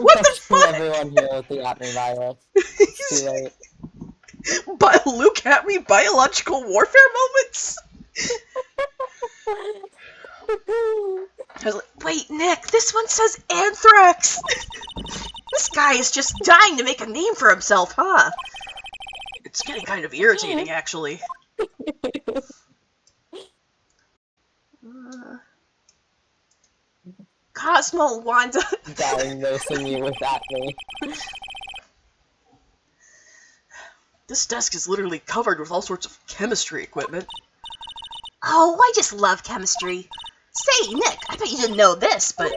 Speaker 2: What the fuck? Everyone here with the at me virus. It's too late.
Speaker 3: But Luke at me biological warfare moments?
Speaker 5: I was like, wait, Nick, this one says anthrax! This guy is just dying to make a name for himself, huh?
Speaker 3: It's getting kind of irritating, actually.
Speaker 5: Cosmo Wanda.
Speaker 2: Diagnosing you with at me.
Speaker 3: This desk is literally covered with all sorts of chemistry equipment.
Speaker 5: Oh, I just love chemistry. Say, Nick, I bet you didn't know this, but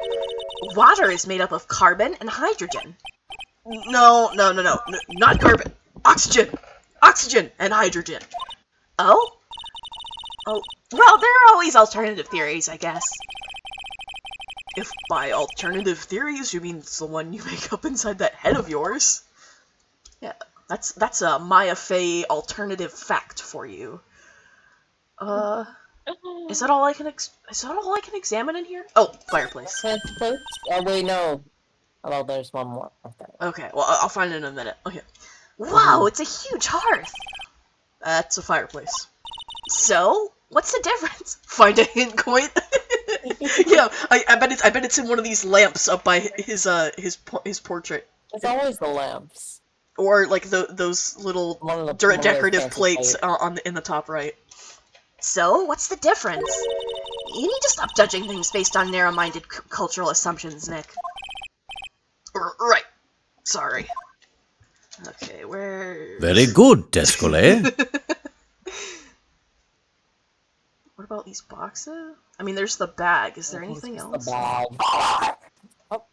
Speaker 5: water is made up of carbon and hydrogen.
Speaker 3: No, not carbon. Oxygen! Oxygen and hydrogen.
Speaker 5: Oh? Oh, well, there are always alternative theories, I guess.
Speaker 3: If by alternative theories you mean it's the one you make up inside that head of yours. Yeah, that's a Maya Fey alternative fact for you. Is that all I can examine in here? Oh, fireplace.
Speaker 2: Oh wait, no. Oh, there's one more.
Speaker 3: Okay, well I'll find it in a minute. Okay.
Speaker 5: Wow, it's a huge hearth.
Speaker 3: That's a fireplace.
Speaker 5: So, what's the difference?
Speaker 3: Find a hint coin. Yeah, I bet it's in one of these lamps up by his portrait.
Speaker 2: It's always the lamps.
Speaker 3: Or like those little decorative plates in the top right.
Speaker 5: So, what's the difference? You need to stop judging things based on narrow-minded cultural assumptions, Nick.
Speaker 3: Right. Sorry. Okay, where...
Speaker 4: Very good, Descole.
Speaker 3: What about these boxes? I mean, there's the bag. Is there anything else?
Speaker 2: The bag. Oh.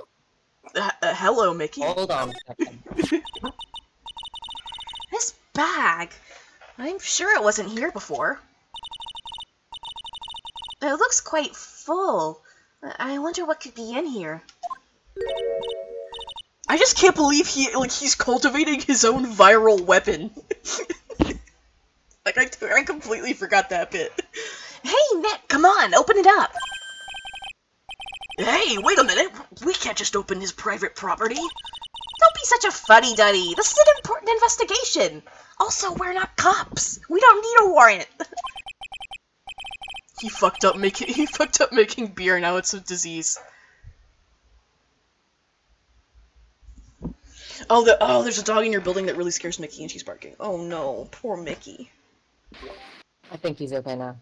Speaker 3: Hello, Mickey.
Speaker 2: Hold on a second.
Speaker 5: This bag? I'm sure it wasn't here before. It looks quite full. I wonder what could be in here.
Speaker 3: I just can't believe he's cultivating his own viral weapon. Like, I completely forgot that bit.
Speaker 5: Hey, Nick, come on, open it up.
Speaker 3: Hey, wait a minute. We can't just open his private property.
Speaker 5: Don't be such a fuddy-duddy. This is an important investigation. Also, we're not cops. We don't need a warrant.
Speaker 3: He fucked up making beer. Now it's a disease. Oh, there's a dog in your building that really scares Mickey, and she's barking. Oh no, poor Mickey.
Speaker 2: I think he's okay now.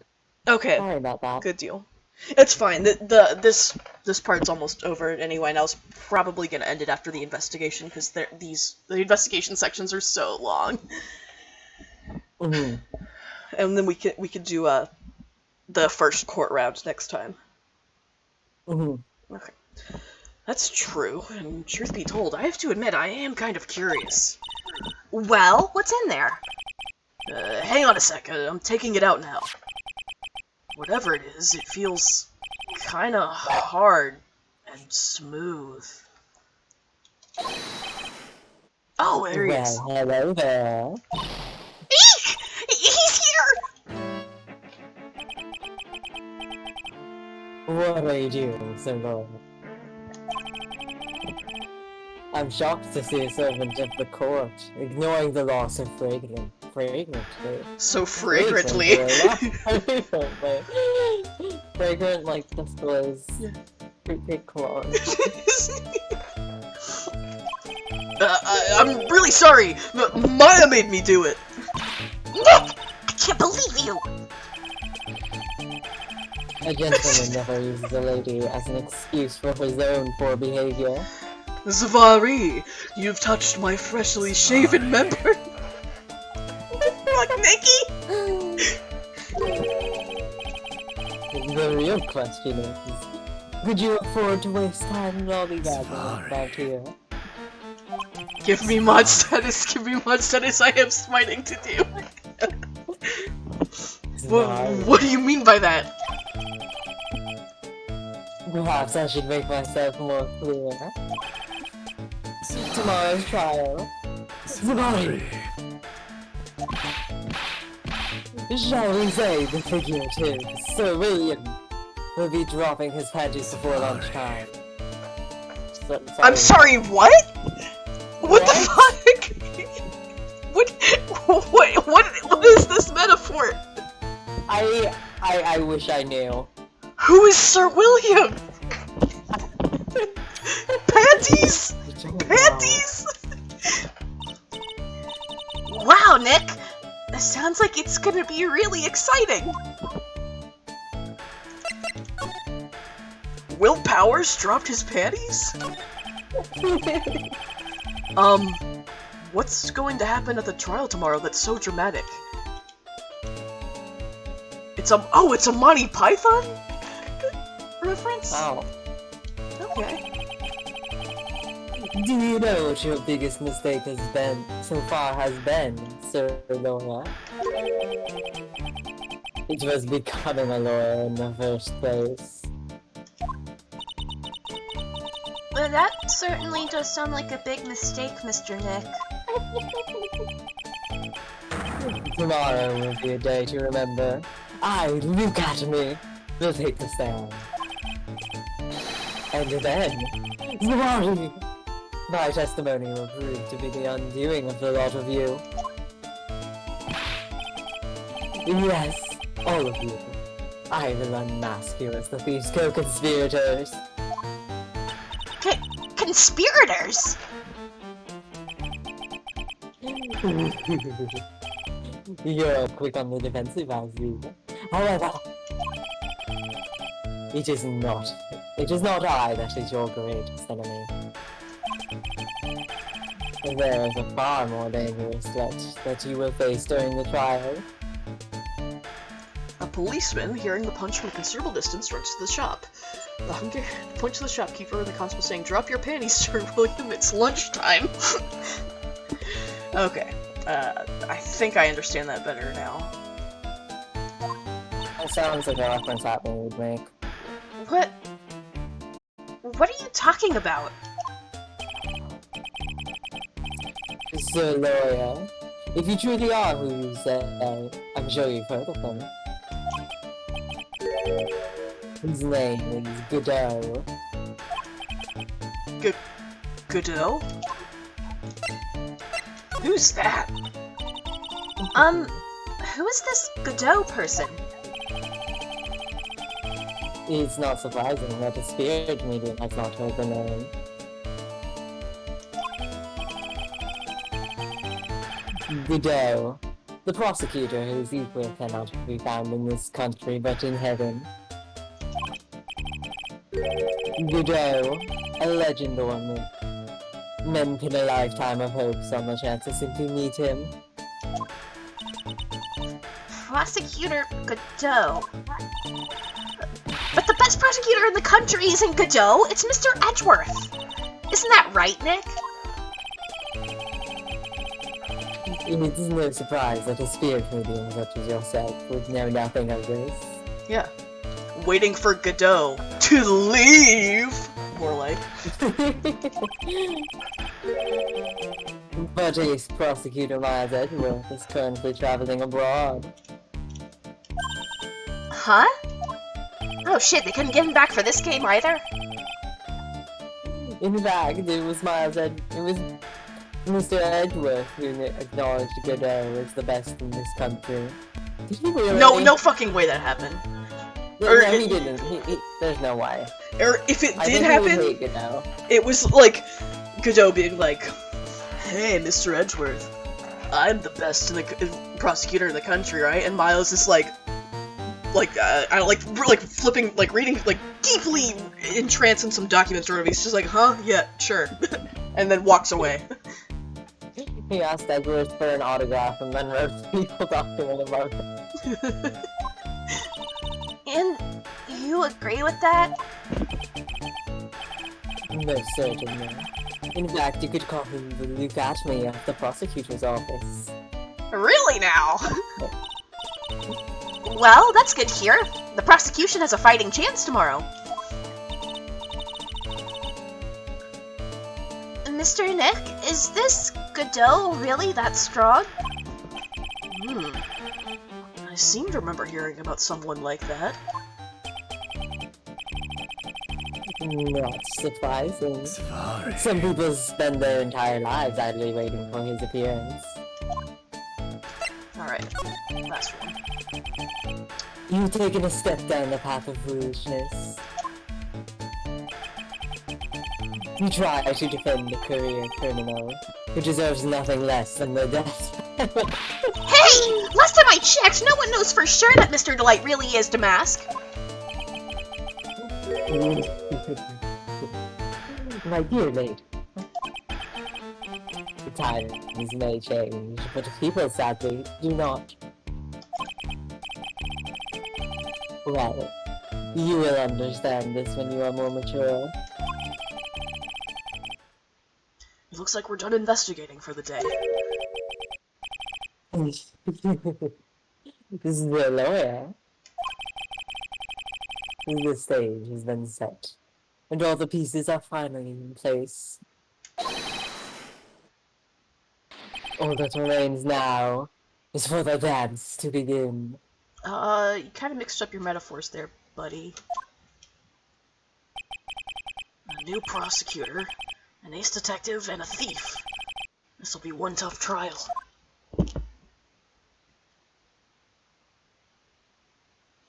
Speaker 3: Okay.
Speaker 2: Sorry about that.
Speaker 3: Good deal. It's fine. This part's almost over anyway, and I was probably gonna end it after the investigation because the investigation sections are so long.
Speaker 2: Mm-hmm.
Speaker 3: And then we could do the first court round next time.
Speaker 2: Mhm.
Speaker 3: Okay. That's true, and truth be told, I have to admit, I am kind of curious.
Speaker 5: Well, what's in there?
Speaker 3: Hang on a sec, I'm taking it out now. Whatever it is, it feels kinda hard and smooth. Oh, there he is.
Speaker 2: Well, hello there.
Speaker 5: Eek! He's here!
Speaker 2: What are you doing, so long? I'm shocked to see a servant of the court ignoring the law so fragrantly.
Speaker 3: So fragrantly.
Speaker 2: Fragrant like Disco's fruitcake cologne.
Speaker 3: I'm really sorry. Maya made me do it.
Speaker 5: Nick! I can't believe you!
Speaker 2: A gentleman never uses a lady as an excuse for his own poor behavior.
Speaker 3: Zavari, you've touched my freshly shaven member. Fuck, Nikki!
Speaker 2: The real question is, could you afford to waste time lollygagging about here?
Speaker 3: Give me mod status, I have smiting to do. What do you mean by that?
Speaker 2: Perhaps I should make myself more clear. Tomorrow's trial. Zavari! Shall we say the figurative Sir William will be dropping his panties before lunchtime.
Speaker 3: I'm sorry, what? What the fuck? What is this metaphor?
Speaker 2: I wish I knew.
Speaker 3: Who is Sir William? Panties? Panties?
Speaker 5: Wow, Nick! This sounds like it's gonna be really exciting!
Speaker 3: Will Powers dropped his panties? What's going to happen at the trial tomorrow that's so dramatic? It's a Monty Python reference?
Speaker 2: Wow.
Speaker 3: Okay.
Speaker 2: Do you know what your biggest mistake has been, so far has been, Sir Laura? It was becoming a lawyer in the first place.
Speaker 5: Well, that certainly does sound like a big mistake, Mr. Nick.
Speaker 2: Tomorrow will be a day to remember. Look at me, will take the stand. And then, Zavari! My testimony will prove to be the undoing of the lot of you. Yes, all of you. I will unmask you as the thieves' co-conspirators.
Speaker 5: Conspirators?
Speaker 2: You're quick on the defensive, I see. However, it is not I that is your greatest enemy. There is a far more dangerous threat that you will face during the trial.
Speaker 3: A policeman, hearing the punch from a considerable distance, runs to the shop. The hungry points to the shopkeeper and the constable saying, "Drop your panties, Sir William, it's lunchtime." Okay, I think I understand that better now.
Speaker 2: That sounds like a reference Atman would make.
Speaker 5: What? What are you talking about?
Speaker 2: Sir Lawyer, if you truly are who you say, I'm sure you've heard of him. His name is Godot.
Speaker 3: Godot? Who's that?
Speaker 5: Who is this Godot person?
Speaker 2: It's not surprising that a spirit medium has not heard the name. Godot, the prosecutor whose equal cannot be found in this country but in heaven. Godot, a legend or myth. Men pin a lifetime of hopes on the chance to simply meet him.
Speaker 5: Prosecutor Godot. But the best prosecutor in the country isn't Godot, it's Mr. Edgeworth. Isn't that right, Nick?
Speaker 2: It is no surprise that a spirit medium such as yourself would know nothing of this.
Speaker 3: Yeah. Waiting for Godot to leave! More like.
Speaker 2: But ex-prosecutor Miles Edgeworth is currently traveling abroad.
Speaker 5: Huh? Oh shit, they couldn't get him back for this game either?
Speaker 2: In fact, it was Mr. Edgeworth who acknowledged Godot as the best in this country. Did he really?
Speaker 3: No fucking way that happened.
Speaker 2: No, he didn't. There's no way.
Speaker 3: Or if it
Speaker 2: I
Speaker 3: did
Speaker 2: think he would
Speaker 3: happen,
Speaker 2: hate Godot.
Speaker 3: it was like Godot being like, "Hey, Mr. Edgeworth, I'm the best prosecutor in the country, right?" And Miles is like flipping, like reading, like deeply entranced in some documents or whatever. He's just like, "Huh? Yeah, sure," and then walks away.
Speaker 2: He asked Edgeworth for an autograph and then wrote a legal document about it.
Speaker 5: And you agree with that?
Speaker 2: Most certainly. In fact, you could call him the Luke Atme of the prosecutor's office.
Speaker 3: Really now?
Speaker 5: Well, that's good to hear. The prosecution has a fighting chance tomorrow. Mr. Nick, is this Godot really that strong?
Speaker 3: I seem to remember hearing about someone like that.
Speaker 2: Not surprising. Some people spend their entire lives idly waiting for his appearance.
Speaker 3: Alright, last one.
Speaker 2: You've taken a step down the path of foolishness. You try to defend the career criminal, who deserves nothing less than the death penalty.
Speaker 5: Hey! Last time I checked, no one knows for sure that Mr. Delight really is Damask.
Speaker 2: My dear lady, the times may change, but people sadly do not. Well, you will understand this when you are more mature.
Speaker 3: It looks like we're done investigating for the day.
Speaker 2: This is the lawyer. The stage has been set, and all the pieces are finally in place. All that remains now is for the dance to begin.
Speaker 3: You kind of mixed up your metaphors there, buddy. A new prosecutor, an ace detective, and a thief. This'll be one tough trial.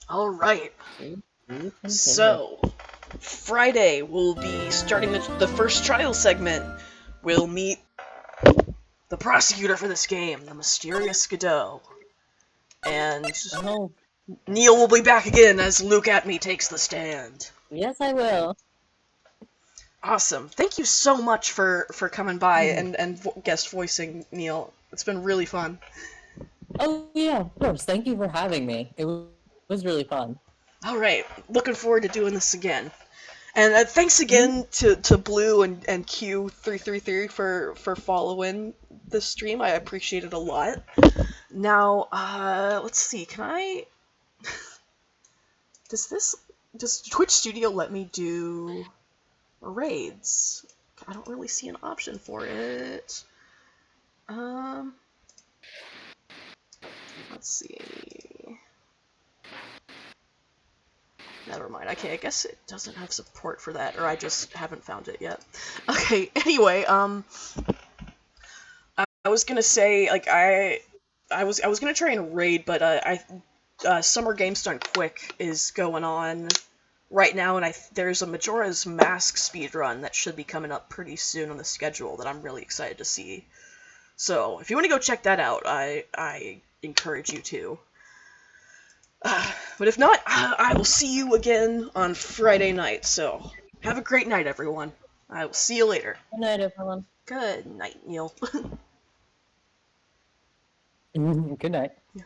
Speaker 3: Alright. So, Friday we'll be starting the first trial segment. We'll meet the prosecutor for this game, the mysterious Godot. And
Speaker 2: Oh,
Speaker 3: Neil will be back again as Luke Atme takes the stand.
Speaker 2: yes, I will.
Speaker 3: Awesome. Thank you so much for coming by and guest voicing, Neil. It's been really fun.
Speaker 2: Oh, yeah, of course. Thank you for having me. It was really fun.
Speaker 3: Alright, looking forward to doing this again. And thanks again to Blue and Q333 for following the stream. I appreciate it a lot. Now, let's see, can I... Does Twitch Studio let me do raids? I don't really see an option for it. Let's see... Never mind. Okay, I guess it doesn't have support for that, or I just haven't found it yet. Okay, anyway, I was gonna say, like, I was gonna try and raid, but Summer Games Done Quick is going on right now, and there's a Majora's Mask speedrun that should be coming up pretty soon on the schedule that I'm really excited to see. So, if you want to go check that out, I encourage you to. But if not, I will see you again on Friday night, so have a great night, everyone. I will see you later.
Speaker 2: Good night, everyone.
Speaker 3: Good night, Neil.
Speaker 2: Good night.
Speaker 3: Yeah.